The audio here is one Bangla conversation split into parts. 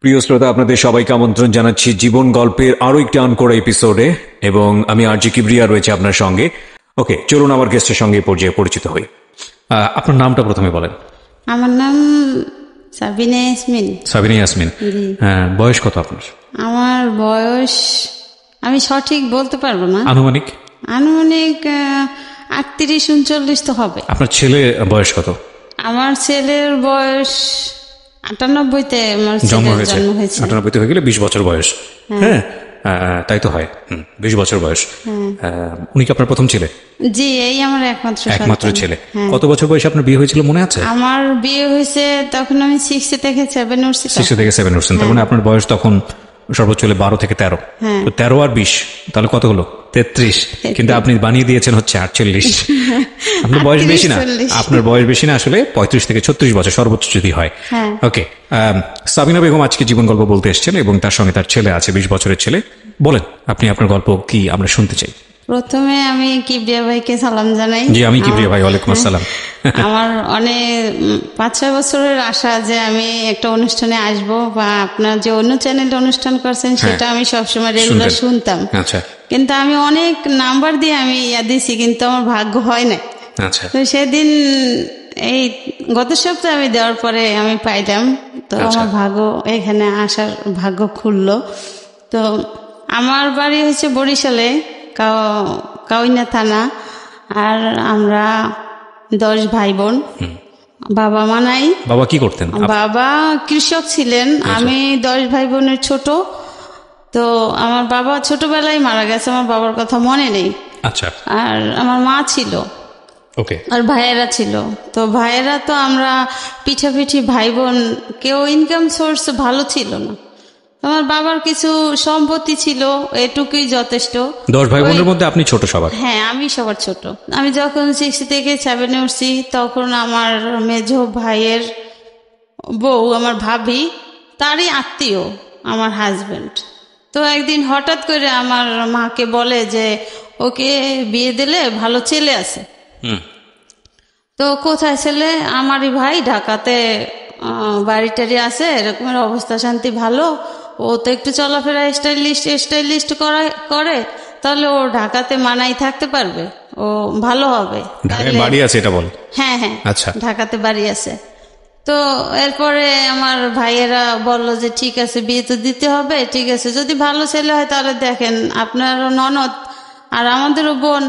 প্রিয় শ্রোতা, আপনাদের সবাইকে আমন্ত্রণ জানাচ্ছি জীবন গল্পের আরো একটি আনকোরা এপিসোডে, এবং আমি আরজি কিবরিয়া রয়েছে আপনার সঙ্গে। ওকে, চলুন আমার গেস্টের সঙ্গে পর্যায়ে পরিচিত হই। আপনার নামটা প্রথমে বলেন। আমার নাম সাবিনা ইয়াসমিন। সাবিনা ইয়াসমিন, বয়স কত আপনার? আমার বয়স আমি সঠিক বলতে পারবো না, আনুমানিক 38-39 তো হবে। আপনার ছেলে বয়স কত? আমার ছেলের বয়স 98-তে আমার জন্ম ছেলের জন্ম হয়েছে। 98-তে হয়ে গেলে 20 বছর বয়স। হ্যাঁ, তাই তো হয়। 20 বছর বয়স। উনি কি আপনার প্রথম ছেলে? জি, এই আমার একমাত্র ছেলে। কত বছর বয়সে আপনার বিয়ে হয়েছিল মনে আছে? আমার বিয়ে হয়েছে তখন আমি 6 থেকে 7 উঠছি। 6 থেকে 7 উঠছেন, তার মানে আপনার বয়স তখন সর্বোচ্চ হলে 12 থেকে 13। তো 13 আর 20 তাহলে কত হলো? 33। কিন্তু আপনি বানিয়ে দিয়েছেন হচ্ছে 48। আপনার বয়স বেশি না, আপনার বয়স বেশি না, আসলে 35 থেকে 36 বছর সর্বোচ্চ যদি হয়। ওকে, সাবিনা বেগম আজকে জীবন গল্প বলতে এসেছেন এবং তার সঙ্গে তার ছেলে আছে, 20 বছরের ছেলে। বলেন আপনি আপনার গল্প কি, আমরা শুনতে চাই। প্রথমে আমি কিবরিয়া ভাইকে সালাম জানাই। জি, আমি কিবরিয়া ভাই, ওয়ালাইকুম আসসালাম। আমার অনেক 5-6 বছরের আশা যে আমি একটা অনুষ্ঠানে আসব, বা আপনার যে অন্য চ্যানেলে অনুষ্ঠান করছেন সেটা আমি সবসময় রেগুলার শুনতাম। আচ্ছা, কিন্তু আমি অনেক নাম্বার দিয়ে আমি দিছি, কিন্তু আমার ভাগ্য হয় না। আচ্ছা, তো সেদিন এই গত সপ্তাহে আমি দেওয়ার পরে আমি পাইলাম, তো আমার ভাগ্য, এখানে আসার ভাগ্য খুললো। তো আমার বাড়ি হচ্ছে বরিশালে, কাউইনা থানা। আর আমরা 10 ভাই বোন। বাবা মা নাই। বাবা কি করতেন? বাবা কৃষক ছিলেন। আমি 10 ভাই বোনের ছোট। তো আমার বাবা ছোটবেলায় মারা গেছে, আমার বাবার কথা মনে নেই। আচ্ছা। আর আমার মা ছিল, ওকে, আর ভাইয়েরা ছিল। তো ভাইয়েরা তো আমরা পিঠাপিঠি ভাই বোন, কেউ ইনকাম সোর্স ভালো ছিল না। আমার বাবার কিছু সম্পত্তি ছিল, এটুকুই যথেষ্ট। 10 ভাই বোনের মধ্যে আপনি ছোট সবার? হ্যাঁ, আমি সবার ছোট। আমি যখন 6 থেকে 7 উঠছি তখন আমার মেজো ভাইয়ের বউ, আমার ভাবি, তারই আত্মীয় আমার হাজবেন্ড। তো একদিন হঠাৎ করে আমার মাকে বলে যে ওকে বিয়ে দিলে ভালো ছেলে আছে। তো কোথায় ছেলে? আমারই ভাই, ঢাকাতে বাড়ি টাড়ি আছে, এরকমের অবস্থা শান্তি ভালো। ও তো একটু চলাফেরা স্টাইলিস্ট করে, তাহলে ও ঢাকাতে মানাই থাকতে পারবে, ও ভালো হবে। ঢাকায় বাড়ি আছে এটা বল? হ্যাঁ, আচ্ছা, ঢাকাতে বাড়ি আছে। তো এরপরে আমার ভাইয়েরা বলল যে ঠিক আছে, বিয়ে তো দিতে হবে, ঠিক আছে, যদি ভালো ছেলে হয় তাহলে দেখেন, আপনার ননদ আর আমাদেরও বোন,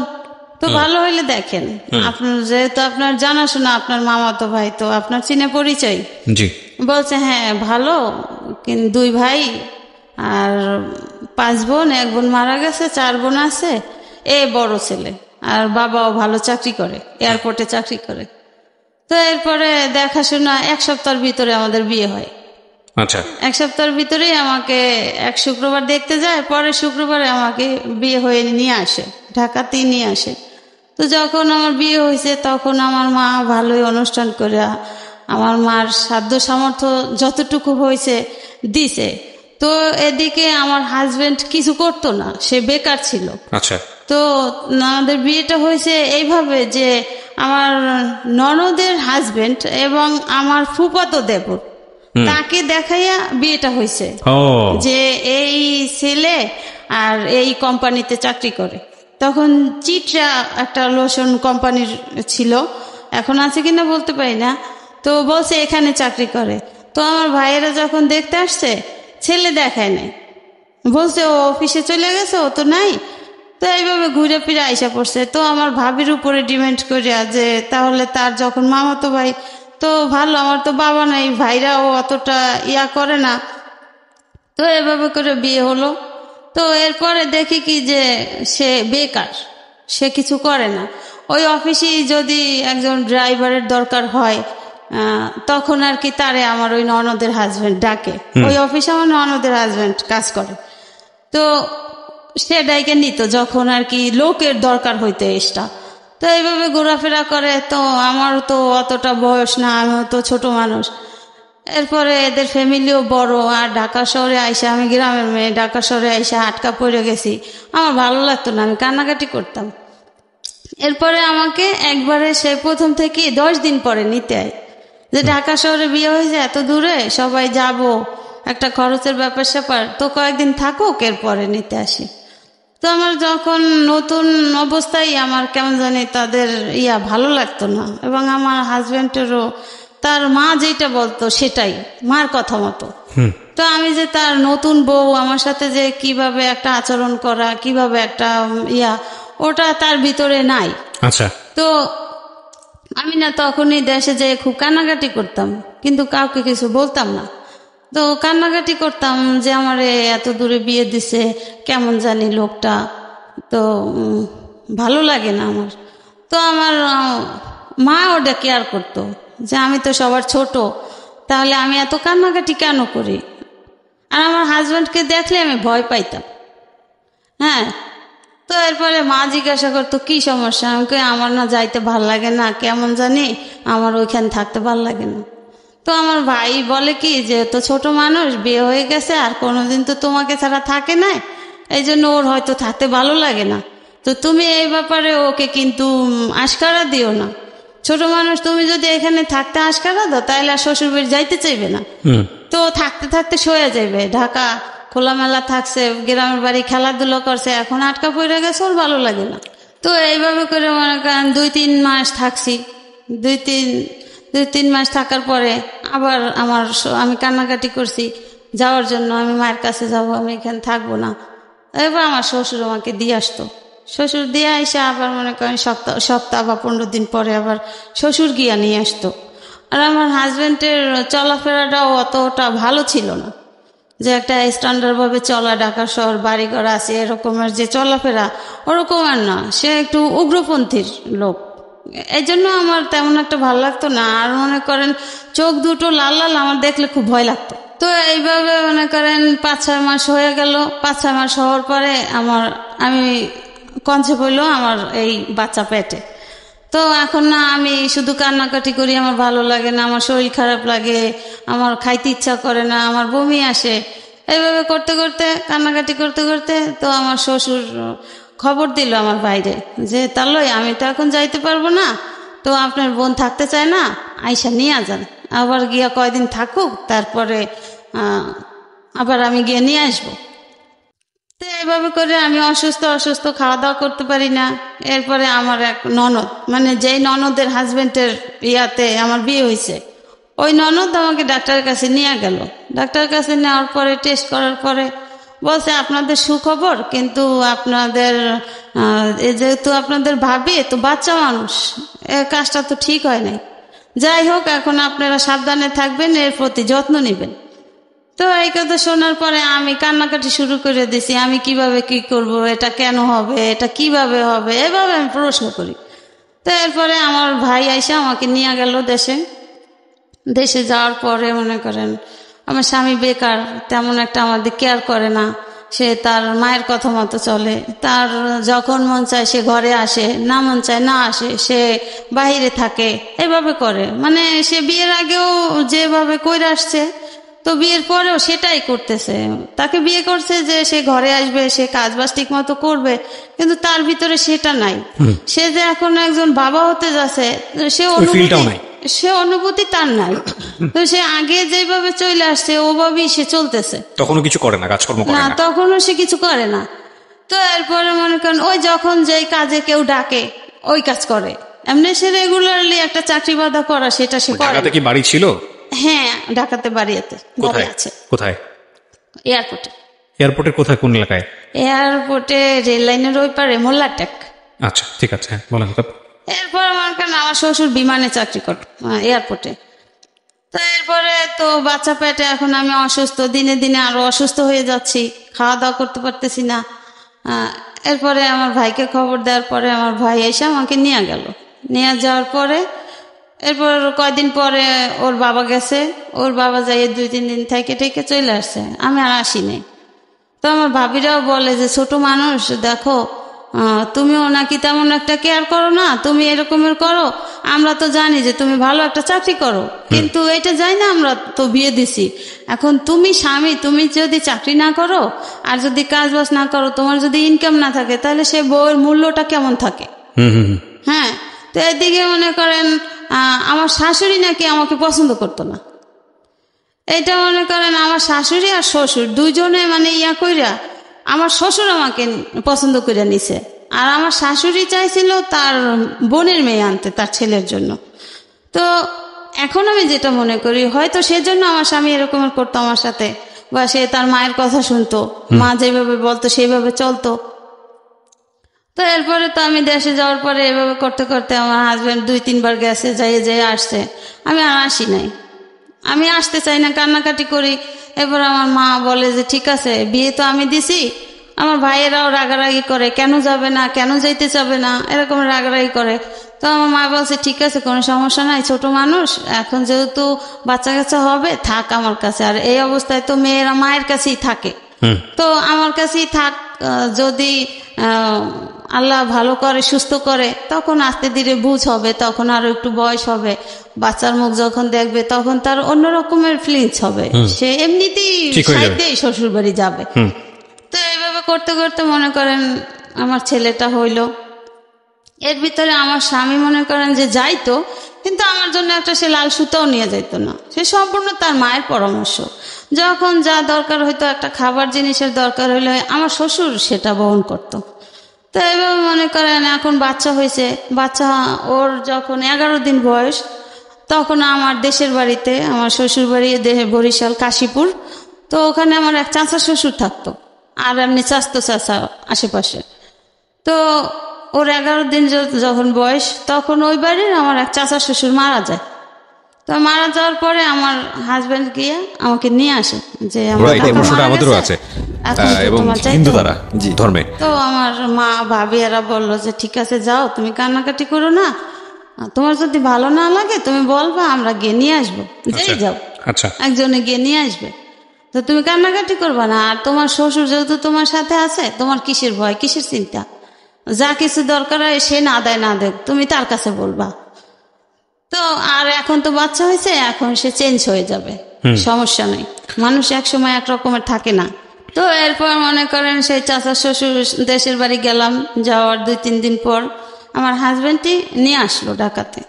তো ভালো হইলে দেখেন। আপনার যেহেতু আপনার জানাশোনা, আপনার মামাতো ভাই, তো আপনার চিনে পরিচয়। জি। বলছে হ্যাঁ ভালো, কিন্তু 2 ভাই আর 5 বোন, 1 বোন মারা গেছে, 4 বোন আছে, এ বড় ছেলে। আর বাবাও ভালো চাকরি করে, এয়ারপোর্টে চাকরি করে। তো এরপরে দেখাশোনা 1 সপ্তাহের ভিতরে আমাদের বিয়ে হয়। আচ্ছা, 1 সপ্তাহের ভিতরেই আমাকে এক শুক্রবার দেখতে যায়, পরের শুক্রবারে আমাকে বিয়ে হয়ে নিয়ে আসে, ঢাকাতেই নিয়ে আসে। তো যখন আমার বিয়ে হয়েছে তখন আমার মা ভালোই অনুষ্ঠান করে আমার মার সাধ্য সামর্থ্য যতটুকু হয়েছে দিছে। তো এদিকে আমার হাজবেন্ড কিছু করতো না, সে বেকার ছিল। আচ্ছা। তো আমাদের বিয়েটা হয়েছে এইভাবে যে আমার ননদের হাজবেন্ড এবং আমার ফুফাতো দেবর, তাকে দেখাইয়া বিয়েটা হয়েছে যে এই ছেলে আর এই কোম্পানিতে চাকরি করে। তখন চিটরা একটা লোশন কোম্পানির ছিল, এখন আছে কিনা বলতে পারি না। তো বলছে এখানে চাকরি করে। তো আমার ভাইয়েরা যখন দেখতে আসছে, ছেলে দেখায় নাই, বলছে ও অফিসে চলে গেছে, ও তো নাই। তো এইভাবে ঘুরে ফিরে আইসা পড়ছে। তো আমার ভাবির উপরে ডিমান্ড করিয়া যে তাহলে তার যখন মামাতো ভাই তো ভালো, আমার তো বাবা নাই, ভাইরাও অতটা ইয়া করে না। তো এভাবে করে বিয়ে হলো। তো এরপরে দেখি কি যে সে বেকার, সে কিছু করে না। ওই অফিসেই যদি একজন ড্রাইভারের দরকার হয় তখন আর কি তারে আমার ওই ননদের হাজবেন্ড ডাকে। ওই অফিসে আমার ননদের হাজবেন্ড কাজ করে, তো সে ডাইকে নিত যখন আর কি লোকের দরকার হইতে এসটা। তো এইভাবে ঘোরাফেরা করে। তো আমার তো অতটা বয়স না, আমি তো ছোট মানুষ। এরপরে এদের ফ্যামিলিও বড়, আর ঢাকা শহরে আইসা, আমি গ্রামের মেয়ে, ঢাকা শহরে আইসা আটকা পড়ে গেছি। আমার ভালো লাগতো না, আমি কান্নাকাটি করতাম। এরপরে আমাকে একবারে সে প্রথম থেকে 10 দিন পরে নিতে হয়, যে ঢাকা শহরে বিয়ে হয়েছে, এত দূরে সবাই যাব, একটা খরচের ব্যাপার স্যাপার, তো কয়েকদিন থাকুক, এরপরে নিতে আসি। তো আমার যখন নতুন অবস্থায় আমার কেমন জানি তাদের ভালো লাগতো না, এবং আমার হাজবেন্ডেরও তার মা যেটা বলতো সেটাই, মার কথা মতো। তো আমি যে তার নতুন বউ, আমার সাথে যে কিভাবে একটা আচরণ করা, কিভাবে একটা ওটা তার ভিতরে নাই। আচ্ছা। তো আমি না তখনই দেশে যেয়ে খুব কান্নাকাটি করতাম, কিন্তু কাউকে কিছু বলতাম না। তো কান্নাকাটি করতাম যে আমার এত দূরে বিয়ে দিছে, কেমন জানি লোকটা, তো ভালো লাগে না আমার। তো আমার মা ওটা কেয়ার করতো যে আমি তো সবার ছোট, তাহলে আমি এত কান্নাকাটি কেন করি। আর আমার হাজব্যান্ডকে দেখলে আমি ভয় পাইতাম। হ্যাঁ, তো এরপরে মা জিজ্ঞাসা করতো কি সমস্যা, আমি কই আমার না যাইতে ভাল লাগে না, কেমন জানি আমার ওইখানে থাকতে ভাল লাগে না। তো আমার ভাই বলে কি যে তো ছোট মানুষ, বিয়ে হয়ে গেছে, আর কোনোদিন তো তোমাকে ছাড়া থাকে না, এই জন্য ওর হয়তো থাকতে ভালো লাগে না। তো তুমি এই ব্যাপারে ওকে কিন্তু আশকারা দিও না। ছোট মানুষ, তুমি যদি এখানে থাকতে আশকারা দাও তাহলে আর শ্বশুর বাড়ি যাইতে চাইবে না। তো থাকতে থাকতে সয়ে যাবে, ঢাকা খোলামেলা থাকছে, গ্রামের বাড়ি খেলাধুলো করছে, এখন আটকা পড়ে গেছে, ওর ভালো লাগে না। তো এইভাবে করে মনে করেন 2-3 মাস থাকছি। 2-3 মাস থাকার পরে আবার আমি কান্নাকাটি করছি যাওয়ার জন্য, আমি মায়ের কাছে যাব, আমি এখানে থাকবো না। এবার আমার শ্বশুর আমাকে দিয়ে আসতো। শ্বশুর দিয়ে এসে আবার মনে করেন সপ্তাহ বা 15 দিন পরে আবার শ্বশুর গিয়া নিয়ে আসতো। আর আমার হাজবেন্ডের চলাফেরাটাও অতটা ভালো ছিল না, যে একটা স্ট্যান্ডার্ড ভাবে চলা, ঢাকা শহর, বাড়ি ঘর আছে, এরকমের যে চলাফেরা ওরকম আর না। সে একটু উগ্রপন্থীর লোক, এই জন্য আমার তেমন একটা ভালো লাগতো না। আর মনে করেন চোখ দুটো লাল লাল, আমার দেখলে খুব ভয় লাগতো। তো এইভাবে মনে করেন 5-6 মাস হয়ে গেল। 5-6 মাস হওয়ার পরে আমি কনসেপ্ট হইলো আমার এই বাচ্চা পেটে। তো এখন না আমি শুধু কান্নাকাটি করি, আমার ভালো লাগে না, আমার শরীর খারাপ লাগে, আমার খাইতে ইচ্ছা করে না, আমার বমি আসে। এইভাবে করতে করতে, কান্নাকাটি করতে করতে, তো আমার শ্বশুর খবর দিল আমার বাইরে যে তাহলে আমি তো এখন যাইতে পারবো না, তো আপনার বোন থাকতে চায় না, আইসা নিয়ে যান, আবার গিয়া কয়দিন থাকুক, তারপরে আবার আমি গিয়ে নিয়ে আসবো। তো এইভাবে করে আমি অসুস্থ খাওয়া দাওয়া করতে পারি না। এরপরে আমার এক ননদ, মানে যেই ননদের হাজবেন্ডের আমার বিয়ে হয়েছে, ওই ননদ আমাকে ডাক্তারের কাছে নিয়ে গেল। ডাক্তারের কাছে নেওয়ার পরে টেস্ট করার পরে বলছে আপনাদের সুখবর, কিন্তু আপনাদের যেহেতু আপনাদের ভাবি তো বাচ্চা মানুষ, এর কাজটা তো ঠিক হয় নাই। যাই হোক, এখন আপনারা সাবধানে থাকবেন, এর প্রতি যত্ন নেবেন। তো এই কথা শোনার পরে আমি কান্নাকাটি শুরু করে দিছি, আমি কিভাবে কি করব, এটা কেন হবে, এটা কিভাবে হবে, এভাবে আমি প্রশ্ন করি। তো এরপরে আমার ভাই আইসা আমাকে নিয়ে গেল দেশে যাওয়ার পরে মনে করেন আমার স্বামী বেকার, তেমন একটা আমাদের কেয়ার করে না, সে তার মায়ের কথা মতো চলে, তার যখন মন চায় সে ঘরে আসে, না মন চায় না আসে, সে বাহিরে থাকে, এভাবে করে। মানে সে বিয়ের আগেও যেভাবে কইরা আসছে, তো বিয়ের পরেও সেটাই করতেছে। তাকে বিয়ে করছে যে সে ঘরে আসবে, সে কাজবাজ ঠিক মতো করবে, কিন্তু তার ভিতরে সেটা নাই। সে যে এখন একজন বাবা হতে যাচ্ছে, সে অনুভূতি তার নাই। তো সে আগে যেভাবে চলে আসছে ওভাবেই সে চলতেছে, তখনও কিছু করে না, কাজকর্ম করে না, তখনও সে কিছু করে না। তো এরপরে মনে করেন ওই যখন যেই কাজে কেউ ডাকে ওই কাজ করে, এমনি সে রেগুলারলি একটা চাকরি বাধা করা সেটা সে করে। ঢাকাতে কি বাড়ি ছিল? হ্যাঁ, ঢাকাতে বাড়ি আছে। কোথায়? এয়ারপোর্টের কোথায়, কোন এলাকায়? এয়ারপোর্টে রেল লাইনের ওই পারে, মোল্লাটেক। আচ্ছা, ঠিক আছে, বলেন। এরপর আমার শ্বশুর বিমানে চাকরি করে এয়ারপোর্টে। তো এরপরে তো বাচ্চা পেটে, এখন আমি অসুস্থ, দিনে দিনে আরো অসুস্থ হয়ে যাচ্ছি, খাওয়া দাওয়া করতে পারতেছি না। এরপরে আমার ভাইকে খবর দেওয়ার পরে আমার ভাই এসে আমাকে নিয়ে যাওয়ার পরে এরপর কয়দিন পরে ওর বাবা গেছে, ওর বাবা যাই 2-3 দিন থেকে চলে আসছে, আমি আর আসিনি। তো আমার ভাবিরাও বলে যে ছোট মানুষ, দেখো তুমিও নাকি তেমন একটা কেয়ার করো না, তুমি এরকমের করো, আমরা তো জানি যে তুমি ভালো একটা চাকরি করো, কিন্তু এটা যাই না, আমরা তো বিয়ে দিছি, এখন তুমি স্বামী, তুমি যদি চাকরি না করো আর যদি কাজ বাজ না করো, তোমার যদি ইনকাম না থাকে, তাহলে সে বউয়ের মূল্যটা কেমন থাকে। হ্যাঁ, তো এদিকে মনে করেন আমার শাশুড়ি নাকি আমাকে পছন্দ করতো না। এটা মনে করেন আমার শাশুড়ি আর শ্বশুর দুইজনে মানে ইয়া কইরা, আমার শ্বশুর আমাকে পছন্দ করে নিছে, আর আমার শাশুড়ি চাইছিল তার বোনের মেয়ে আনতে তার ছেলের জন্য। তো এখন আমি যেটা মনে করি, হয়তো সেজন্য আমার স্বামী এরকম করতো আমার সাথে, বা সে তার মায়ের কথা শুনতো, মা যেভাবে বলতো সেইভাবে চলতো। তো এরপরে তো আমি দেশে যাওয়ার পরে এভাবে করতে করতে আমার হাজব্যান্ড 2-3 বার গেছে, যাই আসছে, আমি আর আসি নাই, আমি আসতে চাই না, কান্নাকাটি করি। এবার আমার মা বলে যে ঠিক আছে, বিয়ে তো আমি দিছি। আমার ভাইয়েরাও রাগারাগি করে, কেন যাবে না, কেন যাইতে চাবে না, এরকম রাগারাগি করে। তো আমার মা বলছে ঠিক আছে, কোনো সমস্যা নাই, ছোট মানুষ, এখন যেহেতু বাচ্চা কাচ্চা হবে, থাক আমার কাছে। আর এই অবস্থায় তো মেয়েরা মায়ের কাছেই থাকে, তো আমার কাছেই থাক। যদি আল্লাহ ভালো করে, সুস্থ করে, তখন আস্তে ধীরে বুঝ হবে, তখন আরো একটু বয়স হবে, বাচ্চার মুখ যখন দেখবে তখন তার অন্য রকমের ফিলিংস হবে, সে এমনিতেই সাইডেই শ্বশুর বাড়ি যাবে। তো এইভাবে করতে করতে মনে করেন আমার ছেলেটা হইল। এর ভিতরে আমার স্বামী মনে করেন যে যাইতো, কিন্তু আমার জন্য একটা সে লাল সুতাও নিয়ে যাইতো না, সে সম্পূর্ণ তার মায়ের পরামর্শ। যখন যা দরকার হইতো, একটা খাবার জিনিসের দরকার হইলে আমার শ্বশুর সেটা বহন করতো। তো এভাবে মনে করেন এখন বাচ্চা হয়েছে, বাচ্চা ওর যখন 11 দিন বয়স, তখন আমার দেশের বাড়িতে, আমার শ্বশুর বাড়ি বরিশাল কাশীপুর, তো ওখানে আমার এক চাচা শ্বশুর থাকতো, আর এমনি চাচতো চাচা আশেপাশে। তো ওর 11 দিন যখন বয়স, তখন ওই বাড়ির আমার এক চাচা শ্বশুর মারা যায়। তো মারা যাওয়ার পরে আমার হাজবেন্ড গিয়ে আমাকে নিয়ে আসে যে আমাদেরও আছে এবং হিন্দু তারা ধর্মে। তো আমার মা ভাবি এরা বললো যে ঠিক আছে যাও, তুমি কান্নাকাটি করো না, তোমার যদি ভালো না লাগে তুমি বলবা, আমরা গিয়ে নিয়ে আসবো, যেই যাও একজনে গিয়ে নিয়ে আসবে, তো তুমি কান্নাকাটি করবা না। আর তোমার শ্বশুর যেহেতু তোমার সাথে আছে, তোমার কিসের ভয়, কিসের চিন্তা, যা কিছু দরকার হয় সে না দেয় না দেখ, তুমি তার কাছে বলবা। তো আর এখন তো বাচ্চা হয়েছে, এখন সে চেঞ্জ হয়ে যাবে, সমস্যা নেই, মানুষ এক সময় এক রকমের থাকে না। তো এরপর মনে করেন সেই চাচা শ্বশুর দেশের বাড়ি গেলাম, যাওয়ার 2-3 দিন পর আমার হাজবেন্ডটি নিয়ে আসলো ঢাকাতে।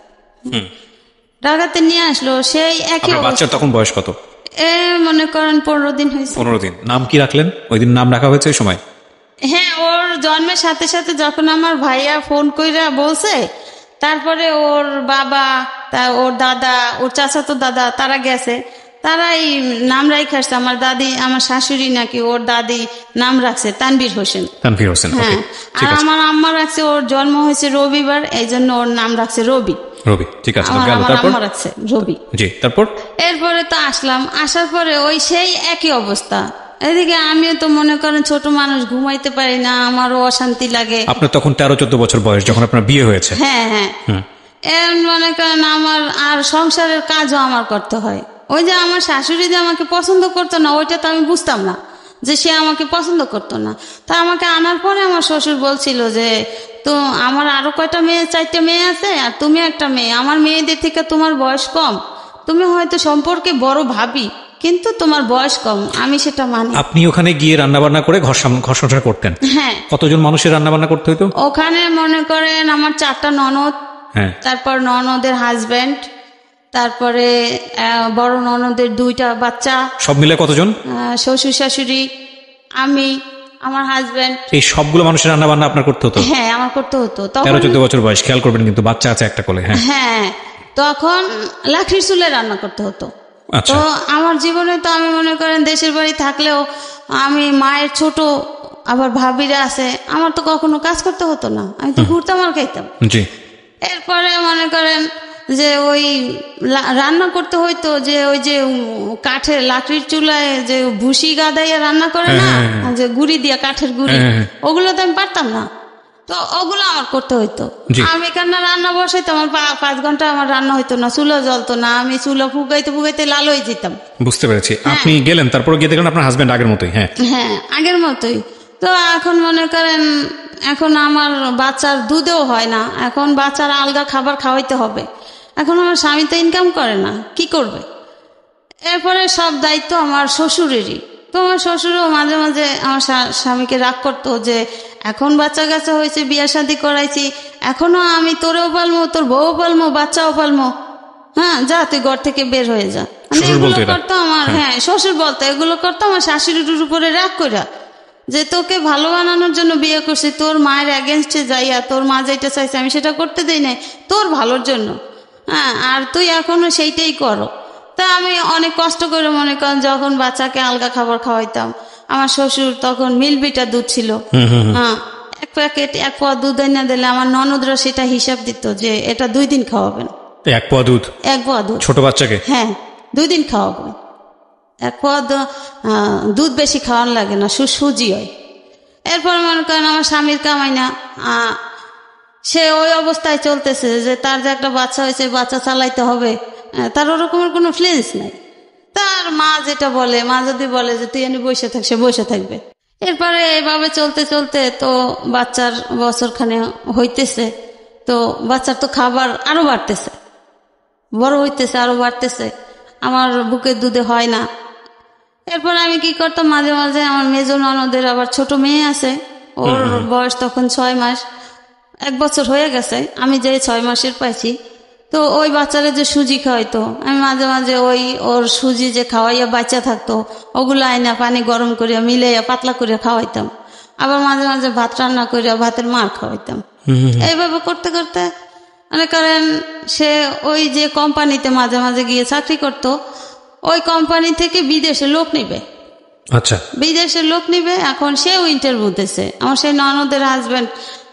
ঢাকাতে নিয়ে আসলো, সেই একই বাচ্চা। তখন বয়স কত? মনে করেন 15 দিন হয়েছে। 15 দিন। নাম কি রাখলেন? ওই দিন নাম রাখা হয়েছে ওই সময়? হ্যাঁ, ওর জন্মের সাথে সাথে যখন আমার ভাইয়া ফোন কইরা বলছে, তারপরে ওর বাবা, ওর দাদা, ওর চাচাতো দাদা, তারা গেছে, তারাই নাম রাখা আসছে। আমার দাদি, আমার শাশুড়ি নাকি ওর দাদি নাম রাখছে তানভীর হোসেন। তানভীর হোসেন, হ্যাঁ। আর আমার আম্মা রাখছে, ওর জন্ম হয়েছে রবিবার, এই জন্য ওর নাম রাখছে রবি। রবি, ঠিক আছে। আমার আম্মা রাখছে রবি। জি, তারপর এরপরে তো আসলাম, আসার পরে ওই সেই একই অবস্থা। এদিকে আমিও তো মনে করেন ছোট মানুষ, ঘুমাইতে পারি না, আমারও অশান্তি লাগে। আপনার তখন 13-14 বছর বয়স যখন আপনার বিয়ে হয়েছে? হ্যাঁ হ্যাঁ। মনে করেন আমার আর সংসারের কাজও আমার করতে হয়। ওই যে আমার শাশুড়ি যে আমাকে পছন্দ করতো না, ওইটা তো আমি বুঝতাম না যে সে আমাকে পছন্দ করতো না। তা আমাকে আনার পরে আমার শ্বশুর বলছিল যে তো আমার আরো কয়টা মেয়ে, 4টে মেয়ে আছে, আর তুমি একটা মেয়ে, আমার মেয়েদের থেকে তোমার বয়স কম, তুমি হয়তো সম্পর্কে বড় ভাবি, কিন্তু তোমার বয়স কম, আমি সেটা মানি। আপনি ওখানে গিয়ে রান্না বান্না করে ঘর সংসার করতেন? হ্যাঁ। কতজন মানুষের রান্না বান্না করতে হতো ওখানে? মনে করেন আমার 4টা ননদ, তারপর ননদের হাজবেন্ড, তারপরে বড় ননদের 2টা বাচ্চা, সব মিলে কতজন? শ্বশুর শাশুড়ি, আমি, আমার হাজবেন্ড, এই সবগুলো মানুষের রান্না বান্না আপনার করতে হতো? হ্যাঁ, আমার করতে হতো। 13-14 বছর বয়স, খেয়াল করবেন কিন্তু বাচ্চা আছে একটা কোলে। হ্যাঁ, তখন লাকড়ির চুলে রান্না করতে হতো। তো আমার জীবনে তো আমি মনে করেন দেশের বাড়ি থাকলেও আমি মায়ের ছোট, আবার ভাবিরা আছে, আমার তো কখনো কাজ করতে হতো না, আমি তো ঘুরতাম আর খাইতাম। জি। এরপরে মনে করেন যে ওই রান্না করতে হইতো, যে ওই যে কাঠের লাকড়ির চুলায় যে ভুসি গাদাইয়া রান্না করে না, যে গুড়ি দিয়া, কাঠের গুড়ি, ওগুলো তো আমি পারতাম না, তো ওগুলো আমার করতে হইতো। আমি কেন রান্না বসাইতো, আমার 5 ঘন্টা আমার রান্না হইতো না, চুলা জ্বলতো না, আমি চুলা ফুগাইতে ফুগাইতে লাল হয়ে যেতাম। বুঝতে পেরেছি। আপনি গেলেন, তারপর গিয়ে দেখলেন আপনার হাজবেন্ড আগের মতোই? হ্যাঁ, আগের মতোই। তো এখন মনে করেন এখন আমার বাচ্চার দুধেও হয় না, এখন বাচ্চার আলগা খাবার খাওয়াইতে হবে। এখন আমার স্বামী তো ইনকাম করে না, কি করবে? এরপরে সব দায়িত্ব আমার শ্বশুরেরই। তো আমার শ্বশুরও মাঝে মাঝে আমার স্বামীকে রাগ করতো যে এখন বাচ্চা কাচ্চা হয়েছে, বিয়ে শাদী করাইছি, এখনো আমি তোরেও পালমো, তোর বউও পালমো, বাচ্চাও পালমো, হ্যাঁ, যা তুই ঘর থেকে বের হয়ে যা। এগুলো করতো আমার, হ্যাঁ শ্বশুর বলতো, এগুলো করতো আমার শাশুড়ির উপরে রাগ কইরা, যে তোকে ভালো বানানোর জন্য বিয়ে করছি, তোর মায়ের এগেনস্টে যাইয়া তোর মা যেটা চাইছে আমি সেটা করতে দেই নাই, তোর ভালোর জন্য, হ্যাঁ, আর তুই এখনো সেইটাই করো। তা আমি অনেক কষ্ট করে, মনে করেন যখন বাচ্চাকে আলগা খাবার খাওয়াইতাম, আমার শ্বশুর তখন মিল্কভিটা দুধ ছিল, হ্যাঁ, এক প্যাকেট 1 পোয়া দুধ এনে দিলে আমার ননদরা সেটা হিসাব দিত যে এটা 2 দিন খাওয়াবেন। 1 পোয়া দুধ? 1 পোয়া দুধ ছোট বাচ্চাকে? হ্যাঁ, 2 দিন খাওয়াবেন। 1 পোয়া দুধ বেশি খাওয়ানো লাগে না, সুজি হয়। এরপর মনে করেন আমার স্বামীর কামাই না, সে ওই অবস্থায় চলতেছে যে তার যে একটা বাচ্চা হয়েছে, বাচ্চা চালাইতে হবে, তার ওরকমের কোনো ফ্লেন্স নাই। তার মা যেটা বলে, মা যদি বলে যে তুই এনে বসে থাক, সে বসে থাকবে। এরপরে এভাবে চলতে চলতে তো বাচ্চার বছরখানে হইতেছে, তো বাচ্চার তো খাবার আরো বাড়তেছে, বড় হইতেছে, আরো বাড়তেছে, আমার বুকের দুধে হয় না। এরপর আমি কি করতাম, মাঝে মাঝে আমার মেজো ননদের আবার ছোট মেয়ে আছে, ওর বয়স তখন 6 মাস, 1 বছর হয়ে গেছে, আমি যে 6 মাসের পাইছি, তো ওই বাচ্চারা যে সুজি খাওয়াইতো, আমি মাঝে মাঝে ওর সুজি যে খাওয়াইয়া বাচ্চা থাকতো, ওগুলো আইনা পানি গরম করিয়া মিলাইয়া পাতলা করিয়া খাওয়াইতাম। আবার মাঝে মাঝে ভাত রান্না করিয়া ভাতের মার খাওয়াইতাম। এইভাবে করতে করতে মনে করেন সে ওই যে কোম্পানিতে মাঝে মাঝে গিয়ে চাকরি করতো, ওই কোম্পানি থেকে বিদেশে লোক নিবে। আচ্ছা, বিদেশে লোক নিবে, এখন সেও ইন্টারভিউ দিছে। আমার সেই ননদের হাজবেন্ড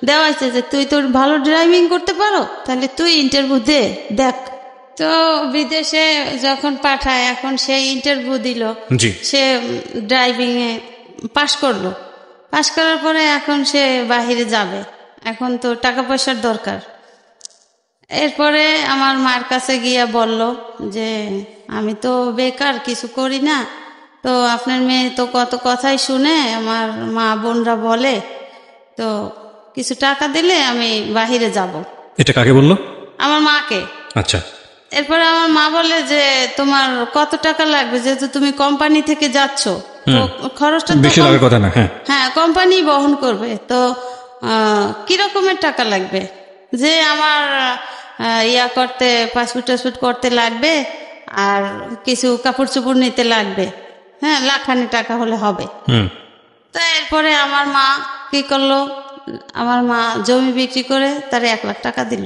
দেওয়াইছে যে তুই তোর ভালো ড্রাইভিং করতে পারো, তাহলে তুই ইন্টারভিউ দেখ। তো বিদেশে যখন পাঠায়, এখন সেই ইন্টারভিউ দিল, সে ড্রাইভিং এ পাশ করলো। পাশ করার পরে এখন সে বাহিরে যাবে, এখন তো টাকা পয়সার দরকার। এরপরে আমার মার কাছে গিয়া বলল যে আমি তো বেকার, কিছু করি না, তো আপনার মেয়ে তো কত কথাই শুনে, আমার মা বোনরা বলে, তো কিছু টাকা দিলে আমি বাহিরে যাব। এটা কাকে বললো? আমার মাকে। আচ্ছা। এরপরে আমার মা বলে যে তোমার কত টাকা লাগবে, যেহেতু তুমি কোম্পানি থেকে যাচ্ছ, তো খরচটা বেশি লাগার কথা না। হ্যাঁ, কোম্পানি বহন করবে, তো কি রকমের টাকা লাগবে? যে আমার ইয়া করতে, পাসপোর্ট টাসপোর্ট করতে লাগবে, আর কিছু কাপড় চোপড় নিতে লাগবে, হ্যাঁ, লাখানি টাকা হলে হবে। তা এরপরে আমার মা কি করলো, আমার মা জমি বিক্রি করে তার 1 লাখ টাকা দিল।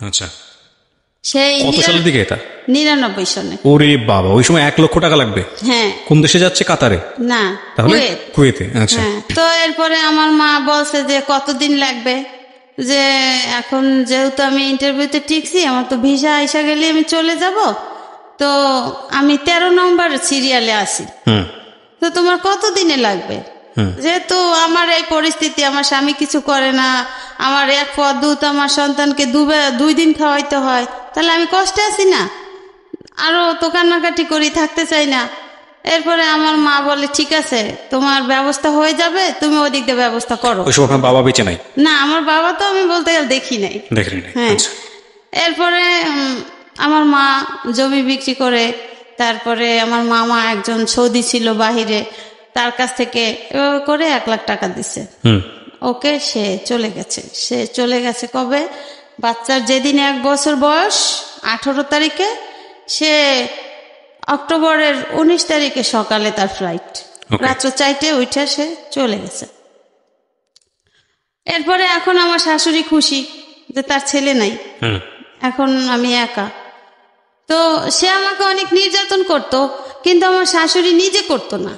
আচ্ছা, সেই কত সালের দিকে এটা? 99 সনে। ওরে বাবা, ওই সময় 1 লক্ষ টাকা লাগবে? হ্যাঁ। কোন দেশে যাচ্ছে? কাতারে? না, তাহলে কুয়েতে। আচ্ছা। তো এরপরে আমার মা বলছে যে কতদিন লাগবে, যে এখন যেহেতু আমি ইন্টারভিউতে টিকছি, আমার তো ভিসা আইসা গেলে আমি চলে যাব, তো আমি 13 নম্বর সিরিয়ালে আছি, তো তোমার কত দিনে লাগবে? যেহেতু আমার এই পরিস্থিতি, আমার স্বামী কিছু করে না, আমার 1 পোয়া দুধ আমার সন্তানকে 2 দিন খাওয়াইতে হয়, তাহলে আমি কষ্টে আছি না, আরো তো কান্নাকাটি করি, থাকতে চাই না। এরপরে আমার মা বলে ঠিক আছে, তোমার ব্যবস্থা হয়ে যাবে, তুমি ওদিক দিয়ে ব্যবস্থা করো। ওই সময় বাবা বেঁচে নাই? না, আমার বাবা তো আমি বলতে গেলে দেখি নাই। হ্যাঁ। এরপরে আমার মা জমি বিক্রি করে, তারপরে আমার মামা একজন সৌদি ছিল বাহিরে, তার কাছ থেকে এভাবে করে 1 লাখ টাকা দিছে। ওকে, সে চলে গেছে কবে? বাচ্চার যেদিন 1 বছর বয়স, 18 তারিখে, সে অক্টোবরের 19 তারিখে সকালে তার ফ্লাইট, রাত্র 4টে উঠে সে চলে গেছে। এরপরে এখন আমার শাশুড়ি খুশি যে তার ছেলে নাই, এখন আমি একা। তো সে আমাকে অনেক নির্যাতন করত, কিন্তু আমার শাশুড়ি নিজে করতো না,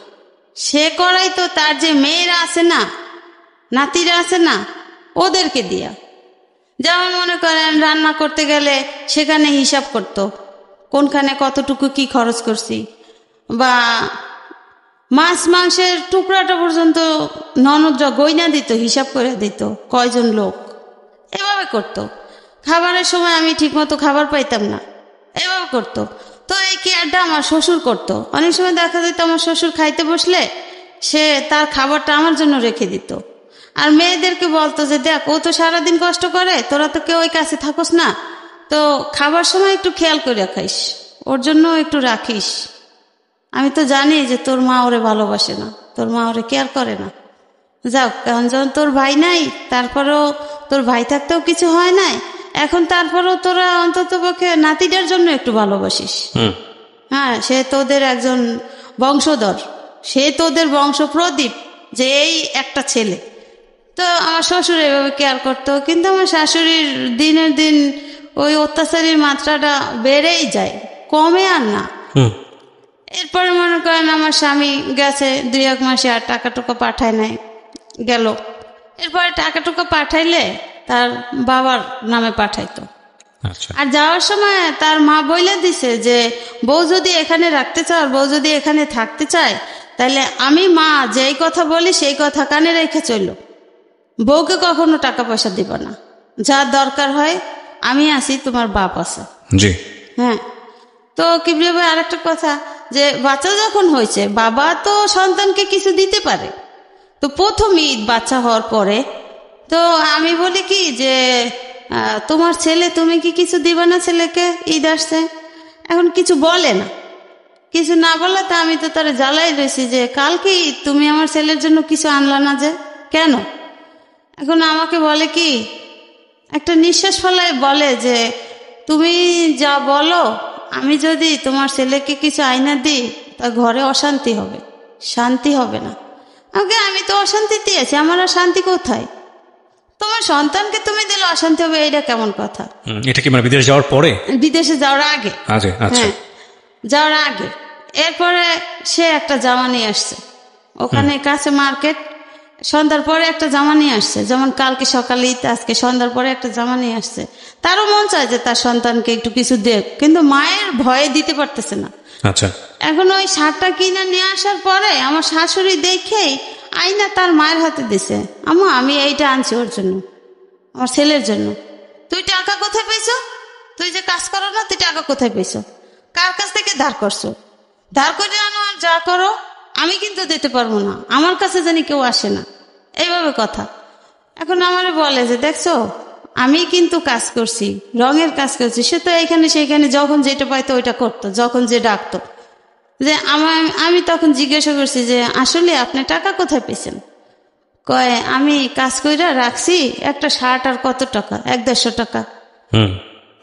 সে করাইতো তার যে মেয়েরা আছে না, নাতিরা আছে না, ওদেরকে দিয়া। যেমন মনে করেন রান্না করতে গেলে সেখানে হিসাব করতো, কোনখানে কতটুকু কি খরচ করছি, বা মাছ মাংসের টুকরাটা পর্যন্ত ননদরা গয়না দিত, হিসাব করে দিত কয়জন লোক, এভাবে করতো। খাবারের সময় আমি ঠিকমতো খাবার পাইতাম না, এভাবে করতো। তো এই কেয়ারটা আমার শ্বশুর করতো। অনেক সময় দেখা যেত আমার শ্বশুর খাইতে বসলে সে তার খাবারটা আমার জন্য রেখে দিত, আর মেয়েদেরকে বলতো যে দেখ, ও তো সারাদিন কষ্ট করে, তোরা তো কেউ ওই কাছে থাকোস না, তো খাবার সময় একটু খেয়াল করে খাইস, ওর জন্য একটু রাখিস। আমি তো জানি যে তোর মা ওরে ভালোবাসে না, তোর মা ওরে কেয়ার করে না। যাও, কারণ যখন তোর ভাই নাই, তারপরেও তোর ভাই থাকতেও কিছু হয় নাই, এখন তারপরেও তোরা অন্তত পক্ষে নাতিটার জন্য একটু ভালোবাসিস। হ্যাঁ, সে তোদের একজন বংশধর, সে তোদের বংশ প্রদীপ, যে এই একটা ছেলে। তো আমার শ্বশুর এভাবে কেয়ার করতো, কিন্তু আমার শাশুড়ির দিনের দিন ওই অত্যাচারীর মাত্রাটা বেড়েই যায়, কমে আর না। এরপরে মনে করেন আমার স্বামী গেছে 2-1 মাসে, আর টাকা টুকা পাঠায় নাই, গেল। এরপরে টাকা টুকা পাঠাইলে তার বাবার নামে পাঠাইতো। আর যাওয়ার সময় তার মা বলে দিছে যে বউ যদি এখানে রাখতে চাও, বউ যদি এখানে থাকতে চায়, তাহলে আমি মা যেই কথা বলি সেই কথা কানে রেখে চললো, বউকে কখনো টাকা পয়সা দিব না, যা দরকার হয় আমি আছি, তোমার বাপ আছে। জি হ্যাঁ। তো কিবরিয়া ভাই আরেকটা কথা, যে বাচ্চা যখন হয়েছে, বাবা তো সন্তানকে কিছু দিতে পারে। তো প্রথম ঈদ বাচ্চা হওয়ার পরে তো আমি বলি কি যে তোমার ছেলে, তুমি কি কিছু দিবা না ছেলেকে? ঈদ আসছে, এখন কিছু বলে না, কিছু না বলে তো আমি তো তারা জ্বালাই রয়েছি যে কালকে ঈদ, তুমি আমার ছেলের জন্য কিছু আনলা না যে, কেন? এখন আমাকে বলে কি, একটা নিঃশ্বাস ফেলায় বলে যে তুমি যা বলো, আমি যদি তোমার ছেলেকে কিছু আইনা দিই তা ঘরে অশান্তি হবে, শান্তি হবে না। আমি তো অশান্তিতে আছি, আমার আর শান্তি কোথায়? তোমার সন্তানকে তুমি দিলে অশান্তি হবে, এইটা কেমন কথা? এটা কি মানে বিদেশ যাওয়ার পরে? বিদেশে যাওয়ার আগে। হ্যাঁ, যাওয়ার আগে। এরপরে সে একটা জামা নিয়ে আসছে, ওখানে কাছে মার্কেট, সন্ধ্যার পরে একটা জামা নিয়ে আসছে, যেমন কালকে সকালে ঈদ, আজকে সন্ধ্যার পরে একটা জামা নিয়ে আসছে। তারও মন চায় যে তার সন্তানকে একটু কিছু দেখ, কিন্তু মায়ের ভয়ে দিতে পারতেছে না। আচ্ছা। এখন ওই শার্টটা কিনে নিয়ে আসার পরে আমার শাশুড়ি দেখেই আইনা তার মায়ের হাতে দিছে, আম্মা আমি এইটা আনছি ওর জন্য, আমার ছেলের জন্য। তুই টাকা কোথায় পেয়েছ? তুই যে কাজ করো না, তুই টাকা কোথায় পেয়েছ? কার কাছ থেকে ধার করছো? ধার করে আনো আর যা করো, আমি কিন্তু দিতে পারবো না, আমার কাছে জানি কেউ আসে না, এইভাবে কথা। এখন আমারে বলে যে দেখছো, আমি কিন্তু কাজ করছি, রঙের কাজ করছি। সে তো এইখানে সেইখানে যখন যেটা পাইতো ওইটা করতো, যখন যে ডাকতো। যে আমি তখন জিজ্ঞাসা করছি যে আসলে আপনি টাকা কোথায় পেয়েছেন? কয় আমি কাজ কইরা রাখছি, একটা শার্ট আর কত টাকা, 100-150 টাকা।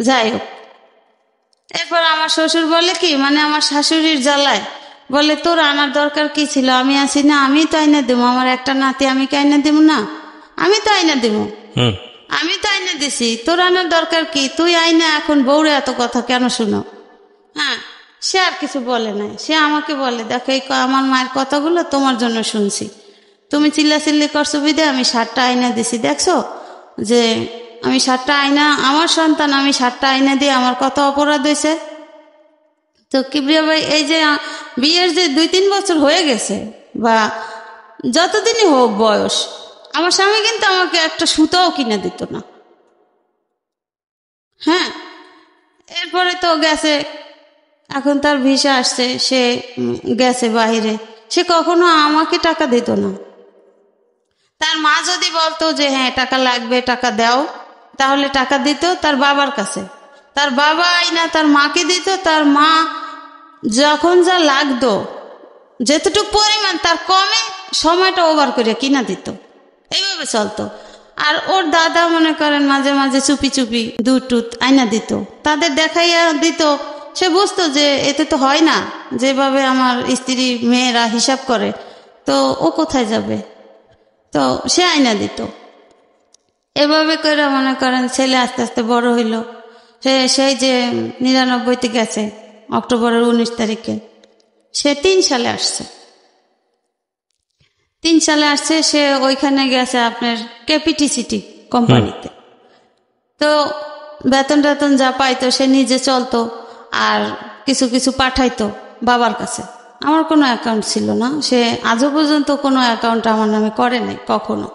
যাই হোক, এরপর আমার শ্বশুর বলে কি, মানে আমার শাশুড়ির জ্বালায় বলে তোর আনার দরকার কি ছিল, আমি আছি না, আমি তো আইনা দেবো, আমার একটা নাতি, আমি কি আইনা দেবো না? আমি তো আইনা দেবো, আমি তো আইনা দিছি, তোর আনার দরকার কি? তুই আইনা এখন বউরে এত কথা কেন শুনো? হ্যাঁ, সে আর কিছু বলে নাই। সে আমাকে বলে দেখো, এই আমার মায়ের কথাগুলো তোমার জন্য শুনছি, তুমি চিল্লাচিল্লি করছো বিদে আমি শার্টটা আইনা দিছি, দেখছো যে আমি শার্টটা আইনা, আমার সন্তান, আমি শার্টটা আইনা দিয়ে আমার কত অপরাধ হয়েছে। তো কিবরিয়া ভাই, এই যে বিয়ের যে 2-3 বছর হয়ে গেছে, বা যতদিনই হোক বয়স, আমার স্বামী কিন্তু আমাকে একটা সুতাও কিনে দিত না। হ্যাঁ, এরপরে তো গেছে, এখন তার ভিসা আসছে, সে গেছে বাইরে, সে কখনো আমাকে টাকা দিত না। তার মা যদি বলতো যে হ্যাঁ টাকা লাগবে, টাকা দাও, তাহলে টাকা দিত তার বাবার কাছে, তার বাবা আইনা তার মাকে দিত, তার মা যখন যা লাগতো যেতটুকু পরিমাণ তার কমে সময়টা ওভার করে কিনা দিত, এইভাবে চলতো। আর ওর দাদা মনে করেন মাঝে মাঝে চুপি চুপি দুধ টুধ আইনা দিত, তাদের দেখাইয়া দিত। সে বুঝতো যে এতে তো হয় না, যেভাবে আমার স্ত্রী মেয়েরা হিসাব করে, তো ও কোথায় যাবে, তো সে আইনা দিত। এভাবে করে মনে করেন ছেলে আস্তে আস্তে বড় হইল। সেই যে 99-তে গেছে, অক্টোবরের 19 তারিখে, সে 3 সালে আসছে। 3 সালে আসছে, সে ওইখানে গেছে আপনার ক্যাপিটিসিটি কোম্পানিতে। তো বেতন টেতন যা পাইতো সে নিজে চলতো, আর কিছু কিছু পাঠাইতো বাবার কাছে। আমার কোনো অ্যাকাউন্ট ছিল না, সে আজও পর্যন্ত কোনো অ্যাকাউন্ট আমার নামে করে নাই কখনো।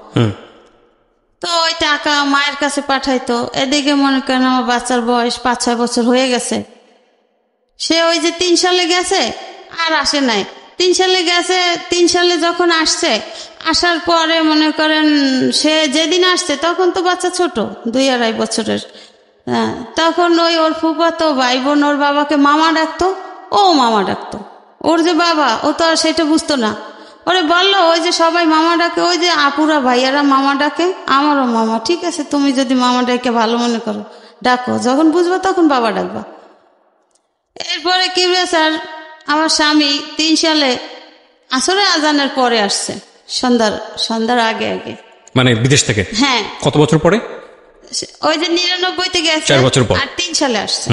তো ওই টাকা মায়ের কাছে পাঠাইতো। এদিকে মনে করেন আমার বাচ্চার বয়স 5-6 বছর হয়ে গেছে, সে ওই যে 3 সালে গেছে আর আসে নাই। 3 সালে গেছে, 3 সালে যখন আসছে, আসার পরে মনে করেন সে যেদিন আসছে তখন তো বাচ্চা ছোট, 2-2.5 বছরের। তখন ওই ওর ফুফাতো ভাই বোন ওর বাবাকে মামা ডাকতো, ও মামা ডাকতো। ওর যে বাবা, ও তো আর সেটা বুঝতো না। ওরে বললো ওই যে সবাই মামা ডাকে, ওই যে আপুরা ভাইয়ারা মামা ডাকে, আমারও মামা। ঠিক আছে, তুমি যদি মামা ডাকে ভালো মনে করো ডাকো, যখন বুঝবা তখন বাবা ডাকবা। এরপরে কি স্যার, আমার স্বামী 3 সালে আসরে আজানের পরে আসছে, সন্ধ্যার আগে আগে। মানে বিদেশ থেকে? হ্যাঁ। কত বছর পরে? ওই যে 99 থেকে 4 বছর পর, আর 3 সালে আসছে।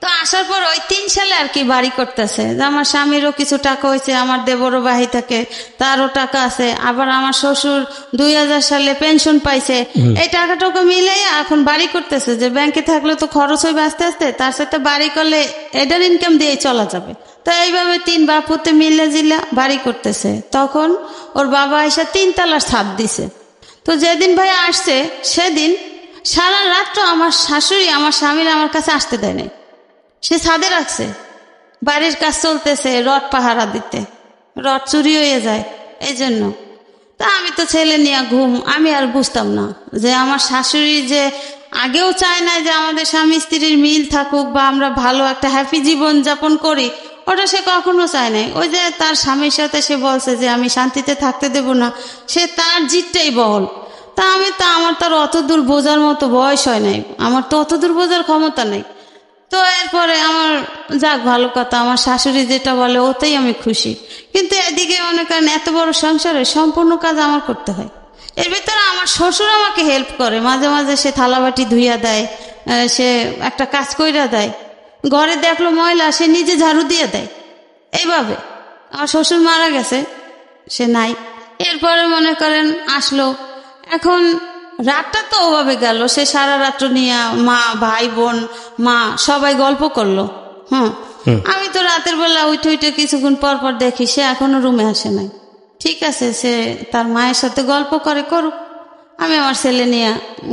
তো আসার পর ওই 3 সালে আর কি বাড়ি করতেছে। আমার স্বামীরও কিছু টাকা হয়েছে, আমার দেবরও বাহি থাকে, তারও টাকা আছে, আবার আমার শ্বশুর 2000 সালে পেনশন পাইছে। এই টাকা মিলে এখন বাড়ি করতেছে, যে ব্যাংকে থাকলে তো খরচ হইবে আস্তে আস্তে, তার সাথে বাড়ি করলে এটার ইনকাম দিয়ে চলা যাবে। তো এইভাবে 3 বাপুতে মিলে জিলা বাড়ি করতেছে। তখন ওর বাবা এসে 3 তলার ছাদ দিছে। তো যেদিন ভাই আসছে সেদিন সারা রাত্র আমার শাশুড়ি আমার স্বামীর আমার কাছে আসতে দেয় নাই, সে ছাদে রাখছে। বাড়ির কাজ চলতেছে, রড পাহারা দিতে, রড চুরি হয়ে যায় এই জন্য। তা আমি তো ছেলে নিয়ে ঘুম, আমি আর বুঝতাম না যে আমার শাশুড়ি যে আগেও চায় না যে আমাদের স্বামী স্ত্রীর মিল থাকুক বা আমরা ভালো একটা হ্যাপি জীবন যাপন করি, ওটা সে কখনো চায় নাই। ওই যে তার স্বামীর সাথে সে বলছে যে আমি শান্তিতে থাকতে দেব না, সে তার জিতটাই বহল। তা আমার তার অত দূর বোঝার মতো বয়স হয় নাই, আমার তো অত দূর বোঝার ক্ষমতা নেই। তো এরপরে আমার যাক ভালো কথা, আমার শাশুড়ি যেটা বলে ওতেই আমি খুশি। কিন্তু এদিকে মনে করেন এত বড় সংসারে সম্পূর্ণ কাজ আমার করতে হয়। এর ভিতরে আমার শ্বশুর আমাকে হেল্প করে, মাঝে মাঝে সে থালাবাটি ধুইয়া দেয়, সে একটা কাজ কইরা দেয়, ঘরে দেখলো ময়লা সে নিজে ঝাড়ু দিয়ে দেয়। এইভাবে আমার শ্বশুর মারা গেছে, সে নাই। এরপরে মনে করেন আসলো, এখন রাতটা তো ওভাবে গেল, সে সারা রাত্র নিয়ে মা ভাই বোন মা সবাই গল্প করলো। আমি তো রাতের বেলা উঠে কিছুক্ষণ পর পর দেখি সে এখনো রুমে আসে নাই। ঠিক আছে, সে তার মায়ের সাথে গল্প করে করুক, আমি আমার ছেলে নিয়ে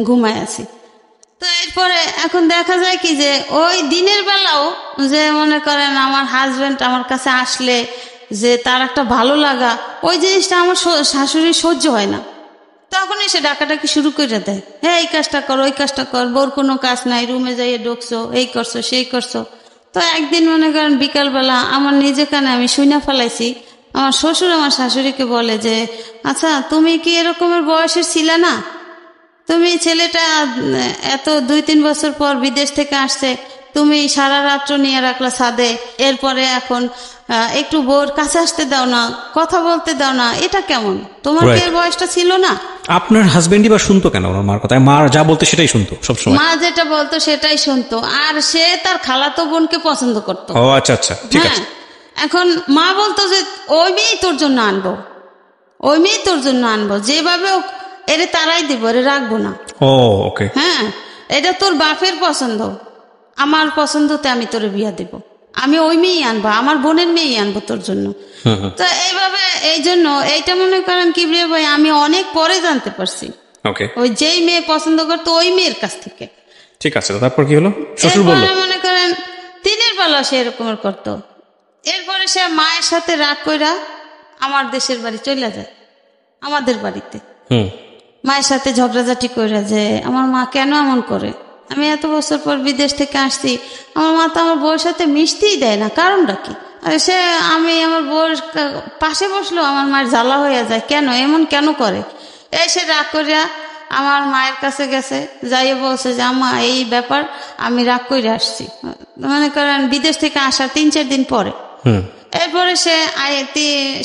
ঘুমায় আছি। তো এরপরে এখন দেখা যায় কি যে ওই দিনের বেলাও যে মনে করেন আমার হাজবেন্ড আমার কাছে আসলে যে তার একটা ভালো লাগা, ওই জিনিসটা আমার শাশুড়ি সহ্য হয় না। তখনই সে ডাকাটাকি শুরু করে দেয়, হ্যাঁ এই কাজটা কর ওই কাজটা কর, বোর কোনো কাজ নাই, রুমে যাইয়ে ঢুকছো, এই করছো সেই করছো। তো একদিন মনে করেন বিকালবেলা আমার নিজে কানে আমি শুইনা ফেলাইছি, আমার শ্বশুর আমার শাশুড়িকে বলে যে আচ্ছা তুমি কি এরকমের বয়সের ছিলে না, তুমি ছেলেটা এত 2-3 বছর পর বিদেশ থেকে আসছে, তুমি সারা রাত্র নিয়ে রাখলা ছাদে, এরপরে এখন একটু বোর কাছে আসতে দাও না, কথা বলতে দাও না, এটা কেমন? তোমার কি এর বয়সটা ছিল না? আপনার হাজবেন্ডই বা শুনতো কেন ওনার মার কথা? মা যা বলতো সেটাই শুনতো সবসময়? মা যেটা বলতো সেটাই শুনতো, আর সে তার খালাতো বোনকে পছন্দ করতো। ও আচ্ছা আচ্ছা, ঠিক আছে। এখন মা বলতো যে ওই মেয়েই তোর জন্য আনবো, ওই মেয়েই তোর জন্য আনবো, যেভাবে এরে তারাই দিব, এরে রাখবো না। ও ওকে, হ্যাঁ এটা তোর বাপের পছন্দ, আমার পছন্দতে আমি তোরে বিয়া দেব, আমি ওই মেয়েই আনবো, আমার বোনের মেয়েই আনবো তোর জন্য। তো এইভাবে এই জন্য এইটা মনে করেন কিবরিয়া ভাই আমি অনেক পরে জানতে পারছি, ওই যেই মেয়ে পছন্দ করতো ওই মেয়ের কাছ থেকে। ঠিক আছে, তারপর কি হলো? শ্বশুর বলল মনে করেন দিনের বেলা সে এরকমের করতো। এরপরে সে মায়ের সাথে রাগ কইরা আমার দেশের বাড়ি চলে যায়, আমাদের বাড়িতে মায়ের সাথে ঝগড়াঝাটি কইরা যে আমার মা কেন এমন করে, আমি এত বছর পর বিদেশ থেকে আসছি, আমার মা তো আমার বউর সাথে মিশতেই দেয় না, কারণটা কি? সে আমি আমার বউর পাশে বসলো আমার মায়ের জ্বালা হয়ে যায়, কেন এমন কেন করে? এসে রাগ করিয়া আমার মায়ের কাছে গেছে, যাইয়ে বলছে যে আম্মা এই ব্যাপার, আমি রাগ করে আসছি। মনে করেন বিদেশ থেকে আসার 3-4 দিন পরে। এরপরে সে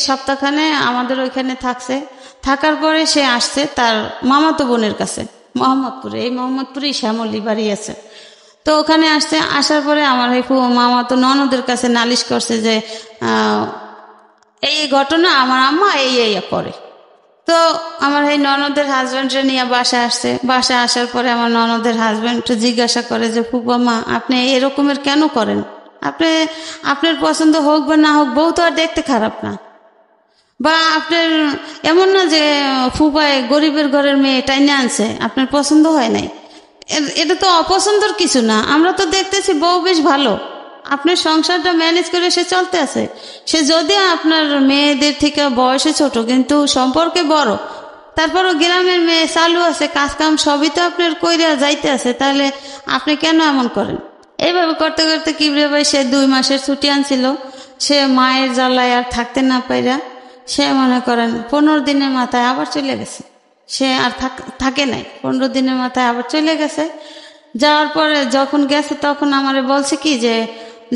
সপ্তাহখানে আমাদের ওইখানে থাকছে, থাকার পরে সে আসছে তার মামাতো বোনের কাছে মোহাম্মদপুরে, এই মোহাম্মদপুরেই শ্যামলী বাড়ি আছে। তো ওখানে আসছে, আসার পরে আমার এই মামাতো ননদের কাছে নালিশ করছে যে এই ঘটনা আমার আম্মা এই করে। তো আমার এই ননদের হাজব্যান্ডরে নিয়ে বাসা আসছে, বাসা আসার পরে আমার ননদের হাজব্যান্ড জিজ্ঞাসা করে যে ফুপা মা আপনি এরকমের কেন করেন, আপনার পছন্দ হোক বা না হোক বউ তো আর দেখতে খারাপ না, বা আপনার এমন না যে ফুপায় গরিবের ঘরের মেয়ে টাইনে আনছে আপনার পছন্দ হয় নাই, এটা তো অপছন্দর কিছু না, আমরা তো দেখতেছি বউ বেশ ভালো, আপনার সংসারটা ম্যানেজ করে সে চলতে আছে, সে যদিও আপনার মেয়েদের থেকে বয়সে ছোট কিন্তু সম্পর্কে বড়, তারপরও গ্রামের মেয়ে চালু আছে, কাজ কাম সবই তো আপনার কইরা যাইতে আছে, তাহলে আপনি কেন এমন করেন? এইভাবে করতে করতে কিবরিয়া ভাই সে 2 মাসের ছুটি আনছিল, সে মায়ের জ্বালায় আর থাকতে না পাইরা সে মনে করেন 15 দিনের মাথায় আবার চলে গেছে, সে আর থাকে নাই, 15 দিনের মাথায় আবার চলে গেছে। যাওয়ার পরে যখন গেছে তখন আমারে বলছে কি যে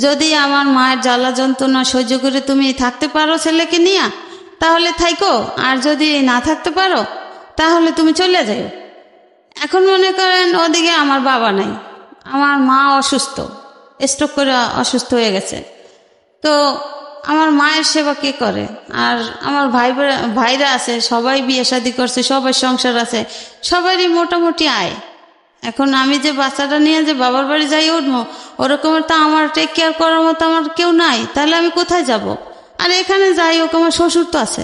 যদি আমার মায়ের জ্বালা যন্ত্রণা সহ্য করে তুমি থাকতে পারো ছেলেকে নিয়ে তাহলে থাইকো, আর যদি না থাকতে পারো তাহলে তুমি চলে যাও। এখন মনে করেন ওদিকে আমার বাবা নাই, আমার মা অসুস্থ, স্ট্রোক করে অসুস্থ হয়ে গেছে। তো আমার মায়ের সেবা কে করে? আর আমার ভাইরা আছে, সবাই বিয়ে শাদী করছে, সবাই সংসার আছে, সবারই মোটামুটি আয়। এখন আমি যে বাচ্চাটা নিয়ে যে বাবার বাড়ি যাই উঠবো, ওরকমের তো আমার টেক কেয়ার করার মতো আমার কেউ নাই, তাহলে আমি কোথায় যাব? আর এখানে যাই হোক আমার শ্বশুর তো আছে,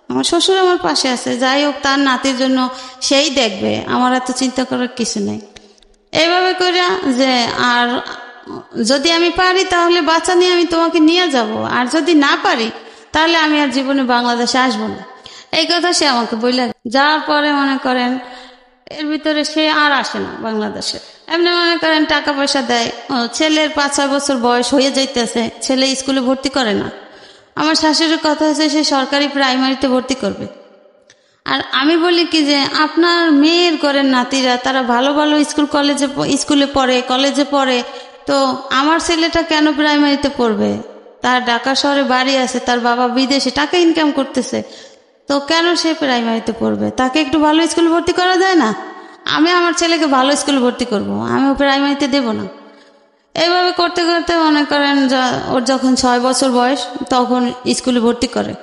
আমার শ্বশুর আমার পাশে আছে, যাই হোক তার নাতির জন্য সেই দেখবে, আমার এত চিন্তা করার কিছু নেই। এইভাবে করে যে আর যদি আমি পারি তাহলে বাচ্চা নিয়ে আমি তোমাকে নিয়ে যাব, আর যদি না পারি তাহলে আমি আর জীবনে বাংলাদেশে আসবো না। এই কথা সে আমাকে বললেন। যাওয়ার পরে মনে করেন এর ভিতরে সে আর আসে না বাংলাদেশে। এমনি মনে করেন টাকা পয়সা দেয়, ছেলের 5-6 বছর বয়স হয়ে যাইতেছে, ছেলে স্কুলে ভর্তি করে না। আমার শাশুড়ির কথা হচ্ছে সে সরকারি প্রাইমারিতে ভর্তি করবে। আর আমি বলি কি যে আপনার মেয়ের ঘরের নাতিরা তারা ভালো ভালো স্কুলে পড়ে, কলেজে পড়ে, তো আমার ছেলেটা কেন প্রাইমারিতে পড়বে? তার ঢাকা শহরে বাড়ি আছে, তার বাবা বিদেশে টাকা ইনকাম করতেছে, তো কেন সে প্রাইমারিতে পড়বে? তাকে একটু ভালো স্কুলে ভর্তি করা যায় না? আমি আমার ছেলেকে ভালো স্কুলে ভর্তি করব, আমি প্রাইমারিতে দেব না। এইভাবে করতে করতে মনে করেন ওর যখন 6 বছর বয়স তখন স্কুলে ভর্তি করে।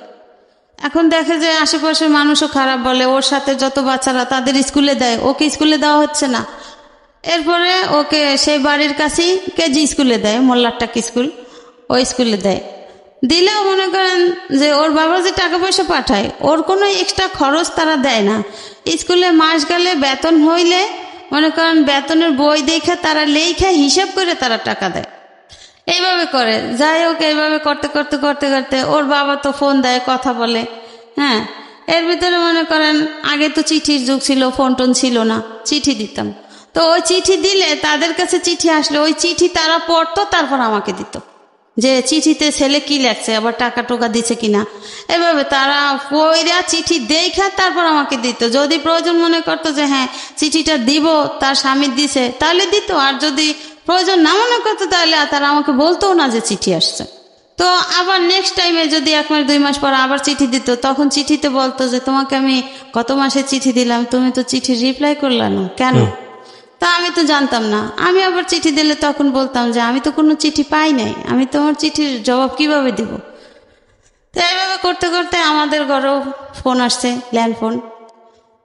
এখন দেখে যে আশেপাশের মানুষও খারাপ বলে, ওর সাথে যত বাচ্চারা তাদের স্কুলে দেয়, ওকে স্কুলে দেওয়া হচ্ছে না। এরপরে ওকে সেই বাড়ির কাছেই কেজি স্কুলে দেয়, মোল্লারটাক স্কুল, ওই স্কুলে দেয়। দিলেও মনে করেন যে ওর বাবা যে টাকা পয়সা পাঠায়, ওর কোনো এক্সট্রা খরচ তারা দেয় না। স্কুলে মাস গেলে বেতন হইলে মনে করেন বেতনের বই দেখে তারা লেখা হিসাব করে তারা টাকা দেয়। এইভাবে করে, যাই হোক এইভাবে করতে করতে করতে করতে ওর বাবা তো ফোন দেয়, কথা বলে। হ্যাঁ, এর ভিতরে মনে করেন আগে তো চিঠির যুগ ছিল, ফোন টোন ছিল না, চিঠি দিতাম। তো ওই চিঠি দিলে তাদের কাছে চিঠি আসলে ওই চিঠি তারা পড়তো, তারপর আমাকে দিত যে চিঠিতে ছেলে কি লেখছে, আবার টাকা টোকা দিচ্ছে কিনা। এভাবে তারা পয়রা চিঠি দেখা তারপর আমাকে দিত। যদি প্রয়োজন মনে করতো যে হ্যাঁ চিঠিটা দিব, তার স্বামী দিছে, তাহলে দিত। আর যদি প্রয়োজন না মনে করতো তাহলে তারা আমাকে বলতো না যে চিঠি আসছে। তো আবার নেক্সট টাইমে যদি 1 মাস 2 মাস পর আবার চিঠি দিত, তখন চিঠিতে বলতো যে তোমাকে আমি গত মাসে চিঠি দিলাম, তুমি তো চিঠি রিপ্লাই করলে না কেন? তা আমি তো জানতাম না। আমি আবার চিঠি দিলে তখন বলতাম যে আমি তো কোনো চিঠি পাই নাই, আমি তোমার চিঠির জবাব কিভাবে দিব? তো এইভাবে করতে করতে আমাদের ঘরেও ফোন আসছে, ল্যান্ডফোন।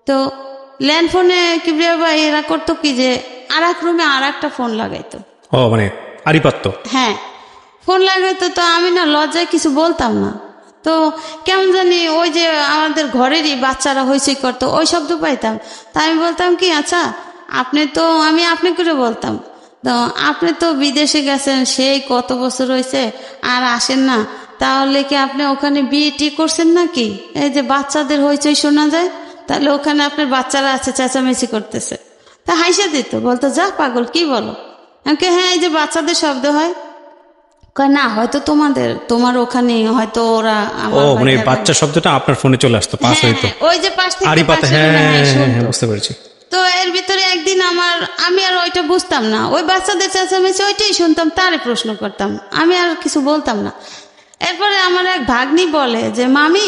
তো ল্যান্ডফোনে কি ভাই এরা করতো কি যে আর এক রুমে আর একটা ফোন লাগাইতো। ও মানে আরিপাত্ত। হ্যাঁ, ফোন লাগাইতো। তো আমি না লজ্জায় কিছু বলতাম না। তো কেমন জানি ওই যে আমাদের ঘরেরই বাচ্চারা হইচই করতো, ওই শব্দ পাইতাম। তা আমি বলতাম কি আচ্ছা আপনি তো, আমি আপনি করে বলতাম, তো আপনি তো বিদেশে গেছেন সেই কত বছর হয়েছে আর আসেন না, তাহলে কি আপনি ওখানে বিয়ে টি করছেন নাকি? এই যে বাচ্চাদের হইচই শোনা যায়, তাহলে ওখানে আপনার বাচ্চারা আছে চেঁচামেচি করতেছে। তা হাসিয়ে দিত, বলতো যা পাগল কি বলো? আমাকে হ্যাঁ এই যে বাচ্চাদের শব্দ হয়। না হয়তো তোমার ওখানে হয়তো ওরা মানে বাচ্চা শব্দটা আপনার ফোনে চলে আসতো, পাস হইতো ওই যে পাশ থেকে বুঝতে পেরেছি। তো এর ভিতরে একদিন আমি আর ওইটা বুঝতাম না, ওই বাচ্চাদের চেঁচামেচি ওইটাই শুনতাম, তারে প্রশ্ন করতাম, আমি আর কিছু বলতাম না। এরপরে আমার এক ভাগ্নি বলে যে মামি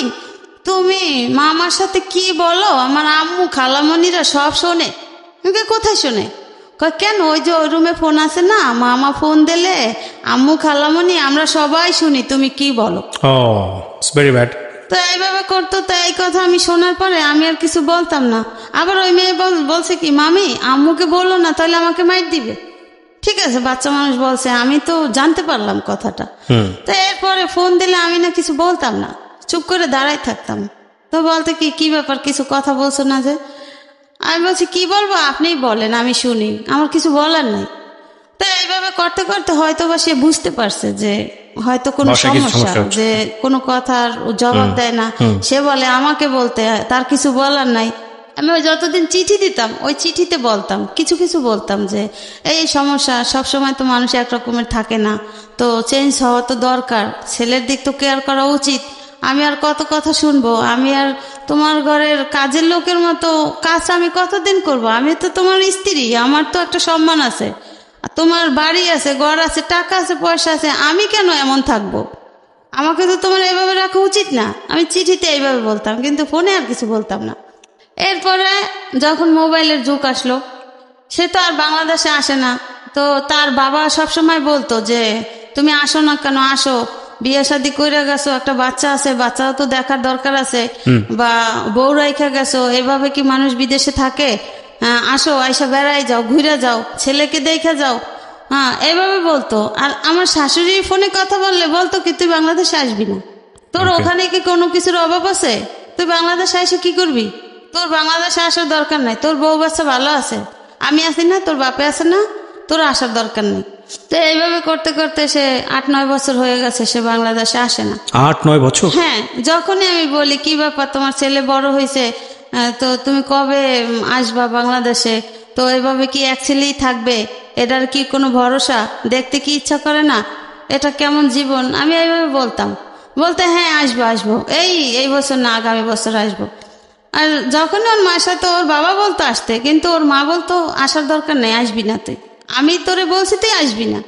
তুমি মামার সাথে কি বলো, আমার আম্মু খালামণিরা সব শোনে। কোথায় শোনে? কেন? ওই যে ওই রুমে ফোন আছে না, মামা ফোন দিলে আম্মু খালামণি আমরা সবাই শুনি তুমি কি বলো। It's very bad. তো এইভাবে করতো। তো এই কথা আমি শোনার পরে আমি আর কিছু বলতাম না। আবার ওই মেয়ে বলছে কি মামি আম্মুকে বললো না, তাহলে আমাকে মাইর দিবে। ঠিক আছে, বাচ্চা মানুষ বলছে, আমি তো জানতে পারলাম কথাটা। তো এরপরে ফোন দিলে আমি না কিছু বলতাম না, চুপ করে দাঁড়াই থাকতাম। তো বলতে কি ব্যাপার, কিছু কথা বলছো না যে? আমি বলছি কি বলবো আপনিই বলেন, আমি শুনি, আমার কিছু বলার নাই। তো এইভাবে করতে করতে হয়তো বা সে বুঝতে পারছে যে হয়তো কোনো সমস্যা, যে কোনো কথার জবাব দেয় না। সে বলে আমাকে বলতে, তার কিছু বলার নাই। আমি ওই যতদিন চিঠি দিতাম ওই চিঠিতে বলতাম, কিছু কিছু বলতাম যে এই সমস্যা, সবসময় তো মানুষ একরকমের থাকে না, তো চেঞ্জ হওয়া তো দরকার, ছেলের দিক তো কেয়ার করা উচিত। আমি আর কত কথা শুনবো? আমি আর তোমার ঘরের কাজের লোকের মতো কাজ আমি কতদিন করব? আমি তো তোমার স্ত্রী, আমার তো একটা সম্মান আছে, তোমার বাড়ি আছে, ঘর আছে, টাকা আছে, পয়সা আছে, আমি কেন এমন থাকবো? আমাকে তো তোমার এইভাবে রাখা উচিত না। আমি চিঠিতে এইভাবে বলতাম, কিন্তু ফোনে আর কিছু বলতাম না। এরপরে যখন মোবাইলের যুগ আসলো, সে তো আর বাংলাদেশে আসে না। তো তার বাবা সবসময় বলতো যে তুমি আসো না কেন, আসো, বিয়ে শাদী করে গেছো, একটা বাচ্চা আছে, বাচ্চাও তো দেখার দরকার আছে, বা বউ রাইখা গেছো, এভাবে কি মানুষ বিদেশে থাকে? আসো, আইসা বেড়াই যাও, ঘুরে যাও, ছেলেকে দেখে যাও। হ্যাঁ, এভাবে বলতো। আর আমার শাশুড়ি ফোনে কথা বললে বলতো কি, তুই বাংলাদেশে আসবি না, তোর ওখানে কি কোনো কিছুর অভাব আছে? তুই বাংলাদেশে এসে কি করবি? তোর বাংলাদেশে আসার দরকার নাই, তোর বউ বাচ্চা ভালো আছে, আমি আছি না, তোর বাপে আছে না, তোর আসার দরকার নেই। তো এইভাবে করতে করতে সে 8-9 বছর হয়ে গেছে, সে বাংলাদেশে আসে না। 8-9 বছর? হ্যাঁ, যখনই আমি বলি কি ব্যাপার, তোমার ছেলে বড় হয়েছে, তো তুমি কবে আসবা বাংলাদেশে? তো এভাবে কি এক ছেলেই থাকবে? এটার কি কোনো ভরসা? দেখতে কি ইচ্ছা করে না? এটা কেমন জীবন? আমি এইভাবে বলতাম, বলতে হ্যাঁ আসবো আসবো, এই বছর না, আগামী বছর আসবো। আর যখন ওর মার সাথে ওর বাবা বলতো আসতে, কিন্তু ওর মা বলতো আসার দরকার নেই, আসবি না তুই, আমি তোরে বলছি তুই আসবি না।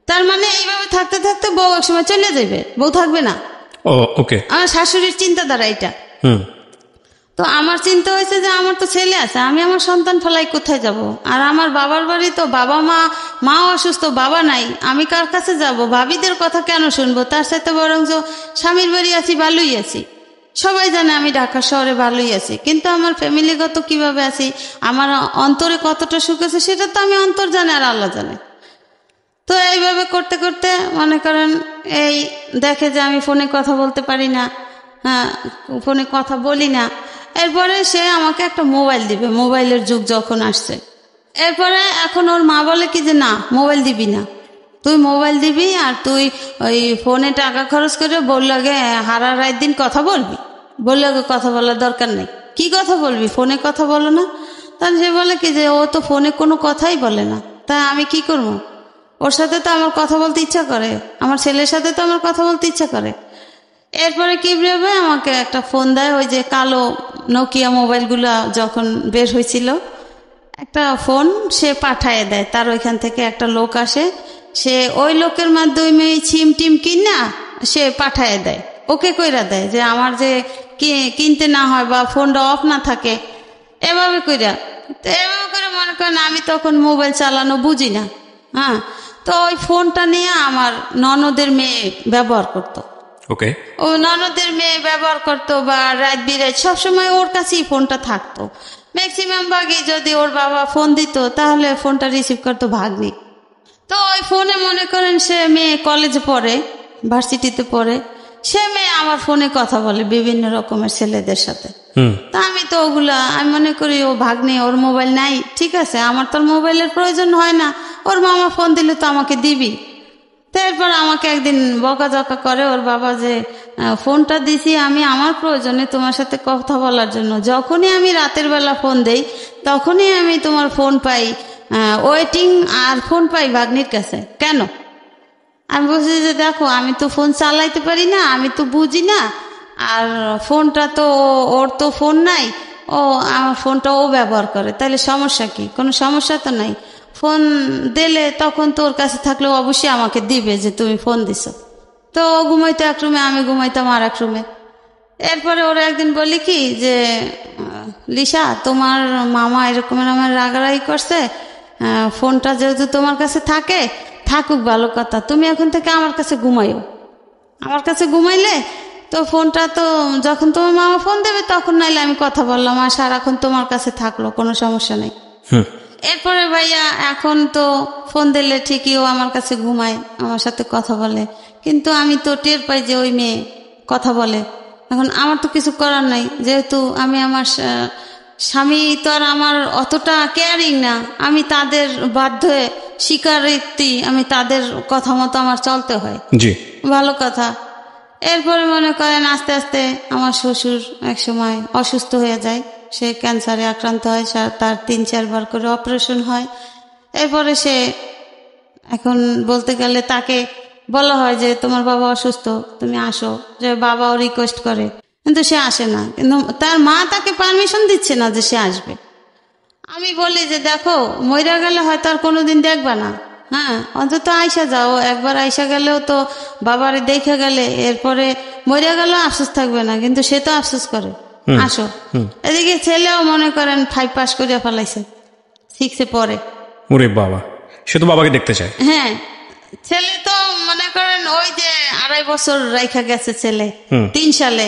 তার মানে এইভাবে থাকতে থাকতে বউ এক সময় চলে যাবে, বউ থাকবে না। ওকে, আমার শাশুড়ির চিন্তাধারা এটা। তো আমার চিন্তা হয়েছে যে আমার তো ছেলে আছে, আমি আমার সন্তান ফেলাই কোথায় যাব? আর আমার বাবার বাড়ি তো বাবা মাও অসুস্থ, বাবা নাই, আমি কার কাছে যাব? ভাবিদের কথা কেন শুনবো? তার সাথে বরং স্বামীর বাড়ি আছি, ভালোই আছি, সবাই জানে আমি ঢাকা শহরে ভালোই আছি, কিন্তু আমার ফ্যামিলিগত কিভাবে আছি, আমার অন্তরে কতটা সুখ আছে, সেটা তো আমি অন্তর জানে আর আল্লাহ জানে। তো এইভাবে করতে করতে মনে করেন এই দেখে যে আমি ফোনে কথা বলতে পারি না, ফোনে কথা বলি না। এরপরে সে আমাকে একটা মোবাইল দিবে, মোবাইলের যুগ যখন আসছে। এরপরে এখন ওর মা বলে কি যে না, মোবাইল দিবি না, তুই মোবাইল দিবি আর তুই ওই ফোনে টাকা খরচ করে বল লাগে হারা রাত দিন কথা বলবি, বল লাগে কথা বলার দরকার নেই, কি কথা বলবি, ফোনে কথা বলো না। তাহলে সে বলে কি যে ও তো ফোনে কোনো কথাই বলে না, তাই আমি কি করবো? ওর সাথে তো আমার কথা বলতে ইচ্ছা করে, আমার ছেলের সাথে তো আমার কথা বলতে ইচ্ছা করে। এরপরে কি ভেবে আমাকে একটা ফোন দেয়, ওই যে কালো নোকিয়া মোবাইলগুলো যখন বের হয়েছিল, একটা ফোন সে পাঠায় দেয়, তার ওইখান থেকে একটা লোক আসে, সে ওই লোকের মাধ্যমে সিম টিম কিনা সে পাঠায় দেয়, ওকে কইরা দেয় যে আমার যে কিনতে না হয় বা ফোনটা অফ না থাকে, এভাবে কইরা। তো এভাবে করে মনে করেন আমি তখন মোবাইল চালানো বুঝি না। হ্যাঁ, তো ওই ফোনটা নিয়ে আমার ননদের মেয়ে ব্যবহার করতো। ওকে, ও ননদের মেয়ে ব্যবহার করতো, বা রাত বিরাত সবসময় ওর কাছেই ফোনটা থাকতো। ম্যাক্সিমাম ভাগে যদি ওর বাবা ফোন দিত তাহলে ফোনটা রিসিভ করতো ভাগ্নি। তো ওই ফোনে মনে করেন সে মেয়ে কলেজে পড়ে, ভার্সিটিতে পড়ে, সে মেয়ে আমার ফোনে কথা বলে বিভিন্ন রকমের ছেলেদের সাথে। তা আমি তো ওগুলা আমি মনে করি ও ভাগ্নি, ওর মোবাইল নাই, ঠিক আছে, আমার তো মোবাইলের প্রয়োজন হয় না, ওর মামা ফোন দিলে তো আমাকে দিবি। তারপর আমাকে একদিন বকাঝকা করে ওর বাবা যে ফোনটা দিছি আমি আমার প্রয়োজনে তোমার সাথে কথা বলার জন্য, যখনই আমি রাতের বেলা ফোন দেই তখনই আমি তোমার ফোন পাই ওয়েটিং, আর ফোন পাই ভাগ্নির কাছে, কেন? আমি বলছি যে দেখো আমি তো ফোন চালাইতে পারি না, আমি তো বুঝি না, আর ফোনটা তো ওর তো ফোন নাই, ও আমার ফোনটা ও ব্যবহার করে, তাহলে সমস্যা কি? কোনো সমস্যা তো নাই, ফোন দিলে তখন তো ওর কাছে থাকলে অবশ্যই আমাকে দিবে যে তুমি ফোন দিছো। তো ও ঘুমাইতো এক রুমে, আমি ঘুমাইতাম আর এক রুমে। এরপরে ওরা একদিন বলি কি যে লিসা, তোমার মামা এরকম আমার রাগারাগি করছে, ফোনটা যেহেতু তোমার কাছে থাকে, থাকুক ভালো কথা, তুমি এখন থেকে আমার কাছে ঘুমাইও, আমার কাছে ঘুমাইলে তো ফোনটা তো যখন তোমার মামা ফোন দেবে তখন নাইলে আমি কথা বললাম, আর সারাক্ষণ তোমার কাছে থাকলো, কোনো সমস্যা নেই। এরপরে ভাইয়া এখন তো ফোন দিলে ঠিকই ও আমার কাছে ঘুমায়, আমার সাথে কথা বলে, কিন্তু আমি তো টের পাই যে ওই মেয়ে কথা বলে। এখন আমার তো কিছু করার নাই, যেহেতু আমি আমার স্বামী তো আর আমার অতটা কেয়ারিং না, আমি তাদের বাধ্য স্বীকারোক্তি, আমি তাদের কথা মতো আমার চলতে হয়। জি, ভালো কথা। এরপরে মনে করেন আস্তে আস্তে আমার শ্বশুর এক সময় অসুস্থ হয়ে যায়, সে ক্যান্সারে আক্রান্ত হয়, তার 3-4 বার করে অপারেশন হয়। এরপরে সে এখন বলতে গেলে তাকে বলা হয় যে তোমার বাবা অসুস্থ, তুমি আসো, যে বাবাও রিকোয়েস্ট করে, কিন্তু সে আসে না, কিন্তু তার মা তাকে পারমিশন দিচ্ছে না যে সে আসবে। আমি বলি যে দেখো মইরা গেলে হয়তো আর কোনোদিন দেখবা না, হ্যাঁ অন্তত আইসা যাও, একবার আইসা গেলেও তো বাবারে দেখে গেলে এরপরে মইরা গেলেও আফসোস থাকবে না, কিন্তু সে তো আফসোস করে। আসো। এদিকে ছেলেও মনে করেন 5 পাস করিয়া ফেলাইছে, 6-এ পড়ে। ওরে বাবা, সে তো বাবাকে দেখতে চায়। হ্যাঁ, ছেলে তো মনে করেন ওই যে 2.5 বছর রাইখা গেছে ছেলে 3 সালে,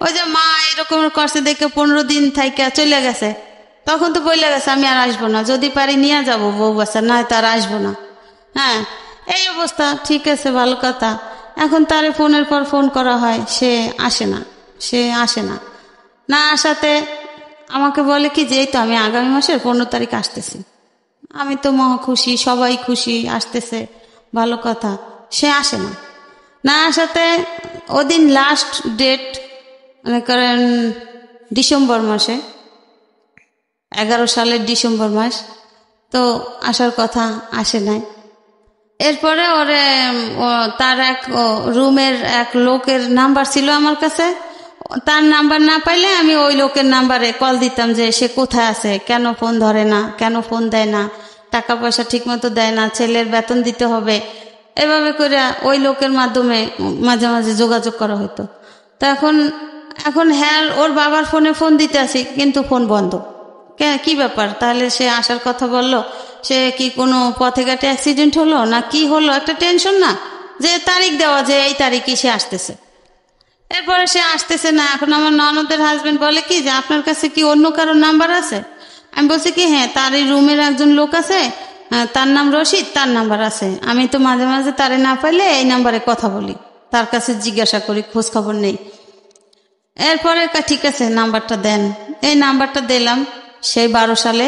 ওই যে মা এরকম করছে দেখে 15 দিন থাইকা চলে গেছে, তখন তো বলে গেছে আমি আর আসবো না, যদি পারি নিয়ে যাবো বউ বাচ্চা, না তার আসবো না। হ্যাঁ, এই অবস্থা। ঠিক আছে, ভালো কথা। এখন তারে ফোনের পর ফোন করা হয়, সে আসে না। না আসাতে আমাকে বলে কি যে এই তো আমি আগামী মাসের 15 তারিখ আসতেছি। আমি তো মহা খুশি, সবাই খুশি, আসতেছে, ভালো কথা। সে আসে না আসাতে ওদিন লাস্ট ডেট মনে করেন ডিসেম্বর মাসে, 11 সালের ডিসেম্বর মাস, তো আসার কথা, আসে নাই। এরপরে ওরে তার এক রুমের এক লোকের নাম্বার ছিল আমার কাছে, তার নাম্বার না পাইলে আমি ওই লোকের নাম্বারে কল দিতাম যে সে কোথায় আছে, কেন ফোন ধরে না, কেন ফোন দেয় না, টাকা পয়সা ঠিক মতো দেয় না, ছেলের বেতন দিতে হবে, এভাবে করে ওই লোকের মাধ্যমে মাঝে মাঝে যোগাযোগ করা হতো। তো এখন হ্যাঁ ওর বাবার ফোনে ফোন দিতে আসি, কিন্তু ফোন বন্ধ। কি ব্যাপার, তাহলে সে আসার কথা বললো, সে কি কোনো পথে ঘাটে অ্যাক্সিডেন্ট হলো না কি হলো, একটা টেনশন না, যে তারিখ দেওয়া যে এই তারিখে সে আসতেছে। এরপরে সে আসতেছে না। এখন আমার ননদের হাজবেন্ড বলে কি যে আপনার কাছে কি অন্য কারোর নাম্বার আছে? আমি বলছি কি হ্যাঁ, তার এই রুমের একজন লোক আছে, তার নাম রশিদ, তার নাম্বার আছে। আমি তো মাঝে মাঝে তারে না পাইলে এই নাম্বারে কথা বলি, তার কাছে জিজ্ঞাসা করি, খোঁজ খবর নেই। এরপরে ঠিক আছে নাম্বারটা দেন। এই নাম্বারটা দিলাম সেই 12 সালে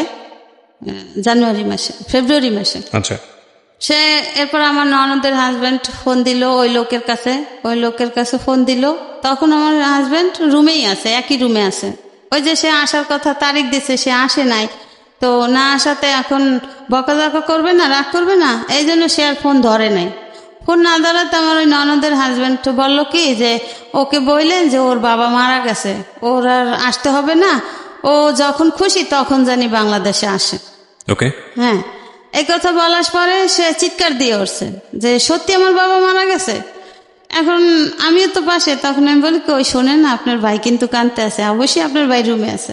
ফেব্রুয়ারি মাসে। আচ্ছা। সে এরপর আমার ননদের হাজবেন্ড ফোন দিল ওই লোকের কাছে ফোন দিল। তখন আমার হাজবেন্ড রুমেই আছে, একই রুমে আছে। ওই যে সে আসার কথা তারিখ দিছে, সে আসে নাই, তো না আসাতে এখন বকাঝকা করবে না, রাগ করবে না, এই জন্য সে আর ফোন ধরে নাই। ফোন না ধরাতে আমার ওই ননদের হাজবেন্ড বলল কি যে ওকে বললেন যে ওর বাবা মারা গেছে, ওর আর আসতে হবে না, ও যখন খুশি তখন জানি বাংলাদেশে আসে। ওকে। হ্যাঁ, এই কথা বলার পরে সে চিৎকার দিয়ে উঠছে যে সত্যি আমার বাবা মারা গেছে। এখন আমিও তো পাশে, তখন আমি বলি কি ওই শোনেন না, আপনার ভাই কিন্তু কাঁদতে আছে, অবশ্যই আপনার ভাই রুমে আছে।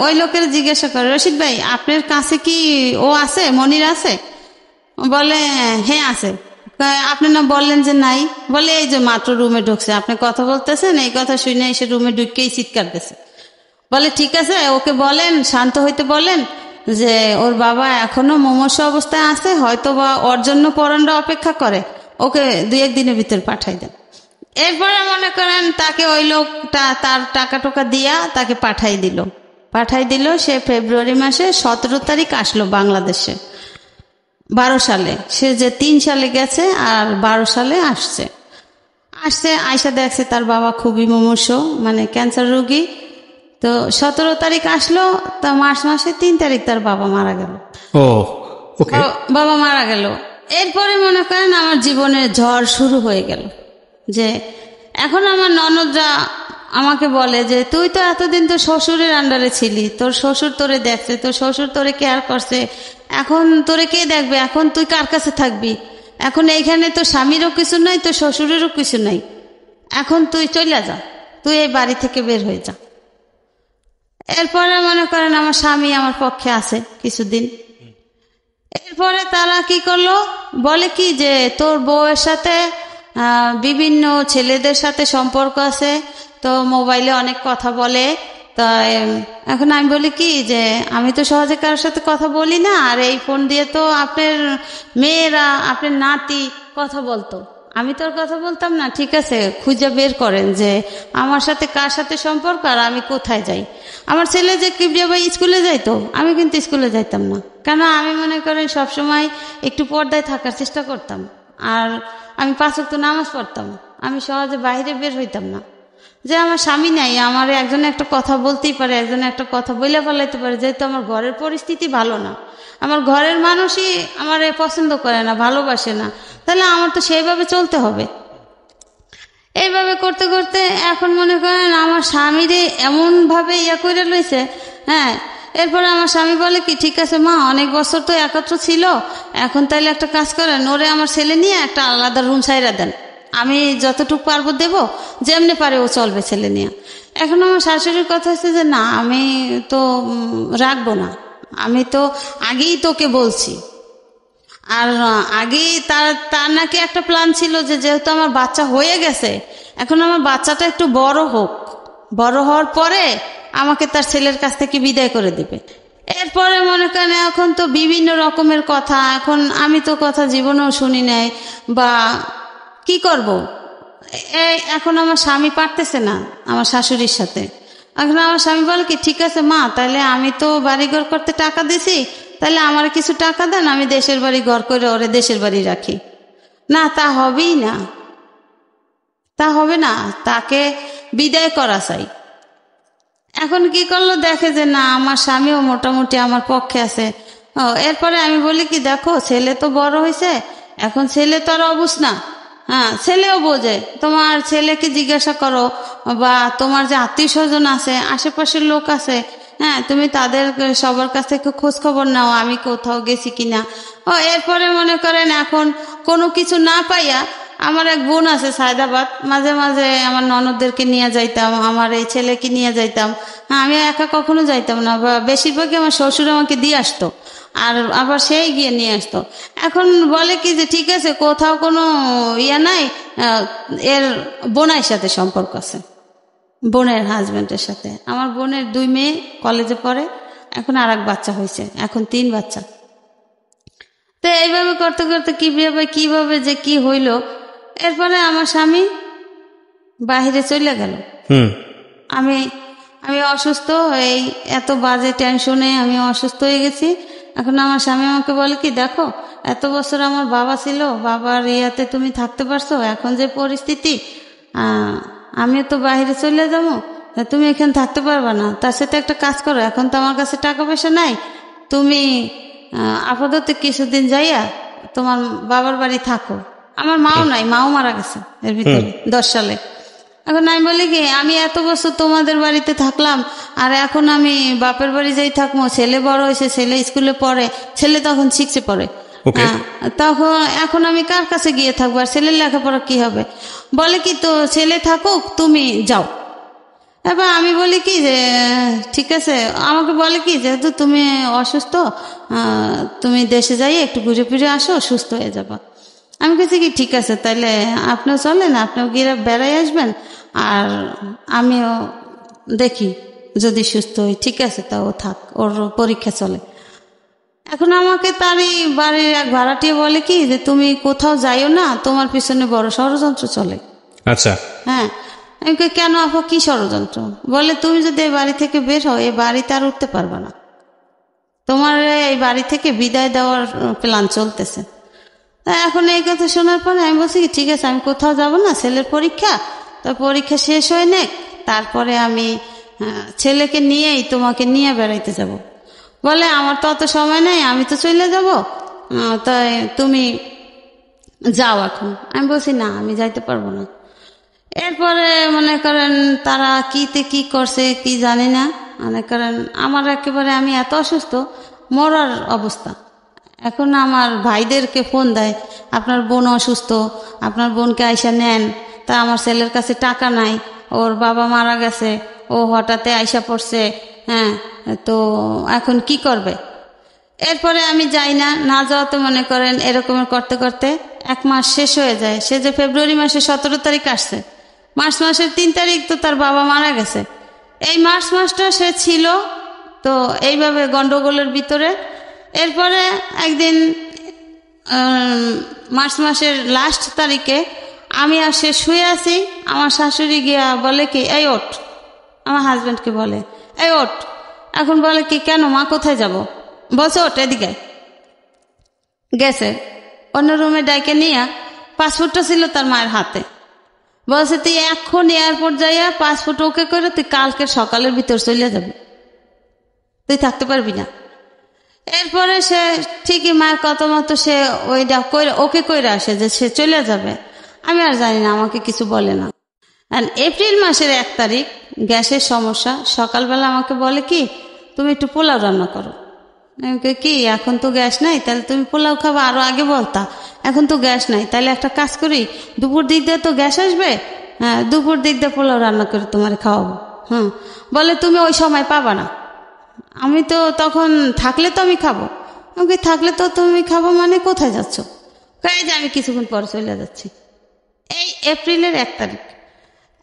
ওই লোকের জিজ্ঞাসা করে রশিদ ভাই আপনার কাছে কি ও আছে, মনির আছে? বলে হ্যাঁ আছে। আপনি না বললেন যে নাই? বলে এই যে মাত্র রুমে ঢুকছে, আপনি কথা বলতেছেন, এই কথা শুনে এসে রুমে ঢুকেই চিৎকার দিচ্ছে। বলে ঠিক আছে, ওকে বলেন, শান্ত হইতে বলেন যে ওর বাবা এখনো মুমূর্ষ অবস্থায় আছে, হয়তো বা ওর জন্য পরাণরা অপেক্ষা করে, ওকে 2-1 দিনের ভিতর পাঠাই দেন। এরপরে মনে করেন তাকে ওই লোকটা তার টাকা দিয়া তাকে পাঠাই দিল। সে ফেব্রুয়ারি মাসে 17 তারিখ আসলো বাংলাদেশে 12 সালে। সে যে 3 সালে গেছে আর 12 সালে আসছে আয়সা দেখছে তার বাবা খুবই মুমূর্ষ, মানে ক্যান্সার রোগী। তো 17 তারিখ আসলো, তা মার্চ মাসে 3 তারিখ তার বাবা মারা গেল। বাবা মারা গেল। এরপরে মনে করেন আমার জীবনের ঝড় শুরু হয়ে গেল। যে এখন আমার ননদরা আমাকে বলে যে তুই তো এতদিন তো শ্বশুরের আন্ডারে ছিলি, তোর শ্বশুর তোরে দেখছে, তোর শ্বশুর তোরে কেয়ার করছে, এখন তোরে কে দেখবে, এখন তুই কার কাছে থাকবি? এখন এইখানে তো স্বামীরও কিছু নাই, তো শ্বশুরেরও কিছু নাই, এখন তুই চলে যা, তুই এই বাড়ি থেকে বের হয়ে যা। এরপরে মনে করেন আমার স্বামী আমার পক্ষে আছে কিছুদিন। এরপরে তারা কি করলো, বলে কি যে তোর বউয়ের সাথে বিভিন্ন ছেলেদের সাথে সম্পর্ক আছে, তো মোবাইলে অনেক কথা বলে। তা এখন আমি বলি কি যে আমি তো সহজে কারোর সাথে কথা বলি না, আর এই ফোন দিয়ে তো আপনার মেয়েরা, আপনার নাতি কথা বলতো, আমি তোর কথা বলতাম না। ঠিক আছে, খুঁজে বের করেন যে আমার সাথে কার সাথে সম্পর্ক আর আমি কোথায় যাই। আমার ছেলে যে কিবরিয়া ভাই স্কুলে যাইতো, আমি কিন্তু স্কুলে যাইতাম না, কেন আমি মনে করেন সবসময় একটু পর্দায় থাকার চেষ্টা করতাম, আর আমি 5 ওয়াক্ত নামাজ পড়তাম, আমি সহজে বাইরে বের হইতাম না। যে আমার স্বামী নাই, আমার একজন একটা কথা বলতেই পারে, একজন একটা কথা বলে ফেলাইতে পারে, যেহেতু আমার ঘরের পরিস্থিতি ভালো না, আমার ঘরের মানুষই আমার পছন্দ করে না, ভালোবাসে না, তাহলে আমার তো সেইভাবে চলতে হবে। এইভাবে করতে করতে এখন মনে করেন আমার স্বামীরে এমন ভাবে করে লইছে, হ্যাঁ এরপরে আমার স্বামী বলে কি ঠিক আছে মা, অনেক বছর তো একত্র ছিল, এখন তাইলে একটা কাজ করেন, ওরে আমার ছেলে নিয়ে একটা আলাদা রুম ছাইরা দেন, আমি যতটুকু পারবো দেবো, যেমনি পারে ও চলবে ছেলে নিয়ে। এখন আমার শাশুড়ির কথা হচ্ছে যে না, আমি তো রাখবো না, আমি তো আগেই তোকে বলছি। আর আগেই তার নাকি একটা প্ল্যান ছিল যে যেহেতু আমার বাচ্চা হয়ে গেছে, এখন আমার বাচ্চাটা একটু বড় হোক, বড় হওয়ার পরে আমাকে তার ছেলের কাছ থেকে বিদায় করে দিবে। এরপরে মনে করেন এখন তো বিভিন্ন রকমের কথা, এখন আমি তো কথা জীবনেও শুনি নাই বা কি করব। এখন আমার স্বামী পারতেছে না আমার শাশুড়ির সাথে। এখন আমার স্বামী বলে কি ঠিক আছে মা, তাহলে আমি তো বাড়িঘর করতে টাকা দিছি, তাহলে আমার কিছু টাকা দেন, আমি দেশের বাড়ি ঘর করে ওরে দেশের বাড়ি রাখি। না, তা হবেই না, তা হবে না, তাকে বিদায় করা চাই। এখন কি করলো, দেখে যে না আমার স্বামীও মোটামুটি আমার পক্ষে আছে। এরপরে আমি বলি কি দেখো, ছেলে তো বড় হয়েছে, এখন ছেলে তো আর অবুঝ না, হ্যাঁ ছেলেও বোঝে, তোমার ছেলেকে জিজ্ঞাসা করো বা তোমার যে আত্মীয় স্বজন আছে, আশেপাশের লোক আছে, হ্যাঁ তুমি তাদের সবার কাছ থেকে খোঁজ খবর নাও আমি কোথাও গেছি কিনা। এরপরে মনে করেন এখন কোনো কিছু না পাইয়া আমার এক বোন আছে সায়দাবাদ, মাঝে মাঝে আমার ননদদেরকে নিয়ে যাইতাম, আমার এই ছেলেকে নিয়ে যাইতাম। আমি একা কখনো যাইতাম না, বা বেশিরভাগই আমার শ্বশুর আমাকে দিয়ে আসতো, আর আবার সেই গিয়ে নিয়ে আসতো। এখন বলে কি যে ঠিক আছে, কোথাও কোনো ইয়া নাই, এর বোনের সাথে সম্পর্ক আছে, বোনের হাজবেন্ডের সাথে। আমার বোনের 2 মেয়ে কলেজে পড়ে, এখন আর এক বাচ্চা হয়েছে, এখন 3 বাচ্চা। তো এইভাবে করতে করতে কিভাবে যে কি হইল, এরপরে আমার স্বামী বাহিরে চলে গেল। আমি অসুস্থ, এই এত বাজে টেনশনে আমি অসুস্থ হয়ে গেছি। এখন আমার স্বামী আমাকে বলে কি দেখো, এত বছর আমার বাবা ছিল, বাবার ইয়াতে তুমি থাকতে পারছো, এখন যে পরিস্থিতি, আমিও তো বাইরে চলে যাবো, তুমি এখানে থাকতে পারবা না, তার সাথে একটা কাজ করো, এখন তো আমার কাছে টাকা পয়সা নাই, তুমি আপাতত কিছুদিন যাইয়া তোমার বাবার বাড়ি থাকো। আমার মাও নাই, মাও মারা গেছে এর ভিতরে 10 সালে। এখন আমি বলি কি আমি এত বছর তোমাদের বাড়িতে থাকলাম, আর এখন আমি বাপের বাড়ি যাই থাকবো, ছেলে বড় হয়েছে, ছেলে স্কুলে পড়ে, ছেলে তখন 6-এ পড়ে, তখন এখন আমি কার কাছে গিয়ে থাকবো, আর ছেলের লেখাপড়া কি হবে? বলে কি তো ছেলে থাকুক, তুমি যাও। এবার আমি বলি কি যে ঠিক আছে, আমাকে বলে কি যেহেতু তুমি অসুস্থ, তুমি দেশে যাই একটু ঘুরে ফিরে আসো, সুস্থ হয়ে যাবা। আমি কাছে কি ঠিক আছে, তাইলে আপনিও চলেন, আপনিও গিয়ে বেড়াই আসবেন, আর আমিও দেখি যদি সুস্থ হই, ঠিক আছে তাও থাক, ওর পরীক্ষা চলে। এখন আমাকে তারই বাড়ির এক ভাড়াটিয়ে বলে কি যে তুমি কোথাও যাইও না, তোমার পিছনে বড় ষড়যন্ত্র চলে। আচ্ছা, হ্যাঁ। আমি কেন আপু, কি ষড়যন্ত্র? বলে তুমি যদি এই বাড়ি থেকে বের হও, এই বাড়িতে আর উঠতে পারবে না, তোমার এই বাড়ি থেকে বিদায় দেওয়ার প্ল্যান চলতেছে। এখন এই কথা শোনার পরে আমি বলছি কি ঠিক আছে, আমি কোথাও যাব না, ছেলের পরীক্ষা, তো পরীক্ষা শেষ হয়ে নেক, তারপরে আমি ছেলেকে নিয়েই তোমাকে নিয়ে বেড়াইতে যাব। বলে আমার তো অত সময় নেই, আমি তো চলে যাব, তাই তুমি যাও এখন। আমি বলছি না, আমি যাইতে পারবো না। এরপরে মনে করেন তারা কি করছে কি জানি না, মনে করেন আমার একেবারে আমি এত অসুস্থ, মরার অবস্থা। এখন আমার ভাইদেরকে ফোন দেয়, আপনার বোন অসুস্থ, আপনার বোনকে আইসা নেন। তা আমার ছেলের কাছে টাকা নাই, ওর বাবা মারা গেছে, ও হঠাৎ আইসা পড়ছে, হ্যাঁ তো এখন কি করবে? এরপরে আমি যাই না যাওয়াতে মনে করেন এরকমের করতে করতে 1 মাস শেষ হয়ে যায়। সে যে ফেব্রুয়ারি মাসে 17 তারিখ আসছে, মার্চ মাসের 3 তারিখ তো তার বাবা মারা গেছে। এই মার্চ মাসটা সে ছিল তো এইভাবে গন্ডগোলের ভিতরে। এরপরে একদিন মার্চ মাসের লাস্ট তারিখে আমি আর সে শুয়ে আছি, আমার শাশুড়ি গিয়া বলে কি এই ওঠ, আমার হাজব্যান্ডকে বলে এই ওঠ। এখন বলে কি কেন মা, কোথায় যাব? বলছে ওঠ এদিকে। গেছে অন্য রুমে ডাইকে নিয়ে, পাসপোর্টটা ছিল তার মায়ের হাতে। বলছে তুই এখন এয়ারপোর্ট যাইয়া পাসপোর্ট ওকে করে তুই কালকে সকালের ভিতর চলে যাবি, তুই থাকতে পারবি না। এরপরে সে ঠিকই মায়ের কথা মতো সে ওইটা ওকে কইরা আসে যে সে চলে যাবে। আমি আর জানি না, আমাকে কিছু বলে না। এপ্রিল মাসের 1 তারিখ গ্যাসের সমস্যা, সকালবেলা আমাকে বলে কি তুমি একটু পোলাও রান্না করো। আমি কই কি এখন তো গ্যাস নাই, তাহলে তুমি পোলাও খাবা, আরো আগে বলতা এখন তো গ্যাস নাই, তাহলে একটা কাজ করি দুপুর দিক দিয়ে তো গ্যাস আসবে, হ্যাঁ দুপুর দিক দিয়ে পোলাও রান্না করে তোমার খাওয়াবো। বলে তুমি ওই সময় পাবা না। আমি তো তখন থাকলে তো আমি খাবো। আমাকে থাকলে তো তুমি খাবো মানে কোথায় যাচ্ছ? এই যে আমি কিছুক্ষণ পর চলে যাচ্ছি, এই এপ্রিলের 1 তারিখ।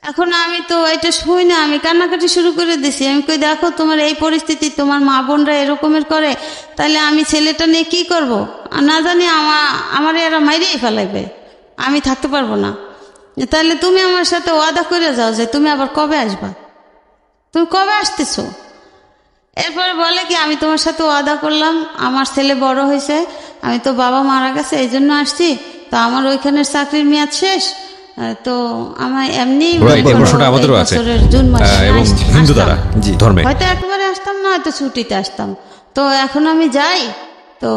এখন আমি তো এটা শুই না, আমি কান্নাকাটি শুরু করে দিছি। আমি কই দেখো তোমার এই পরিস্থিতি, তোমার মা বোনরা এরকমের করে, তাহলে আমি ছেলেটা নিয়ে কি করব? না জানি আমার এরা মাইরেই ফেলাইবে, আমি থাকতে পারবো না। তাহলে তুমি আমার সাথে ওয়াদা করে যাও যে তুমি আবার কবে আসবা, তুমি কবে আসতেছো? এরপরে বলে কি আমি তোমার সাথে ওয়াদা করলাম, আমার ছেলে বড় হয়েছে, আমি তো বাবা মারা গেছে এই জন্য আসছি, তো আমার ওইখানের চাকরির মেয়াদ শেষ, তো আমার এমনি জুন মাসে হয়তো একেবারে আসতাম না, হয়তো ছুটিতে আসতাম, তো এখন আমি যাই, তো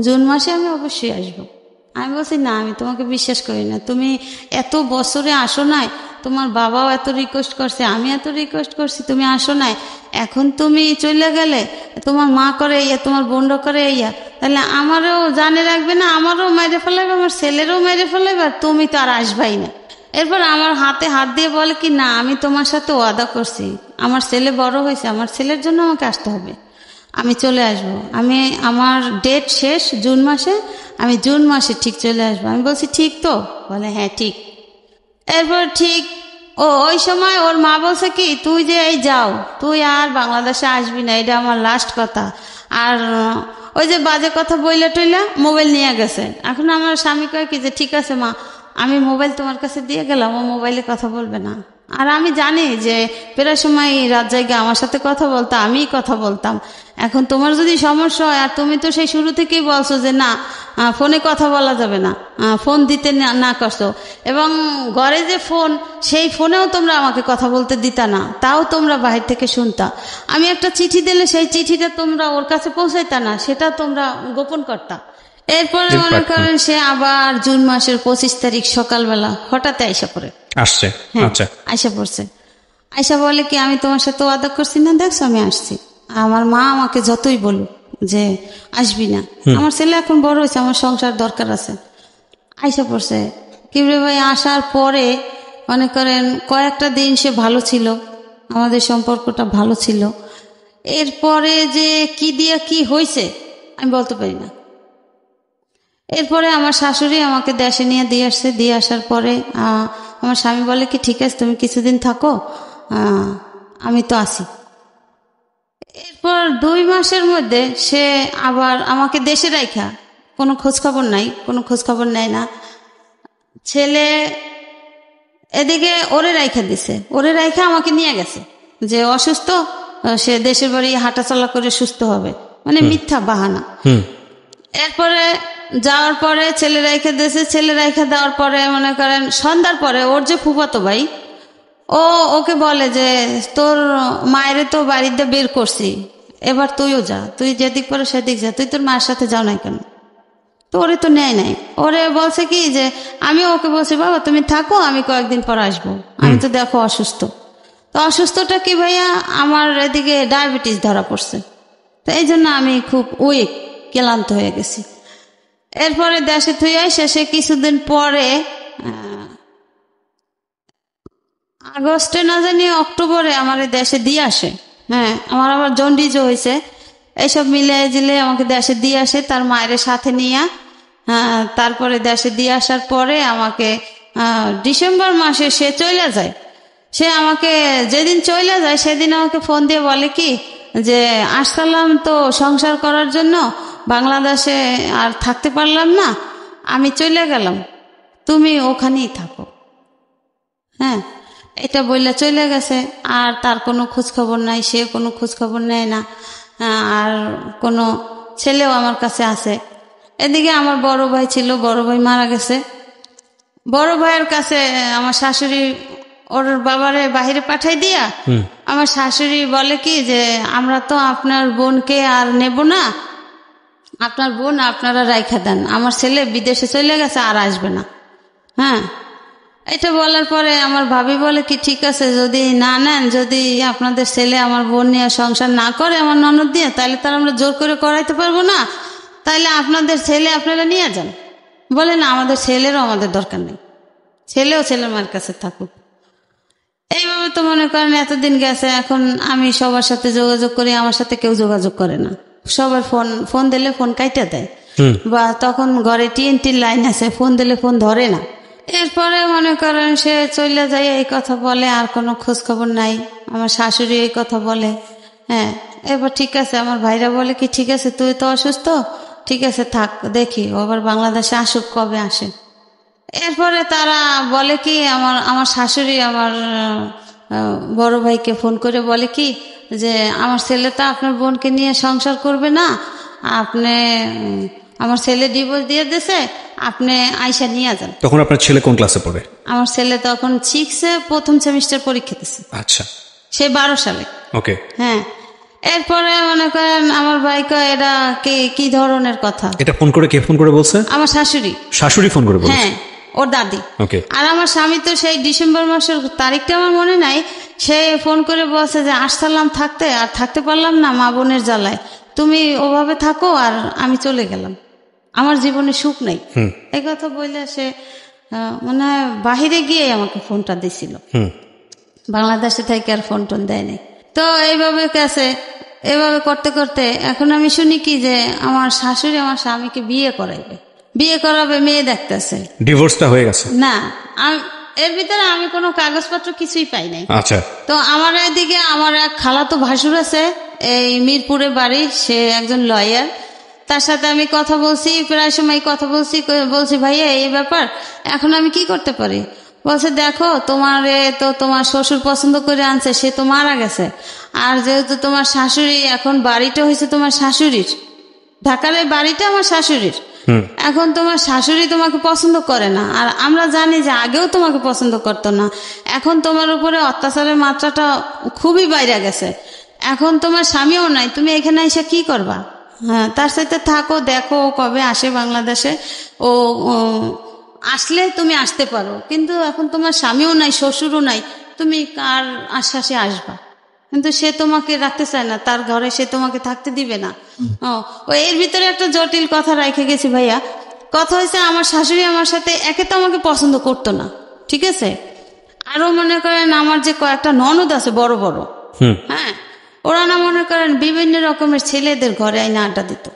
জুন মাসে আমি অবশ্যই আসবো। আমি বলছি না, আমি তোমাকে বিশ্বাস করি না, তুমি এত বছরে আসো নাই, তোমার বাবাও এত রিকোয়েস্ট করছে, আমি এত রিকোয়েস্ট করছি, তুমি আসো নাই, এখন তুমি চলে গেলে, তোমার মা করে ইয়া, তোমার বোনরা করে ইয়া, তাহলে আমারও জানে রাখবে না, আমারও মেরে ফেলাইবে, আমার ছেলেরও মেরে ফেলাইবে, আর তুমি তো আর আসবাই না। এরপর আমার হাতে হাত দিয়ে বলে কি না, আমি তোমার সাথে ওয়াদা করছি, আমার ছেলে বড় হয়েছে, আমার ছেলের জন্য আমাকে আসতে হবে, আমি চলে আসব, আমি আমার ডেট শেষ জুন মাসে, আমি জুন মাসে ঠিক চলে আসবো। আমি বলছি ঠিক তো? বলে হ্যাঁ ঠিক। এরপর ঠিক ওই সময় ওর মা বলছে কি তুই যে এই যাও, তুই আর বাংলাদেশে আসবি না, এটা আমার লাস্ট কথা। আর ওই যে বাজে কথা বইলা টইলা মোবাইল নিয়ে গেছে। এখন আমার স্বামী কয় কি যে ঠিক আছে মা, আমি মোবাইল তোমার কাছে দিয়ে গেলাম, ও মোবাইলে কথা বলবে না। আর আমি জানি যে প্রায় সময় রাত জায়গা আমার সাথে কথা বলতো, আমিই কথা বলতাম। এখন তোমার যদি সমস্যা হয়, আর তুমি তো সেই শুরু থেকেই বলছো যে না ফোনে কথা বলা যাবে না, ফোন দিতে না করছো, এবং ঘরে যে ফোন, সেই ফোনেও তোমরা আমাকে কথা বলতে দিতা না, তাও তোমরা বাহির থেকে শুনতা। আমি একটা চিঠি দিলে সেই চিঠিটা তোমরা ওর কাছে পৌঁছাইতা না, সেটা তোমরা গোপন করতা। এরপরে মনে করেন সে আবার জুন মাসের 25 তারিখ সকালবেলা হঠাৎ আইসা পড়ে আসছে। আচ্ছা, আইসা পড়ছে, আইসা বলে কি আমি তোমার সাথে ওয়াদা করছি না, দেখছো আমি আসছি। আমার মা আমাকে যতই বলুক যে আসবি না, আমার ছেলে এখন বড় হয়েছে, আমার সংসার দরকার আছে। আইসা পড়ছে কিবরে ভাই। আসার পরে মনে করেন কয়েকটা দিন সে ভালো ছিল, আমাদের সম্পর্কটা ভালো ছিল। এরপরে যে কি দিয়া কি হয়েছে আমি বলতে পারি না। এরপরে আমার শাশুড়ি আমাকে দেশে নিয়ে দিয়ে আসছে। দিয়ে আসার পরে আমার স্বামী বলে কি ঠিক আছে তুমি কিছুদিন থাকো, আমি তো আসি। এরপর 2 মাসের মধ্যে সে আবার আমাকে দেশে রাইখা, কোনো খোঁজখবর নাই, কোনো খোঁজখবর নেয় না। ছেলে এদিকে ওরে রাইখা দিছে, ওরে রাইখা আমাকে নিয়ে গেছে যে অসুস্থ, সে দেশের বাড়ি হাঁটাচলা করে সুস্থ হবে, মানে মিথ্যা বাহানা। এরপরে যাওয়ার পরে ছেলে রাইখা দিয়েছে, ছেলে রাইখা দেওয়ার পরে মনে করেন সন্ধ্যার পরে ওর যে ফুফাতো ভাই, ওকে বলে যে তোর মায়ের তো বাড়িতে বের করছি, এবার তুইও যা, তুই যেদিক পরে সেদিক যা, তুই তোর মায়ের সাথে যাও নাই কেন? তো ওরে তো নেয় নাই। ওরে বলছে কি যে আমি ওকে বলছি বাবা তুমি থাকো, আমি কয়েকদিন পর আসবো, আমি তো দেখো অসুস্থ। তো অসুস্থটা কি ভাইয়া, আমার এদিকে ডায়াবেটিস ধরা পড়ছে, তো এই জন্য আমি খুব উইক, ক্লান্ত হয়ে গেছি। এরপরে দেশে থুই আসে সে কিছুদিন পরে, আগস্টে না জানি অক্টোবরে আমার দেশে দিয়ে আসে। হ্যাঁ, আমার আবার জন্ডিজও হয়েছে। এইসব মিলে জিলে আমাকে দেশে দিয়ে আসে তার মায়ের সাথে নিয়ে। তারপরে দেশে দিয়ে আসার পরে আমাকে ডিসেম্বর মাসে সে চলে যায়। সে আমাকে যেদিন চলে যায় সেদিন আমাকে ফোন দিয়ে বলে কি যে আসলাম তো সংসার করার জন্য, বাংলাদেশে আর থাকতে পারলাম না, আমি চলে গেলাম, তুমি ওখানেই থাকো। হ্যাঁ, এটা বললে চলে গেছে। আর তার কোনো খোঁজখবর নাই, সে কোনো খোঁজখবর নেয় না, আর কোনো ছেলেও আমার কাছে আছে। এদিকে আমার বড় ভাই ছিল, বড় ভাই মারা গেছে। বড় ভাইয়ের কাছে আমার শাশুড়ি ওর বাবারে বাহিরে পাঠাই দিয়া আমার শাশুড়ি বলে কি যে আমরা তো আপনার বোনকে আর নেব না, আপনার বোন আপনারা রাইখা দেন, আমার ছেলে বিদেশে চলে গেছে আর আসবে না। হ্যাঁ, এটা বলার পরে আমার ভাবি বলে কি ঠিক আছে, যদি না নেন, যদি আপনাদের ছেলে আমার বোন নিয়ে সংসার না করে আমার ননদ দিয়ে, তাহলে তার আমরা জোর করে করাইতে পারবো না, তাহলে আপনাদের ছেলে আপনারা নিয়ে যান। বলে না, আমাদের ছেলেরও আমাদের দরকার নেই, ছেলেও ছেলের মায়ের কাছে থাকুক। এইভাবে তো মনে করেন এতদিন গেছে, এখন আমি সবার সাথে যোগাযোগ করি, আমার সাথে কেউ যোগাযোগ করে না। সবার ফোন দিলে ফোন কাইটা দেয়, বা তখন ঘরে টিএনটির লাইন আছে, ফোন দিলে ফোন ধরে না। এরপরে মনে করেন সে চলে যায়, এই কথা বলে, আর কোনো খোঁজ খবর নাই। আমার শাশুড়ি এই কথা বলে। হ্যাঁ, এবার ঠিক আছে, আমার ভাইরা বলে কি ঠিক আছে, তুই তো অসুস্থ, ঠিক আছে থাক, দেখি আবার বাংলাদেশে আসুক, কবে আসে। এরপরে তারা বলে কি, আমার শাশুড়ি আমার বড় ভাইকে ফোন করে বলে কি যে আমার ছেলে তো আপনার বোনকে নিয়ে সংসার করবে না, আপনি, আমার ছেলে ডিভোর্স দিয়ে দিয়েছে, আপনি আয়সা নিয়ে যান। তখন আপনার ছেলে কোন ক্লাসে পড়ে? আমার ছেলে তখন 6-এ প্রথম সেমিস্টার পরীক্ষা দিচ্ছে। আচ্ছা, সে 12 সালে। ওকে। হ্যাঁ, এরপরে মনে করেন আমার ভাই কয় এটা কি ধরনের কথা। এটা ফোন করে কে ফোন করে বলছে? আমার শাশুড়ি। শাশুড়ি ফোন করে বলছে? হ্যাঁ, ওর দাদি। ওকে। আর আমার স্বামী তো সেই ডিসেম্বর মাসের তারিখটা আমার মনে নাই, সে ফোন করে বলছে যে আসলাম থাকতে, আর থাকতে পারলাম না মা বোনের জ্বালায়, তুমি ওভাবে থাকো আর আমি চলে গেলাম, আমার জীবনে সুখ নেই। এই কথা বললে সে মনে হয় বাহিরে গিয়ে আমাকে ফোনটা দিছিল, বাংলাদেশে থেকে আর ফোন টোন দেয় নাই। তো এইভাবে গেছে, এভাবে করতে করতে এখন আমি শুনি কি যে আমার শাশুড়ি আমার স্বামীকে বিয়ে করাবে, মেয়ে দেখতেছে। ডিভোর্সটা হয়ে গেছে? না, এর ভিতরে আমি কোনো কাগজপত্র কিছুই পাই নাই। আচ্ছা। তো আমার এদিকে আমার এক খালাতো ভাসুর আছে, এই মিরপুরে বাড়ি, সে একজন লয়ার, তার সাথে আমি কথা বলছি, প্রায় সময় কথা বলছি ভাইয়া এই ব্যাপার, এখন আমি কি করতে পারি? বলছে দেখো, তোমার শ্বশুর পছন্দ করে আনছে, সে তো মারা গেছে, আর যেহেতু তোমার শাশুড়ি, এখন বাড়িটা হয়েছে তোমার শাশুড়ির, ঢাকার এই বাড়িটা আমার শাশুড়ির, এখন তোমার শাশুড়ি তোমাকে পছন্দ করে না, আর আমরা জানি যে আগেও তোমাকে পছন্দ করতো না, এখন তোমার উপরে অত্যাচারের মাত্রাটা খুবই বাইরে গেছে, এখন তোমার স্বামীও নাই, তুমি এখানে এসে কি করবা? হ্যাঁ, তার সাথে থাকো, দেখো কবে আসে বাংলাদেশে, ও আসলে তুমি আসতে পারো, কিন্তু এখন তোমার স্বামীও নাই, শ্বশুরও নাই, তুমি কার আশ্বাসে আসবা? কিন্তু সে তোমাকে রাখতে চায় না, তার ঘরে সে তোমাকে থাকতে দিবে না। এর ভিতরে একটা জটিল কথা রেখে গেছি ভাইয়া। কথা হয়েছে, আমার শাশুড়ি আমার সাথে একে তো আমাকে পছন্দ করতো না, ঠিক আছে, আরো মনে করেন আমার যে কয়েকটা ননদ আছে বড় বড়, হ্যাঁ, ওরা না মনে করেন বিভিন্ন রকমের ছেলেদের ঘরে আইনা আড্ডা দিত,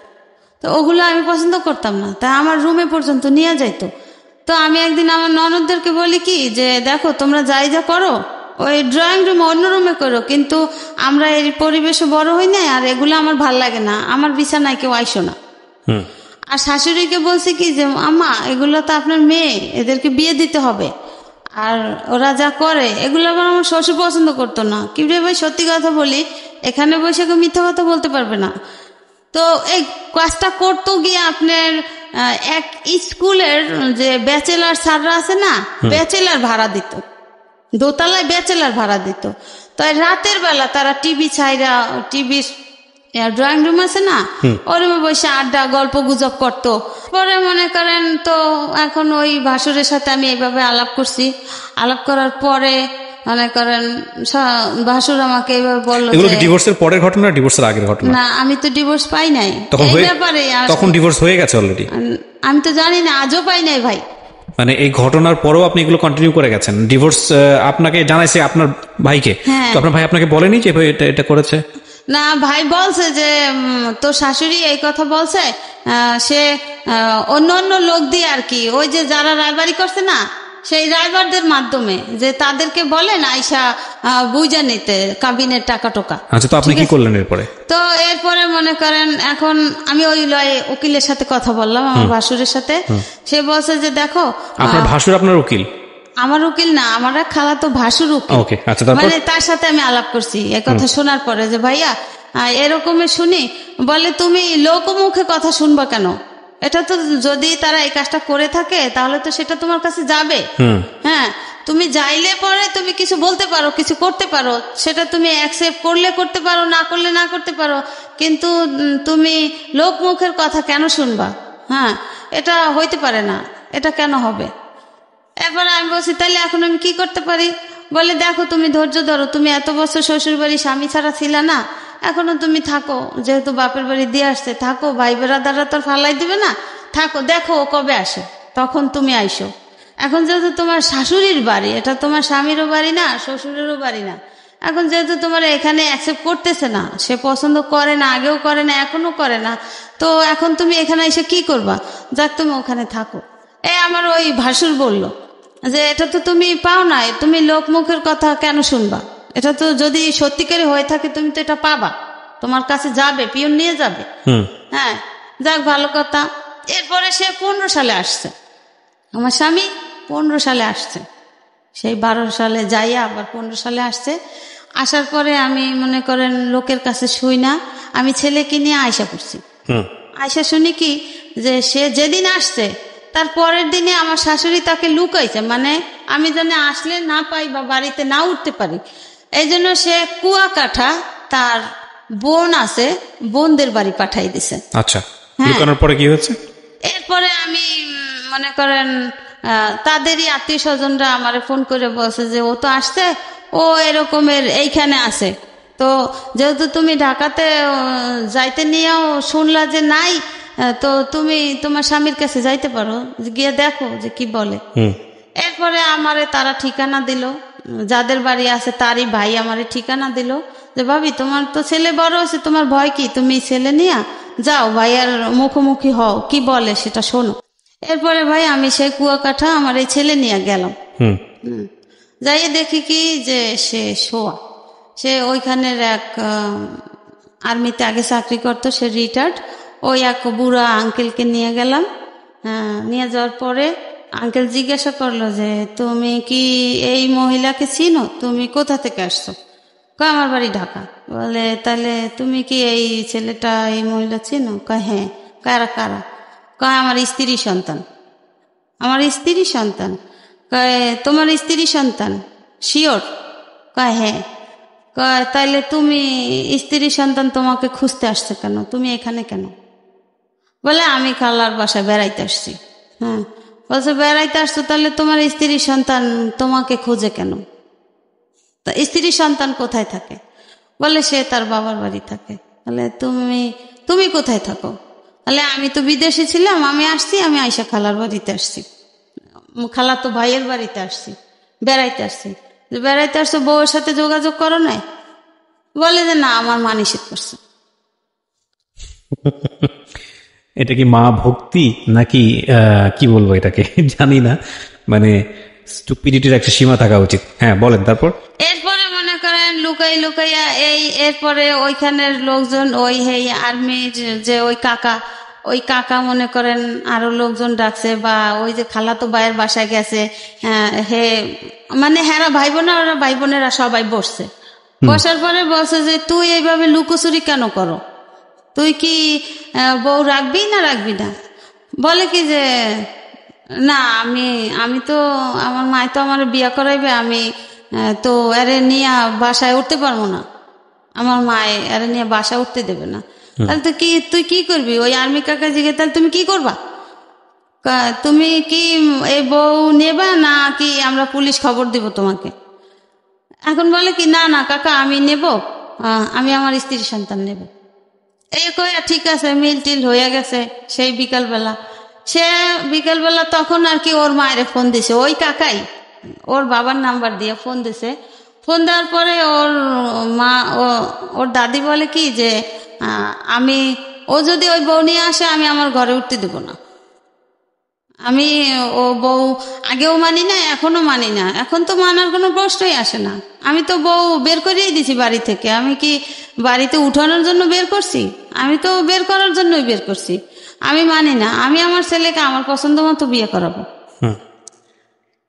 তো ওগুলো আমি পছন্দ করতাম না, তাই আমার রুমে পর্যন্ত নিয়ে যাইতো। তো আমি একদিন আমার ননদদেরকে বলি কি যে দেখো, তোমরা যা করো ওই ড্রয়িং রুমে, অন্য রুমে করো, কিন্তু আমরা এই পরিবেশে বড় হই নাই, আর এগুলো আমার ভাল লাগে না, আমার বিছানায় কেউ আইসো না। আর শাশুড়িকে বলছি কি যে আম্মা, এগুলো তো আপনার মেয়ে, এদেরকে বিয়ে দিতে হবে, আর ওরা যা করে এগুলো আবার আমার শ্বশুর পছন্দ করতো না। কি রে ভাই, সত্যি কথা বলি, এখানে বসে কেউ মিথ্যা কথা বলতে পারবে না। তো এই কাজটা করতো গিয়ে আপনার এক স্কুলের যে ব্যাচেলার স্যাররা আছে না, ব্যাচেলার ভাড়া দিত, দোতলায় ব্যাচেলার ভাড়া দিত। তো রাতের বেলা তারা টিভি ড্রয়িং রুম আছে না, ওর রুমে বসে আড্ডা গল্প গুজব করতো। পরে মনে করেন তো এখন ওই ভাসুরের সাথে আমি এইভাবে আলাপ করছি, আলাপ করার পরে মনে করেন ভাসুর আমাকে এইভাবে বললো, ডিভোর্সের পরের ঘটনা, ডিভোর্সের আগের ঘটনা? না, আমি তো ডিভোর্স পাই নাই, এই ব্যাপারে তখন ডিভোর্স হয়ে গেছে অলরেডি? আমি তো জানি না, আজও পাই নাই ভাই। মানে এই ঘটনার পরেও আপনি এগুলো কন্টিনিউ করে গেছেন? ডিভোর্স আপনাকে জানাইছে আপনার ভাইকে? তো আপনার ভাই আপনাকে বলেনি যে এটা করেছে? না, ভাই বলছে যে তোর শাশুড়ি এই কথা বলছে, সে অন্য লোক দিয়ে আর কি, ওই যে যারা রায়বাড়ি করছে না, সেই রাইবারদের মাধ্যমে যে তাদেরকে বলেন আইসা বুঝা নিতে কাবিনের টাকা টোকা। আচ্ছা, তো আপনি কি করলেন এরপরে? তো এরপরে মনে করেন এখন আমি ওই উকিলের সাথে কথা বললাম, আমার ভাসুরের সাথে। সে বলছে যে দেখো, আপনার ভাসুর আপনার উকিল? আমার উকিল না, আমার এক খালাতো ভাসুর উকিল। মানে তার সাথে আমি আলাপ করছি এই কথা শোনার পরে যে ভাইয়া এরকমের শুনি, বলে তুমি লোকমুখে কথা শুনবা কেন? এটা তো যদি তারা এই কাজটা করে থাকে তাহলে তো সেটা তোমার কাছে যাবে। হ্যাঁ, তুমি যাইলে পরে তুমি কিছু বলতে পারো, কিছু করতে পারো, সেটা তুমি অ্যাকসেপ্ট করলে করতে পারো, না করলে না করতে পারো, কিন্তু তুমি লোকমুখের কথা কেন শুনবা? হ্যাঁ, এটা হইতে পারে না, এটা কেন হবে? এরপরে আমি বলছি তাহলে এখন আমি কি করতে পারি? বলে দেখো তুমি ধৈর্য ধরো, তুমি এত বছর শ্বশুর বাড়ি স্বামী ছাড়া ছিল না, এখনো তুমি থাকো, যেহেতু বাপের বাড়ি দিয়ে আসছে থাকো, ভাই বেড়াদাররা তোর ফালাই দিবে না, থাকো, দেখো ও কবে আসে, তখন তুমি আইসো। এখন যেহেতু তোমার শাশুড়ির বাড়ি, এটা তোমার স্বামীরও বাড়ি না, শ্বশুরেরও বাড়ি না, এখন যেহেতু তোমার এখানে অ্যাকসেপ্ট করতেছে না, সে পছন্দ করে না, আগেও করে না, এখনো করে না, তো এখন তুমি এখানে এসে কি করবা? যাক তুমি ওখানে থাকো। আমার ওই ভাসুর বলল যে এটা তো তুমি পাও না, তুমি লোকমুখের কথা কেন শুনবা? এটা তো যদি সত্যিকারই হয়ে থাকে তুমি তো এটা পাবা, তোমার কাছে যাবে, পিয়ন নিয়ে যাবে। হ্যাঁ, যাক ভালো কথা। এরপরে সে 15 সালে আসছে, আমার স্বামী 15 সালে আসছে, সেই 12 সালে যাইয়া আবার 15 সালে আসছে। আসার পরে আমি মনে করেন লোকের কাছে শুই না, আমি ছেলেকে নিয়ে আয়সা করছি। আয়সা শুনি কি যে সে যেদিন আসছে তার পরের দিনে আমার শাশুড়ি তাকে লুকাইছে, মানে আমি যেন আসলে না পাই বা বাড়িতে না উঠতে পারি, এই জন্য সে কুয়াকাটা তার বোন আছে, বোনদের বাড়ি পাঠাই দিছে। আচ্ছা, লুকানোর পরে কি হয়েছে? এরপরে আমি মনে করেন তাদেরই আত্মীয় স্বজনরা আমারে ফোন করে বলছে যে ও তো আসছে, ও এরকমের এইখানে আছে, তো যেহেতু তুমি ঢাকাতে যাইতে নিয়েও শুনলা যে নাই, তো তুমি তোমার স্বামীর কাছে যাইতে পারো, গিয়ে দেখো যে কি বলে। এরপরে আমারে তারা ঠিকানা দিল, যাদের বাড়ি আছে তারই ভাই আমারে ঠিকানা দিল যে ভাবি তোমার তো ছেলে বড় আছে, তোমার ভয় কি, তুমি ছেলে নিয়ে যাও, ভাইয়ার মুখোমুখি হও, কি বলে সেটা শোনো। এরপরে ভাই আমি সেই কুয়াকাটা আমার এই ছেলে নিয়ে গেলাম। যাইয়ে দেখি কি যে সে শোয়া, সে ওইখানের এক আর্মিতে আগে চাকরি করতো, সে রিটায়ার্ড, ওই এক বুড়া আঙ্কেলকে নিয়ে গেলাম। নিয়ে যাওয়ার পরে আঙ্কেল জিজ্ঞাসা করলো যে তুমি কি এই মহিলাকে চিনো, তুমি কোথা থেকে আসছো? কয় আমার বাড়ি ঢাকা। বলে তাহলে তুমি কি এই ছেলেটা, এই মহিলা চিনো? কয় হ্যাঁ। কারা কারা? কয় আমার স্ত্রী সন্তান। আমার স্ত্রী সন্তান? কয় তোমার স্ত্রী সন্তান শিওর? কয় হ্যাঁ। কয় তাইলে তুমি স্ত্রী সন্তান তোমাকে খুঁজতে আসছে কেন, তুমি এখানে কেন? বলে আমি খালার বাসায় বেড়াইতে আসছি। হ্যাঁ, বলছে বেড়াইতে আসছো, তাহলে তোমার স্ত্রী সন্তান তোমাকে খোঁজে কেন? তা স্ত্রী সন্তান কোথায় থাকে? বলে সে তার বাবার বাড়ি থাকে। বলে তুমি কোথায় থাকো? বলে আমি তো বিদেশে ছিলাম, আমি আসছি, আমি আয়সা খালার বাড়িতে আসছি, খালা তো ভাইয়ের বাড়িতে আসছি, বেড়াইতে আসছি। বেড়াইতে আসছো, বউয়ের সাথে যোগাযোগ করো নাই? বলে যে না, আমার মা নিষেধ করছে। এটা কি মা ভক্তি নাকি কি বলবো এটাকে জানি না, মানে স্টুপিডিটির একটা সীমা থাকা উচিত। হ্যাঁ বলেন তারপর। এরপরে মনে করেন লুকাইয়া এরপরে ওইখানের লোকজন, ওই আর্মির যে ওই কাকা মনে করেন আরো লোকজন ডাকছে, বা ওই যে খালাতো ভাইয়ের বাসায় গেছে, মানে হেরা ভাই বোনা, ওরা ভাই বোনেরা সবাই বসছে। বসার পরে বলছে যে তুই এইভাবে লুকোচুরি কেন করো, তুই কি বউ রাখবি না রাখবি না? বলে কি যে না, আমি তো, আমার মায় তো আমার বিয়ে করাইবে, আমি তো এরে নিয়ে বাসায় উঠতে পারবো না, আমার মায় এরে নিয়ে বাসায় উঠতে দেবে না। তাহলে তো তুই কি করবি? ওই আর্মি কাকা জিজ্ঞেস, তাহলে তুমি কি করবা? তুমি কি এই বউ নেবা না কি আমরা পুলিশ খবর দিব তোমাকে? এখন বলে কি না না কাকা, আমি নেব, আমি আমার স্ত্রী সন্তান নেব। এই কইয়া ঠিক আছে, মিল টিল হয়ে গেছে। সেই বিকালবেলা তখন আর কি ওর মায়ের ফোন দিছে, ওই কাকাই ওর বাবার নাম্বার দিয়ে ফোন দিছে। ফোন দেওয়ার পরে ওর মা, ওর দাদি বলে কি যে ও যদি ওই বউ নিয়ে আসে, আমি আমার ঘরে উঠতে দেব না। আমি ও বউ আগেও মানি না, এখনো মানি না, এখন তো মানার কোনো প্রশ্নই আসে না। আমি তো বউ বের করিয়ে দিছি বাড়ি থেকে, আমি কি বাড়িতে উঠানোর জন্য বের করছি? আমি তো বের করার জন্যই বের করছি। আমি মানি না, আমি আমার ছেলেকে আমার পছন্দ মতো বিয়ে করাবো।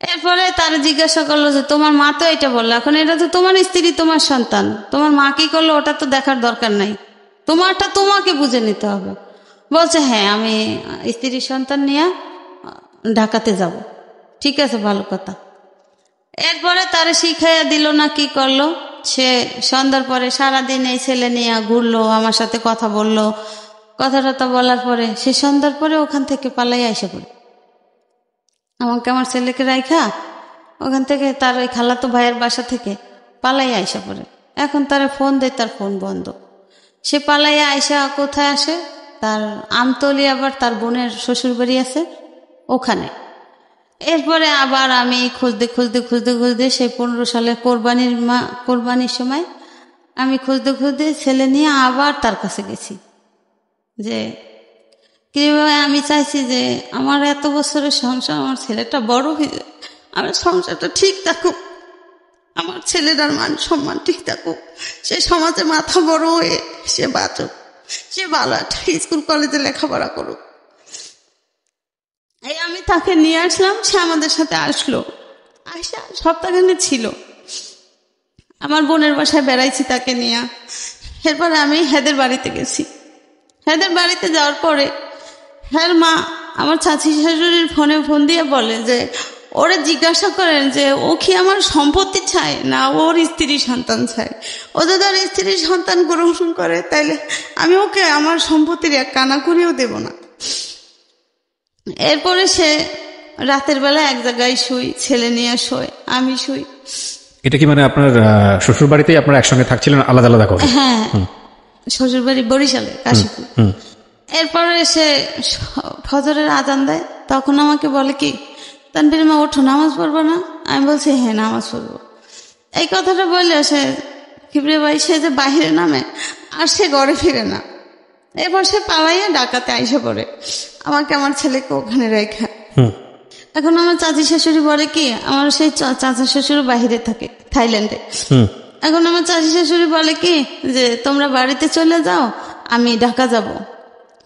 এরপরে তার জিজ্ঞাসা করলো যে তোমার মা তো এটা বললো, এখন এটা তো তোমার স্ত্রী, তোমার সন্তান, তোমার মা কি করলো ওটা তো দেখার দরকার নাই, তোমারটা তোমাকে বুঝে নিতে হবে। বলছে হ্যাঁ, আমি স্ত্রী সন্তান নিয়ে ঢাকাতে যাব। ঠিক আছে, ভালো কথা। এরপরে তারে শিখাইয়া দিল না কি করলো, সে সন্ধ্যার পরে সারাদিন এই ছেলে নিয়ে ঘুরলো, আমার সাথে কথা বললো, কথা বলার পরে সে সন্ধ্যার পরে ওখান থেকে পালাই এসে পড়ে। আমাকে আমার ছেলেকে রাইখা ওখান থেকে তার ওই খালাতো ভাইয়ের বাসা থেকে পালাইয়া আইসা পড়ে। এখন তার ফোন দেয়, তার ফোন বন্ধ। সে পালাইয়া আইসা কোথায় আসে, তার আমতলি, আবার তার বোনের শ্বশুর বাড়ি আছে ওখানে। এরপরে আবার আমি খুঁজতে খুঁজতে খুঁজতে খুঁজতে সেই 15 সালে কোরবানির সময় আমি খুঁজতে খুঁজতে ছেলে নিয়ে আবার তার কাছে গেছি যে কিভাবে আমি চাইছি যে আমার এত বছরের সংসার, আমার ছেলেটা বড় হয়ে যায়, আমার সংসারটা ঠিক থাকুক, আমার ছেলেটার মান সম্মান ঠিক থাকুক, সে সমাজে মাথা বড় হয়ে সে বাঁচুক, সে ভালো একটা স্কুল কলেজে লেখাপড়া করুক। এই আমি তাকে নিয়ে আসলাম, সে আমাদের সাথে আসলো, আসা সপ্তাহখানে ছিল। আমার বোনের বাসায় বেড়াইছি তাকে নিয়ে। এরপরে আমি হেদের বাড়িতে গেছি। হেদের বাড়িতে যাওয়ার পরে হ্যাঁ মা আমার চাচি শাশুড়ির ফোন দিয়ে বলে যে ওরে জিজ্ঞাসা করেন যে ও কি আমার সম্পত্তি চায় না ওর স্ত্রী সন্তান চায়। ও যদি ওর স্ত্রী সন্তান গ্রহণ করে তাইলে আমি ওকে আমার সম্পত্তির এক কানা করেও দেব না। এরপরে সে রাতের বেলা এক জায়গায় শুই, ছেলে নিয়ে শোয়, আমি শুই। এটা কি মানে আপনার শ্বশুর বাড়িতেই আপনারা একসঙ্গে থাকছিলেন আলাদা আলাদা করে? হ্যাঁ, শ্বশুর বাড়ি বরিশালে, কাশীপুর। এরপরে সে ফজরের আজান দেয়, তখন আমাকে বলে কি তানভীর মা ওঠো, নামাজ পড়বো না? আমি বলছি হ্যাঁ নামাজ পড়বো। এই কথাটা বললে সে কিবরিয়া ভাই সে যে বাহিরে নামে আর সে ঘরে ফিরে না। এরপর সে পালাইয়া ডাকাতে আইসা পড়ে, আমাকে আমার ছেলেকে ওখানে রেখে। এখন আমার চাচি শাশুড়ি বলে কি, আমার সেই চাচা শ্বশুর বাহিরে থাকে থাইল্যান্ডে। এখন আমার চাচি শাশুড়ি বলে কি যে তোমরা বাড়িতে চলে যাও, আমি ঢাকা যাব।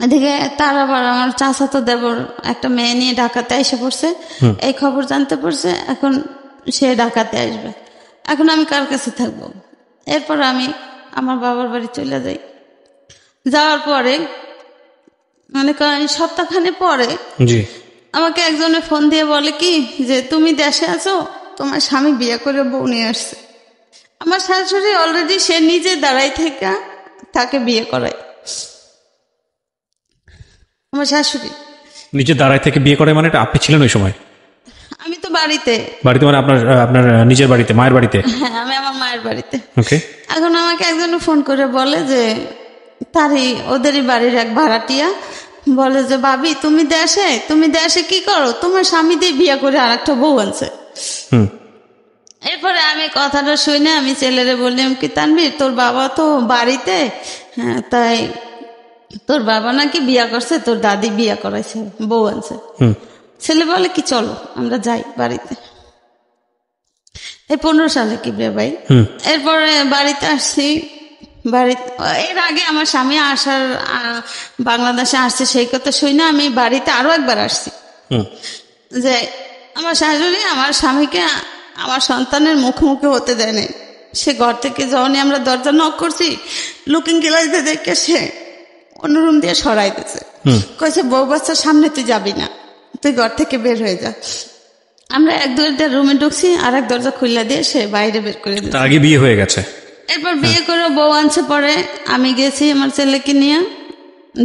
এদিকে তার আবার আমার চাচা তো দেবর একটা মেয়ে নিয়ে ঢাকাতে এসে পড়ছে, এই খবর জানতে পারছে, এখন সে ঢাকাতে আসবে। এখন আমি কার কাছে থাকবো? এরপর আমি আমার বাবার বাড়ি চলে যাই। যাওয়ার পরে মানে সপ্তাহখানে পরে আমাকে একজনে ফোন দিয়ে বলে কি যে তুমি দেশে আছো, তোমার স্বামী বিয়ে করে বউ নিয়ে আসছে। আমার শাশুড়ি অলরেডি সে নিজে দাঁড়াই থেকে তাকে বিয়ে করায়। আমার শাশুড়ি নিজে দাঁড়াই থেকে বিয়ে করে মানে আপনি ছিলেন ওই সময়? আমি তো বাড়িতে মানে আপনার নিজের বাড়িতে, মায়ের বাড়িতে? হ্যাঁ, আমি আমার মায়ের বাড়িতে। ওকে। এখন আমাকে একজন ফোন করে বলে যে ওদেরই বাড়ির এক ভাড়াটিয়া বলে যে ভাবি তুমি দেশে কি করো, তোমার স্বামী দিয়ে বিয়ে করে আর একটা বউ আনছে। এরপরে আমি কথাটা শুনে আমি ছেলেরে বললাম কি তানভীর তোর বাবা তো বাড়িতে, হ্যাঁ তাই তোর বাবা নাকি বিয়া করছে, তোর দাদি বিয়া করাইছে, বউ আনছে। ছেলে বলে কি চলো আমরা যাই বাড়িতে। এই 15 সালে কিবরিয়া ভাই। এরপরে বাড়িতে আসছি। এর আগে আমার স্বামী বাংলাদেশে আসছে সেই কথা শুনে আমি বাড়িতে আরো একবার আসছি যে আমার শাশুড়ি আমার স্বামীকে আমার সন্তানের মুখোমুখি হতে দেয় নাই। সে ঘর থেকে যখনই আমরা দরজা নক করছি লুকিং গ্লাস দিয়ে দেখে সে অন্য রুম দিয়ে সরাই দিয়েছে, কয়েছে বউ বাচ্চার সামনে তুই যাবি না, তুই ঘর থেকে বের হয়ে যা। আমরা এক দুইটা রুমে ঢুকছি, আর এক দরজা খুললা দিয়ে সে বাইরে বের করে দিয়েছে। আগে বিয়ে হয়ে গেছে। এরপর বিয়ে করে বউ আনছে। পরে আমি গেছি আমার ছেলেকে নিয়ে,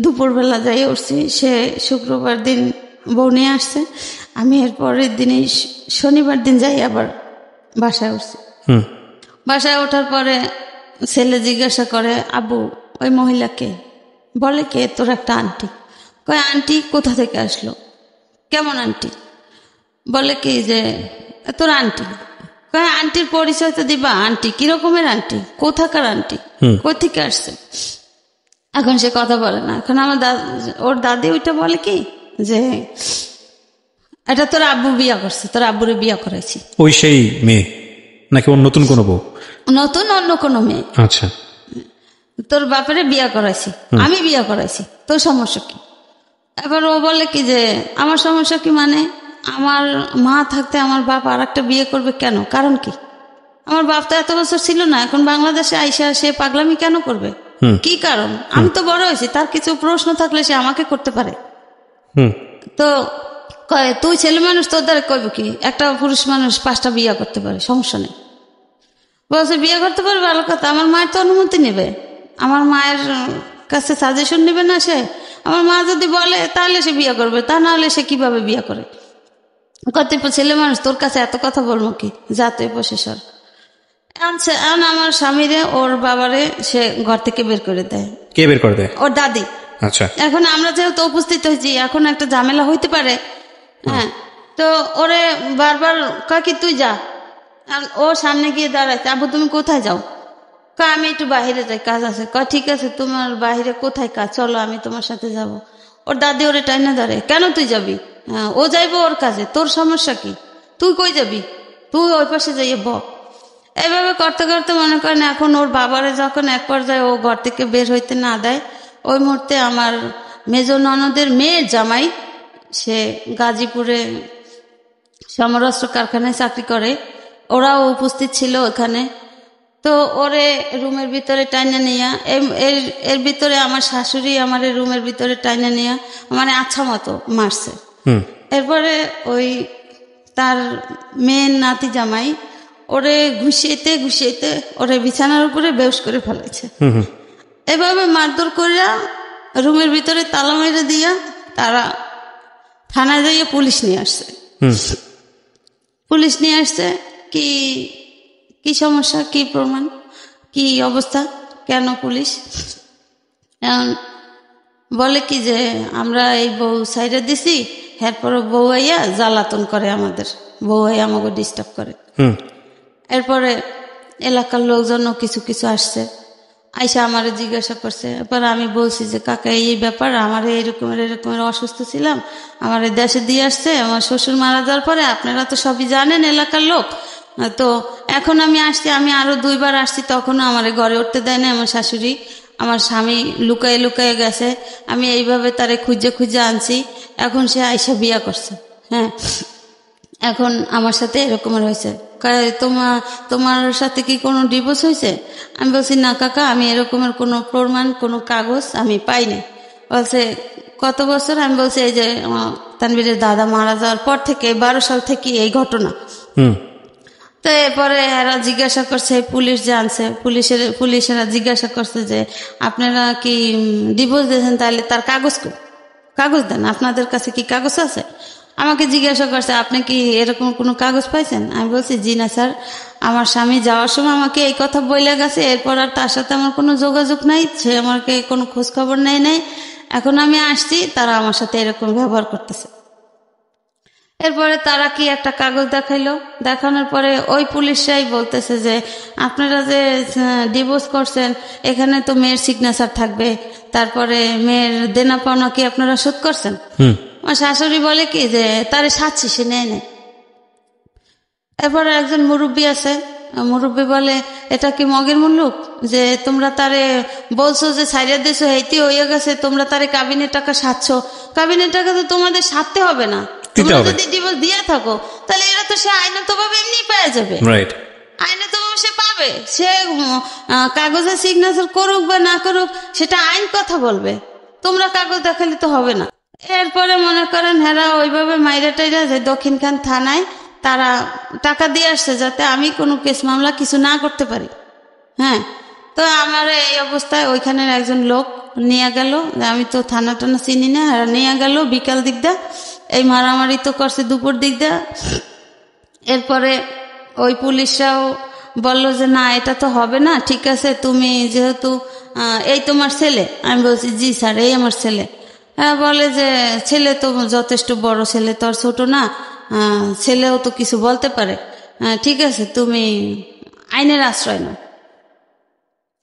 দুপুরবেলা যাই উঠছি। সে শুক্রবার দিন বউ নিয়ে আসছে, আমি এর পরের দিনই শনিবার দিন যাই আবার বাসায় উঠছি। বাসায় ওঠার পরে ছেলে জিজ্ঞাসা করে আব্বু ওই মহিলাকে, বলে কে? তোর একটা আন্টি। কয় আন্টি কোথা থেকে আসলো? কেমন আন্টি? বলে কি যে তোর আন্টি। কয় আন্টির পরিচয় তো দিবা, আন্টি কিরকমের আন্টি, কোথাকার আন্টি, কোথেকে আসছে? এখন সে কথা বলে না। এখন আমার ওর দাদি ওইটা বলে কি যে এটা তোর আব্বু বিয়া করছে, তোর আব্বুরে বিয়া করাইছি। ওই সেই মেয়ে নাকি ওর নতুন কোনো বউ? নতুন অন্য কোনো মেয়ে। আচ্ছা। তোর বাপেরে বিয়া করাইছি, আমি বিয়া করাইছি, তোর সমস্যা কি? এবার ও বলে কি যে আমার সমস্যা কি মানে আমার মা থাকতে আমার বাপ আর একটা বিয়ে করবে কেন? কারণ কি? আমার বাপ তো এত বছর ছিল না, এখন বাংলাদেশে আইসা সে পাগলামি কেন করবে? কি কারণ? আমি তো বড় হয়েছি, তার কিছু প্রশ্ন থাকলে সে আমাকে করতে পারে। তো কয় তুই ছেলে মানুষ, তোর দ্বারা কইবে কি? একটা পুরুষ মানুষ 5টা বিয়ে করতে পারে, সমস্যা নেই। বলছে বিয়ে করতে পারে, ভালো কথা। আমার মায়ের তো অনুমতি নেবে, আমার মায়ের কাছে সাজেশন নেবে না সে? আমার মা যদি বলে তাহলে সে বিয়ে করবে, তা না হলে সে কিভাবে বিয়ে করে? কত ছেলে মানুষ, তোর কাছে এত কথা বলবো কি, যা তুই বসে সর। আনছে আমার স্বামীরে ওর বাবারে সে ঘর থেকে বের করে দেয়। কে বের করে দেয়? ওর দাদি। আচ্ছা। এখন আমরা যেহেতু উপস্থিত হয়েছি, এখন একটা ঝামেলা হইতে পারে। হ্যাঁ, তো ওরে বারবার কাকি তুই যা, ও সামনে গিয়ে দাঁড়াচ্ছে, আবু তুমি কোথায় যাও? আমি একটু বাহিরে যাই, কাজ আছে। ঠিক আছে, তোমার বাহিরে কোথায় কাজ, চলো আমি তোমার সাথে যাব। ওর দাদি ওরে টাইনা ধরে, কেন তুই যাবি? ও যাইবো ওর কাজে, তোর সমস্যা কি? তুই কই যাবি? তুই ওই পাশে যাইয়ে বক। এইভাবে করতে করতে মনে করেন এখন ওর বাবারে যখন এক পর্যায়ে ও ঘর থেকে বের হইতে না দেয়, ওই মুহূর্তে আমার মেজ ননদের মেয়ের জামাই, সে গাজীপুরে সমরাস্ত্র কারখানায় চাকরি করে, ওরাও উপস্থিত ছিল ওখানে। তো ওরে রুমের ভিতরে টাইনা নিয়া, এর ভিতরে আমার শাশুড়ি আমার রুমের ভিতরে টাইনা নিয়া মানে আচ্ছা মতো মারছে। এরপরে ওই তার মেয়ের নাতি জামাই ওরে ঘুষিয়েতে ঘুষিয়েতে ওরে বিছানার উপরে বেহুশ করে ফেলেছে। এভাবে মারধর করিয়া রুমের ভিতরে তালা মেরে দিয়া তারা থানায় যাইয়া পুলিশ নিয়ে আসছে। পুলিশ নিয়ে আসছে, কি কি সমস্যা, কি প্রমাণ, কি অবস্থা, কেন পুলিশ? বলে কি যে আমরা এই বউ সাইডে দিছি, এরপরে বউ আইয়া জ্বালাতন করে, আমাদের বউ আইয়া আমাকে ডিস্টার্ব করে। এরপরে এলাকার লোকজনও কিছু কিছু আসছে, আইসা আমারে জিজ্ঞাসা করছে। এরপর আমি বলছি যে কাকা এই ব্যাপার, আমার এরকমের অসুস্থ ছিলাম, আমার দেশে দিয়ে আসছে, আমার শ্বশুর মারা যাওয়ার পরে, আপনারা তো সবই জানেন এলাকার লোক, তো এখন আমি আসছি, আমি আরো 2 বার আসছি, তখনও আমার ঘরে উঠতে দেয় না আমার শাশুড়ি। আমার স্বামী লুকায়ে লুকায়ে গেছে, আমি এইভাবে তারে খুঁজে খুঁজে আনছি, এখন সে আইসা বিয়া করছে। হ্যাঁ, এখন আমার সাথে এরকমের হয়েছে। তোমার সাথে কি কোনো ডিভোর্স হয়েছে? আমি বলছি না কাকা, আমি এরকমের কোনো প্রমাণ, কোনো কাগজ আমি পাইনি। বলছে কত বছর? আমি বলছি এই যে তানভীরের দাদা মারা যাওয়ার পর থেকে 12 সাল থেকে এই ঘটনা। তো এরপরে এরা জিজ্ঞাসা করছে, পুলিশ জানছে, পুলিশেরা জিজ্ঞাসা করছে যে আপনারা কি ডিভোর্স দিয়েছেন, তাহলে তার কাগজ দেন, আপনাদের কাছে কি কাগজ আছে? আমাকে জিজ্ঞাসা করছে আপনি কি এরকম কোনো কাগজ পাইছেন? আমি বলছি জি না স্যার, আমার স্বামী যাওয়ার সময় আমাকে এই কথা বলে গেছে, এরপর আর তার সাথে আমার কোনো যোগাযোগ নাই, সে আমাকে কোনো খোঁজ খবর নেয় নাই, এখন আমি আসছি, তারা আমার সাথে এরকম ব্যবহার করতেছে। এরপরে তারা কি একটা কাগজ দেখাইলো, দেখানোর পরে ওই পুলিশরাই বলতেছে যে আপনারা যে ডিভোর্স করছেন, এখানে তো মেয়ের সিগনেচার থাকবে, তারপরে মেয়ের দেনা পাওনা কি আপনারা শোধ করছেন? আমার শাশুড়ি বলে কি যে তারে সাচ্ছি, সে নেয় নেয়। এরপরে একজন মুরব্বী আছে, মুরব্বী বলে এটা কি মগের মুল্লুক যে তোমরা তারে বলছো যে ছাইড়া দিয়েছো, হেইতে হয়ে গেছে, তোমরা তারে কাবিনের টাকা সাচ্ছ, কাবিনের টাকা তো তোমাদের সারতে হবে না, তোমরা যদি ডিভোর্স দিয়ে থাকো তাহলে এরা তো সে আইনত ভাবে এমনি পেয়ে যাবে, আইনত ভাবে সে পাবে, সে কাগজে সিগনেচার করুক বা না করুক সেটা আইন কথা বলবে, তোমরা কাগজ দেখালে তো হবে না। এরপরে মনে করেন হেরা ওইভাবে মাইরা টাইরা যে দক্ষিণখান থানায় তারা টাকা দিয়ে আসছে যাতে আমি কোনো কেস মামলা কিছু না করতে পারি। হ্যাঁ, তো আমার এই অবস্থায় ওইখানের একজন লোক নিয়ে গেল, আমি তো থানা টানা চিনি না, আর নিয়ে গেল বিকাল দিক দা, এই মারামারি তো করছে দুপুর দিক দা। এরপরে ওই পুলিশরাও বলল যে না এটা তো হবে না, ঠিক আছে তুমি যেহেতু এই তোমার ছেলে, আমি বলছি জি স্যার এই আমার ছেলে। হ্যাঁ, বলে যে ছেলে তো যথেষ্ট বড় ছেলে, তোর ছোট না, ছেলেও তো কিছু বলতে পারে, ঠিক আছে তুমি আইনের আশ্রয় নাও,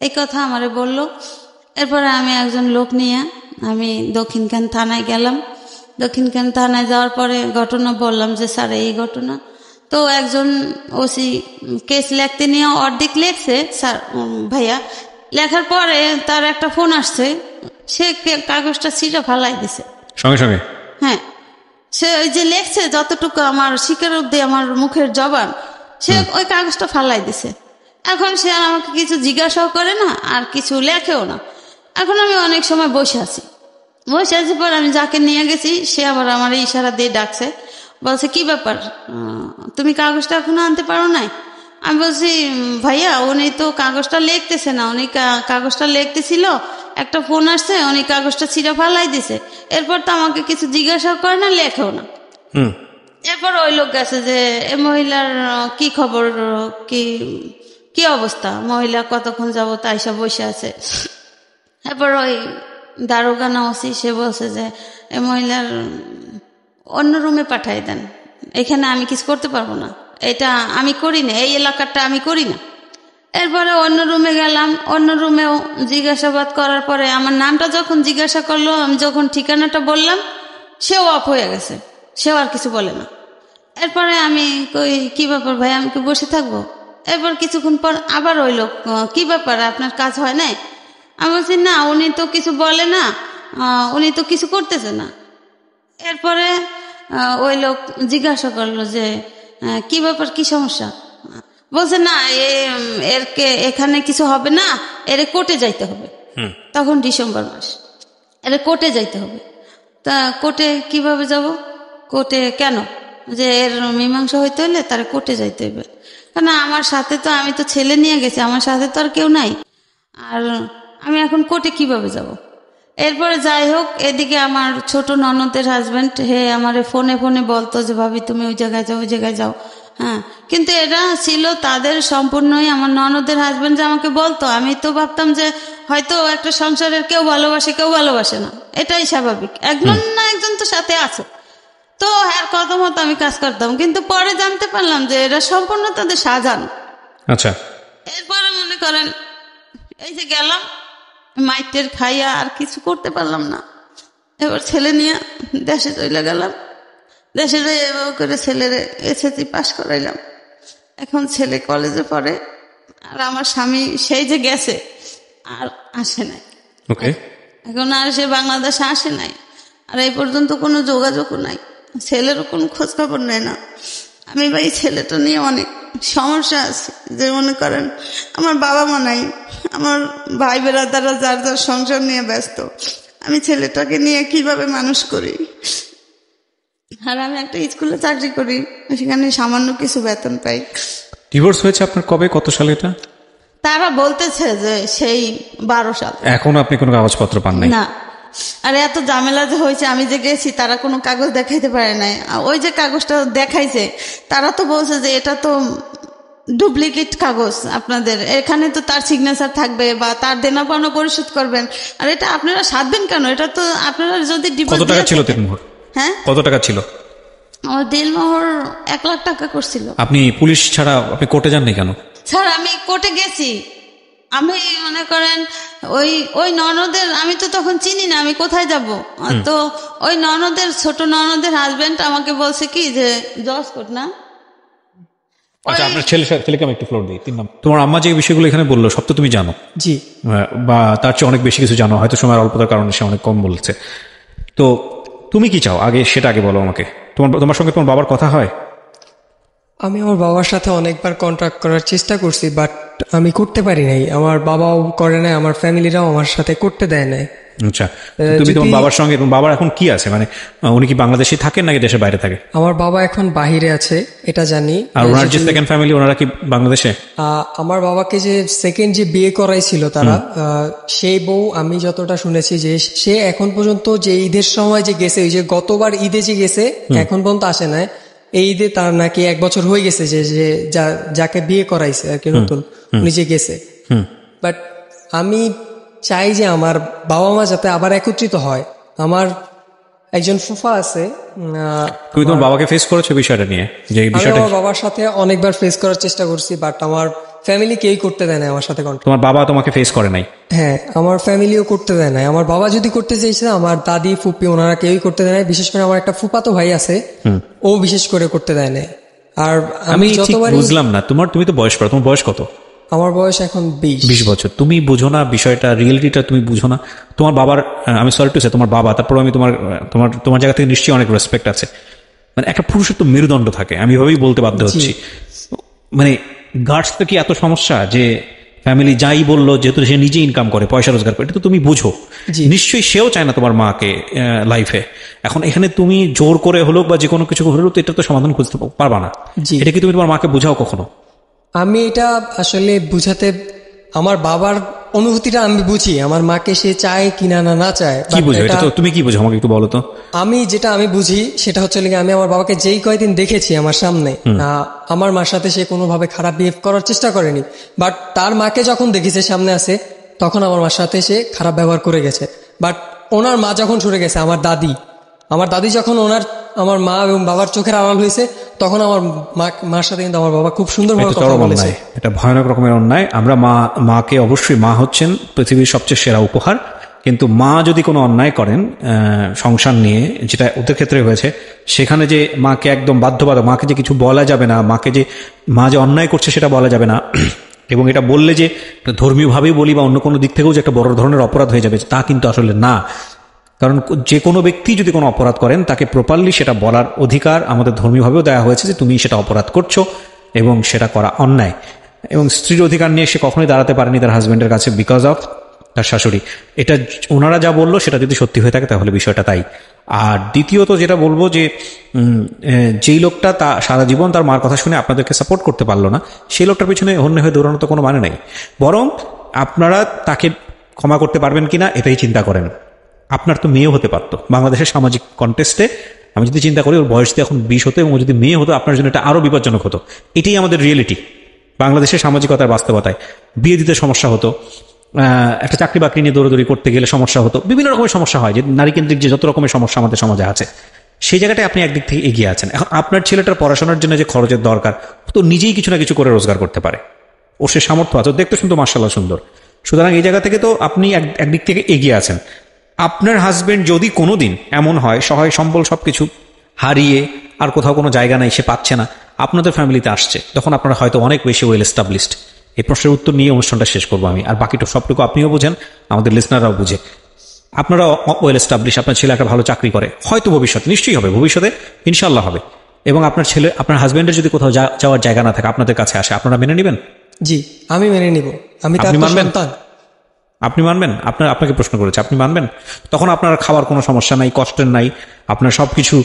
এই কথা আমারে বলল। এরপরে আমি একজন লোক নিয়ে আমি দক্ষিণখান থানায় গেলাম। দক্ষিণখান থানায় যাওয়ার পরে ঘটনা বললাম যে স্যার এই ঘটনা। তো একজন ওসি কেস লিখতে নিয়ে অর্ধেক লেখছে স্যার ভাইয়া, লেখার পরে তার একটা ফোন আসছে, সে কাগজটা ছিঁড়ে ফালাই দিছে সঙ্গে সঙ্গে। হ্যাঁ, সে ওই যে লেখছে যতটুকু আমার স্বীকারোক্তি আমার মুখের জবান, সে ওই কাগজটা ফালাই দিছে। এখন সে আমাকে কিছু জিজ্ঞাসাও করে না আর কিছু লেখেও না। এখন আমি অনেক সময় বসে আছি পর আমি যাকে নিয়ে গেছি সে আবার আমার ইশারা দিয়ে ডাকছে, বলছে কি ব্যাপার তুমি কাগজটা এখনো আনতে পারো নাই? আমি বলছি ভাইয়া উনি তো কাগজটা লিখতেছে না, উনি কাগজটা লিখতেছিল, একটা ফোন আসছে, উনি কাগজটা ছিঁড়ে ফালাই দিছে, এরপর তো আমাকে কিছু জিজ্ঞাসা করে না, লেখেও না। এরপর ওই লোক গেছে যে এ মহিলার কি খবর, কি কি অবস্থা, মহিলা কতক্ষণ যাবো তাই সব বসে আছে। এরপর ওই দারোগা না ওসি সে বলছে যে এ মহিলার অন্য রুমে পাঠাই দেন, এখানে আমি কিছু করতে পারবো না, এটা আমি করি না, এই এলাকাটা আমি করি না। এরপরে অন্য রুমে গেলাম, অন্য রুমেও জিজ্ঞাসাবাদ করার পরে আমার নামটা যখন জিজ্ঞাসা করলো, আমি যখন ঠিকানাটা বললাম, সেও অফ হয়ে গেছে, সেও আর কিছু বলে না। এরপরে আমি কই কি ব্যাপার ভাই, আমি কি বসে থাকবো? এরপর কিছুক্ষণ পর আবার ওই লোক, কি ব্যাপার আপনার কাজ হয় নাই? আমি বলছি না, উনি তো কিছু বলে না, উনি তো কিছু করতেছে না। এরপরে ওই লোক জিজ্ঞাসা করলো যে কি ব্যাপার, কি সমস্যা? বলছে না এরকে এখানে কিছু হবে না, এর কোর্টে যাইতে হবে। তখন ডিসেম্বর মাস, এর কোর্টে যাইতে হবে। তা কোর্টে কিভাবে যাব? কোর্টে কেন? যে এর মীমাংসা হইতে হলে তার কোর্টে যাইতে হবে, কারণ আমার সাথে তো, আমি তো ছেলে নিয়ে গেছি, আমার সাথে তো আর কেউ নাই, আর আমি এখন কোর্টে কিভাবে যাব? এরপরে যাই হোক, এদিকে আমার ছোট ননদের হাজবেন্ড হে আমার ফোনে ফোনে বলতো যে ভাবি তুমি ওই জায়গায় যাও, ওই জায়গায় যাও। হ্যাঁ, কিন্তু এটা ছিল তাদের সম্পূর্ণই, আমার ননদের হাজবেন্ড যে আমাকে বলতো, আমি তো ভাবতাম যে হয়তো একটা সংসারের কেউ ভালোবাসে, কেউ ভালোবাসে না, এটাই স্বাভাবিক, একজন না একজন তো সাথে আছে। তো এর কথা মতো আমি কাজ করতাম, কিন্তু পরে জানতে পারলাম যে এটা সম্পূর্ণ তাদের সাজানো। আচ্ছা, এরপরে মনে করেন এই যে গেলাম, মাইটের খাইয়া আর কিছু করতে পারলাম না। এবার ছেলে নিয়ে দেশে চলে গেলাম, দেশে এভাবে করে ছেলের এসএসসি পাস করাইলাম। এখন ছেলে কলেজে পড়ে, আর আমার স্বামী সেই যে গেছে আর আসে নাই। এখন আর সে বাংলাদেশে আসে নাই, আর এই পর্যন্ত কোনো যোগাযোগও নাই, ছেলেরও কোনো খোঁজ খবর নেয় না। আমি ভাই ছেলেটা নিয়ে অনেক সমস্যা আছে, যে মনে করেন আমার বাবা মা নাই, আমার ভাই বেরাদাররা যার যার সংসার নিয়ে ব্যস্ত, আমি ছেলেটাকে নিয়ে কিভাবে মানুষ করি? আর আমি একটা স্কুলে চাকরি করি, সেখানে সামান্য কিছু বেতন পাই। ডিভোর্স হয়েছে আপনার কবে, কত সালে এটা? তারা বলতেছে যে সেই 12 সাল। এখন আপনি কোনো কাগজপত্র পান নাই? না। আর এত ঝামেলা যে হয়েছে, আমি যে গেছি তারা কোনো কাগজ দেখাইতে পারে নাই। ওই যে কাগজটা দেখাইছে, তারা তো বলছে যে এটা তো ডুপ্লিকেট কাগজ, আপনাদের এখানে তো তার সিগনেচার থাকবে বা তার দেনা পাওনা পরিশোধ করবেন, আর এটা আপনারা সাধবেন কেন? এটা তো আপনারা যদি কত টাকা ছিল দিলমোহর? হ্যাঁ, কত টাকা ছিল? আমার দিলমোহর 1 লাখ টাকা করছিল। আপনি পুলিশ ছাড়া আপনি কোর্টে যাননি কেন? স্যার আমি কোর্টে গেছি, আমি মনে করেন ওই ননদের, আমি তো তখন চিনি না আমি কোথায় যাব, তো ওই ননদের, ছোট ননদের হাজবেন্ড আমাকে বলছে কি যে জজ কোর্ট না। আচ্ছা, আপনার ছেলেকে আমি একটু ফ্লোর দিই। 3 নম্বর, তোমার আম্মা যে বিষয়গুলো এখানে বললো সব তো তুমি জানো? জি। বা তার চেয়ে অনেক বেশি কিছু জানো, হয়তো সময়ের অল্পতার কারণে সে অনেক কম বলছে। তো তুমি কি চাও আগে সেটা আগে বলো আমাকে। তোমার সঙ্গে তোমার বাবার কথা হয়? আমি আমার বাবার সাথে অনেকবার কন্ট্যাক্ট করার চেষ্টা করছি, বাট আমি করতে পারি নাই। আমার বাবাও করে নাই, আমার ফ্যামিলিরাও আমার সাথে করতে দেয় নাই। আচ্ছা, তুমি তোমার বাবার সঙ্গে, তোমার বাবার এখন কি আছে, মানে উনি কি বাংলাদেশে থাকেন নাকি দেশের বাইরে থাকে? আমার বাবা এখন বাহিরে আছে, এটা জানি। আর ওনার যে সেকেন্ড ফ্যামিলি, ওনারা কি বাংলাদেশে? আমার বাবাকে যে সেকেন্ড যে বিয়ে করাইছিল তারা, সেই বউ, আমি যতটা শুনেছি যে সে এখন পর্যন্ত যে ঈদের সময় যে গেছে, ওই যে গতবার ঈদে যে গেছে, এখন পর্যন্ত আসে নাই। এই ঈদে তার নাকি 1 বছর হয়ে গেছে যে যাকে বিয়ে করাইছে আর কি নতুন, উনি যে গেছে। বাট আমি চাই যে আমার বাবা মা যাতে আবার একত্রিত হয়। আমার একজন ফুফা আছে। তুমি তোমার বাবাকে ফেস করেছো বিষয়টা নিয়ে? যে বিষয়টা আমার বাবার সাথে অনেকবার ফেস করার চেষ্টা করছি, বাট আমার ফ্যামিলি কেউই করতে দেয় না আমার সাথে কন্ট্যাক্ট। তোমার বাবা তোমাকে ফেস করে নাই? হ্যাঁ, আমার ফ্যামিলিও করতে দেয় নাই। আমার বাবা যদি করতে চাইছে, আমার দাদি ফুপি ওনারা কেউই করতে দেয় নাই। বিশেষ করে আমার একটা ফুফাতো ভাই আছে, ও বিশেষ করে করতে দেয় নাই। আর আমি যতবার বুঝলাম না, তুমি তো বয়স কত? তোমার বয়স কত? আমার বয়স এখন 20 বছর। তুমি বুঝো না বিষয়টা, রিয়েলিটিটা তুমি বুঝো না। তোমার বাবার, আমি সরি টু সে, তোমার বাবা, তারপর আমি তোমার জায়গা থেকে নিশ্চয়ই অনেক রেসপেক্ট আছে। মানে একটা পুরুষের তো মেরুদণ্ড থাকে, আমি এভাবেই বলতে বাধ্য হচ্ছি। মানে গার্ডস তো কি এত সমস্যা যে ফ্যামিলি যাই বললো, যেহেতু সে নিজে ইনকাম করে, পয়সা রোজগার করে, এটা তো তুমি বুঝো। নিশ্চয়ই সেও চায় না তোমার মাকে লাইফে। এখন এখানে তুমি জোর করে হলো বা যে কোনো কিছু হলো, তো এটা তো সমাধান খুঁজতে পারবা না। এটা কি তুমি তোমার মাকে বুঝাও কখনো? আমি এটা আসলে বুঝাতে আমার বাবার অনুভূতিটা আমি বুঝি, আমার মাকে সে চায় কিনা না চায়। কি বুঝো এটা, তো তুমি কি বুঝো আমাকে একটু বলো তো। আমি বুঝি সেটা হচ্ছে আমি আমার বাবাকে যেই কয়দিন দেখেছি আমার সামনে, আমার মার সাথে সে কোনোভাবে খারাপ বিহেভ করার চেষ্টা করেনি, বাট তার মাকে যখন দেখেছে সামনে আছে তখন আমার মার সাথে সে খারাপ ব্যবহার করে গেছে। বাট ওনার মা যখন সরে গেছে, আমার দাদি যখন আমার মা এবং বাবার চোখের আড়াল হয়েছে, তখন আমার মার সাথে কিন্তু আমার বাবা খুব সুন্দরভাবে কথা বলেছে। এটা ভয়ানক রকমের অন্যায়। আমরা মাকে অবশ্যই, মা হচ্ছেন পৃথিবীর সবচেয়ে সেরা উপহার, কিন্তু মা যদি কোনো অন্যায় করেন সংসার নিয়ে, যেটা ওদের ক্ষেত্রে হয়েছে, সেখানে যে মাকে একদম বাধ্যবাধক, মাকে যে কিছু বলা যাবে না, মা যে অন্যায় করছে সেটা বলা যাবে না, এবং এটা বললে যে ধর্মীয়ভাবেই বলি বা অন্য কোনো দিক থেকেও যে একটা বড় ধরনের অপরাধ হয়ে যাবে, তা কিন্তু আসলে না। কারণ যে কোনো ব্যক্তি যদি কোনো অপরাধ করেন তাকে প্রপারলি সেটা বলার অধিকার আমাদের ধর্মীয়ভাবেও দেওয়া হয়েছে যে তুমি সেটা অপরাধ করছো এবং সেটা করা অন্যায়। এবং স্ত্রীর অধিকার নিয়ে সে কখনোই দাঁড়াতে পারেনি তার হাজব্যান্ডের কাছে বিকজ অফ তার শাশুড়ি। এটা ওনারা যা বললো সেটা যদি সত্যি হয়ে থাকে তাহলে বিষয়টা তাই। আর দ্বিতীয়ত যেটা বলবো যে যেই লোকটা সারা জীবন তার মার কথা শুনে আপনাদেরকে সাপোর্ট করতে পারলো না, সেই লোকটার পিছনে হন্যে হয়ে দৌড়ানো তো কোনো মানে নেই। বরং আপনারা তাকে ক্ষমা করতে পারবেন কিনা এটাই চিন্তা করেন। আপনার তো মেয়েও হতে পারতো বাংলাদেশের সামাজিক কন্টেস্টে। আমি যদি চিন্তা করি ওর বয়স যদি এখন 20 হতো এবং যদি মেয়ে হতো, আপনার জন্য এটা আরো বিপজ্জনক হতো। এটাই আমাদের রিয়েলিটি, বাংলাদেশের সামাজিকতার বাস্তবতায়। বিয়ে দিতে সমস্যা হতো, একটা চাকরি বাকরি নিয়ে দৌড়াদৌড়ি করতে গেলে সমস্যা হতো, বিভিন্ন রকমের সমস্যা হয়, যে নারীকেন্দ্রিক যে যত রকমের সমস্যা আমাদের সমাজে আছে, সেই জায়গাটায় আপনি একদিক থেকে এগিয়ে আছেন। এখন আপনার ছেলেটার পড়াশোনার জন্য যে খরচের দরকার, তো নিজেই কিছু না কিছু করে রোজগার করতে পারে, ওর সে সামর্থ্য আছে, দেখতে শুনতো মাশাআল্লাহ সুন্দর। সুতরাং এই জায়গা থেকে তো আপনি একদিক থেকে এগিয়ে আছেন। আপনার হাজবেন্ড যদি কোনোদিন এমন হয় সহায় সম্বল সবকিছু হারিয়ে আর কোথাও কোনো জায়গা নাই, সে পাচ্ছে না, আপনাদের ফ্যামিলিতে আসছে, তখন আপনারা হয়তো অনেক বেশি ওয়েল এস্টাবলিশড। এই প্রশ্নের উত্তর নিয়ে অনুষ্ঠানটা শেষ করবো আমি, আর বাকিটা সবটুকু আপনিও বুঝেন, আমাদের লিসনাররাও বুঝে। আপনারা ওয়েল এস্টাবলিশ, আপনার ছেলে একটা ভালো চাকরি করে, হয়তো ভবিষ্যতে, নিশ্চয়ই হবে, ভবিষ্যতে ইনশাল্লাহ হবে, এবং আপনার হাজবেন্ডের যদি কোথাও যাওয়ার জায়গা না থাকে, আপনাদের কাছে আসে, আপনারা মেনে নেবেন? জি, আমি মেনে নিব। আমি তার সন্তান। আপনি মানবেন? আপনাকে প্রশ্ন করেছে, আপনি মানবেন? তখন আপনার খাওয়ার কোনো সমস্যা নাই, কষ্টের নাই, আপনার সবকিছু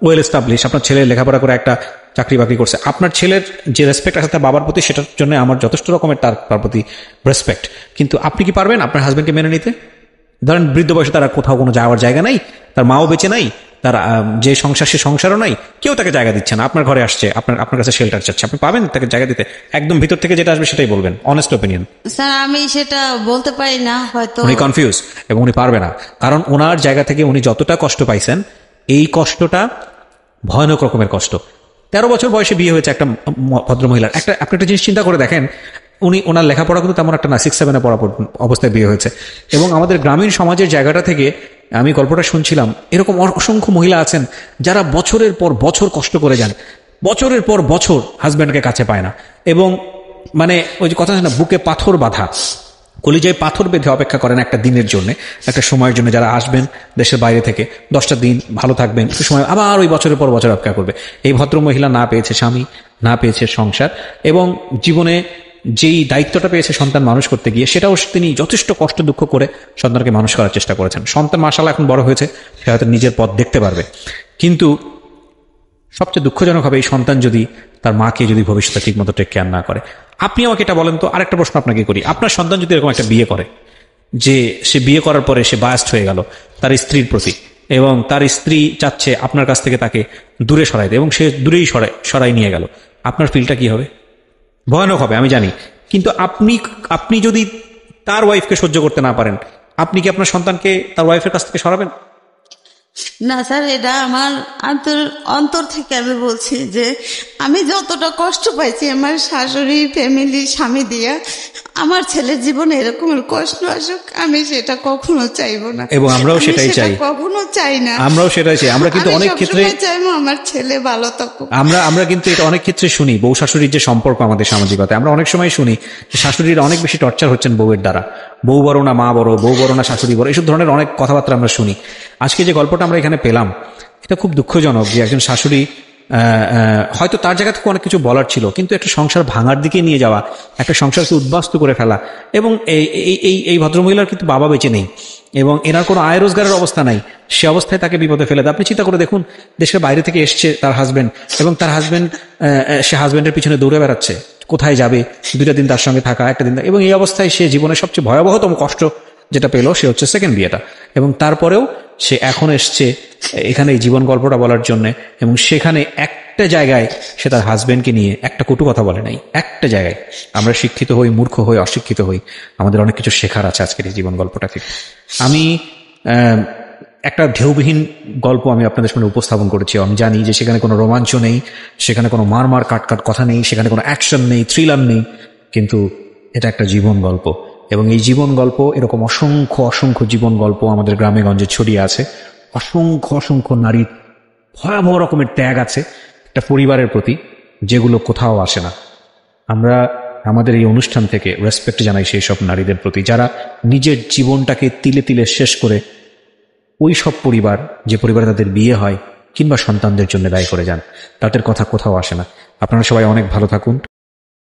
ওয়েল এস্টাবলিশ, আপনার ছেলে লেখাপড়া করে একটা চাকরি বাকরি করছে, আপনার ছেলের যে রেসপেক্ট আছে তার বাবার প্রতি, সেটার জন্য আমার যথেষ্ট রকমের তার প্রতি রেসপেক্ট। কিন্তু আপনি কি পারবেন আপনার হাজবেন্ডকে মেনে নিতে? ধরেন বৃদ্ধ বয়সে তার কোথাও কোনো যাওয়ার জায়গা নাই, তার মাও বেঁচে নাই, তার যে সংসার সে সংসারও নাই, কেউ তাকে জায়গা দিচ্ছে না, আপনার ঘরে আসছে, আপনার কাছে শেল্টার চাচ্ছে, আপনি পাবেন তাকে জায়গা দিতে? একদম ভিতর থেকে যেটা আসবে সেটাই বলবেন, অনেস্ট ওপিনিয়ন। স্যার আমি সেটা বলতে পারি না, হয়তো উনি কনফিউজ এবং উনি পারবে না, কারণ ওনার জায়গা থেকে উনি যতটা কষ্ট পাইছেন, এই কষ্টটা ভয়ানক রকমের কষ্ট। 13 বছর বয়সে বিয়ে হয়েছে একটা ভদ্রমহিলার। আপনি একটা জিনিস চিন্তা করে দেখেন, ওনার লেখাপড়া কিন্তু তেমন একটা না, 6-7 পড়া অবস্থায় বিয়ে হয়েছে। এবং আমাদের গ্রামীণ সমাজের জায়গাটা থেকে আমি গল্পটা শুনছিলাম, এরকম অসংখ্য মহিলা আছেন যারা বছরের পর বছর কষ্ট করে যান, বছরের পর বছর হাজব্যান্ডকে কাছে পায় না, এবং মানে ওই যে কথা আছে না, বুকে পাথর বাঁধা, কলিজায় পাথর বেঁধে অপেক্ষা করেন একটা দিনের জন্য, একটা সময়ের জন্য, যারা আসবেন দেশের বাইরে থেকে, 10টা দিন ভালো থাকবেন, একটু সময় আবার ওই বছরের পর বছর অপেক্ষা করবে। এই ভদ্র মহিলা না পেয়েছে স্বামী, না পেয়েছে সংসার, এবং জীবনে যেই দায়িত্বটা পেয়েছে সন্তান মানুষ করতে গিয়ে, সেটাও তিনি যথেষ্ট কষ্ট দুঃখ করে সন্তানকে মানুষ করার চেষ্টা করেছেন। সন্তান মাশাআল্লাহ এখন বড় হয়েছে, সে হয়তো নিজের পথ দেখতে পারবে। কিন্তু সবচেয়ে দুঃখজনক হবে এই সন্তান যদি তার মাকে যদি ভবিষ্যতে ঠিক মতো টেক কেয়ার না করে। আপনি আমাকে এটা বলেন তো, আরেকটা প্রশ্ন আপনাকে করি, আপনার সন্তান যদি এরকম একটা বিয়ে করে, যে সে বিয়ে করার পরে সে বায়াস্ট হয়ে গেল তার স্ত্রীর প্রতি, এবং তার স্ত্রী চাচ্ছে আপনার কাছ থেকে তাকে দূরে সরাই দেয়, এবং সে দূরেই সরাই নিয়ে গেল, আপনার ফিলটা কি হবে? ভয়ানক হবে, আমি জানি। কিন্তু আপনি যদি তার ওয়াইফকে সহ্য করতে না পারেন, আপনি কি আপনার সন্তানকে তার ওয়াইফের কাছ থেকে সরাবেন? না স্যার, এটা আমার অন্তর থেকে আমি বলছি যে আমি যতটা কষ্ট পাইছি আমার শাশুড়ি, ফ্যামিলি, স্বামী দিয়া, আমার ছেলের জীবনে এরকমের কষ্ট আসুক আমি সেটা কখনো চাইবো না, এবং আমরাও সেটাই চাই, কখনো চাই না, আমরাও সেটাই চাই। আমরা কিন্তু অনেক ক্ষেত্রে চাইবো আমার ছেলে ভালো থাকুক। আমরা কিন্তু এটা অনেক ক্ষেত্রে শুনি, বউ শাশুড়ির যে সম্পর্ক আমাদের সামাজিকতায়, আমরা অনেক সময় শুনি শাশুড়িরা অনেক বেশি টর্চার হচ্ছেন বউয়ের দ্বারা, বউ বড় না মা বড়, বউ বড় না শাশুড়ি বড়, এইসব ধরনের অনেক কথাবার্তা আমরা শুনি। আজকে যে গল্পটা আমরা এখানে পেলাম, এটা খুব দুঃখজনক যে একজন শাশুড়ি, হয়তো তার জায়গা থেকে অনেক কিছু বলার ছিল, কিন্তু একটা সংসার ভাঙার দিকে নিয়ে যাওয়া, একটা সংসারকে উদ্বাস্তু করে ফেলা। এবং এই ভদ্রমহিলার কিন্তু বাবা বেঁচে নেই, এবং এনার কোনো আয় রোজগারের অবস্থা নাই, সে অবস্থায় তাকে বিপদে ফেলে দেয়। আপনি চিন্তা করে দেখুন, দেশের বাইরে থেকে এসছে তার হাজবেন্ড, এবং তার হাজবেন্ড সে হাজবেন্ডের পিছনে দৌড়ে বেড়াচ্ছে, কোথায় যাবে, 2টা দিন তার সঙ্গে থাকা, 1টা দিন, এবং এই অবস্থায় সে জীবনের সবচেয়ে ভয়াবহতম কষ্ট যেটা পেল সে হচ্ছে সেকেন্ড বিয়েটা। এবং তারপরেও সে এখন এসছে এখানে এই জীবন গল্পটা বলার জন্য, এবং সেখানে একটা জায়গায় সে তার হাজবেন্ডকে নিয়ে একটা কটু কথা বলে নাই, একটা জায়গায়। আমরা শিক্ষিত হই, মূর্খ হই, অশিক্ষিত হই, আমাদের অনেক কিছু শেখার আছে আজকের এই জীবন গল্পটা থেকে। আমি একটা ঢেউবিহীন গল্প আমি আপনাদের সামনে উপস্থাপন করেছি। আমি জানি যে সেখানে কোনো রোমাঞ্চ নেই, সেখানে কোনো মার কাট কথা নেই, সেখানে কোনো অ্যাকশন নেই, থ্রিলার নেই, কিন্তু এটা একটা জীবন গল্প। এবং এই জীবন গল্প, এরকম অসংখ্য অসংখ্য জীবন গল্প আমাদের গ্রামে গঞ্জে ছড়িয়ে আছে। অসংখ্য অসংখ্য নারীর ভয়াবহ রকমের ত্যাগ আছে একটা পরিবারের প্রতি, যেগুলো কোথাও আসে না। আমরা আমাদের এই অনুষ্ঠান থেকে রেসপেক্ট জানাই সেই সব নারীদের প্রতি, যারা নিজের জীবনটাকে তিলে তিলে শেষ করে ওই সব পরিবার, যে পরিবারে তাদের বিয়ে হয় কিংবা সন্তানদের জন্য ব্যয় করে যান, তাদের কথা কোথাও আসে না। আপনারা সবাই অনেক ভালো থাকুন।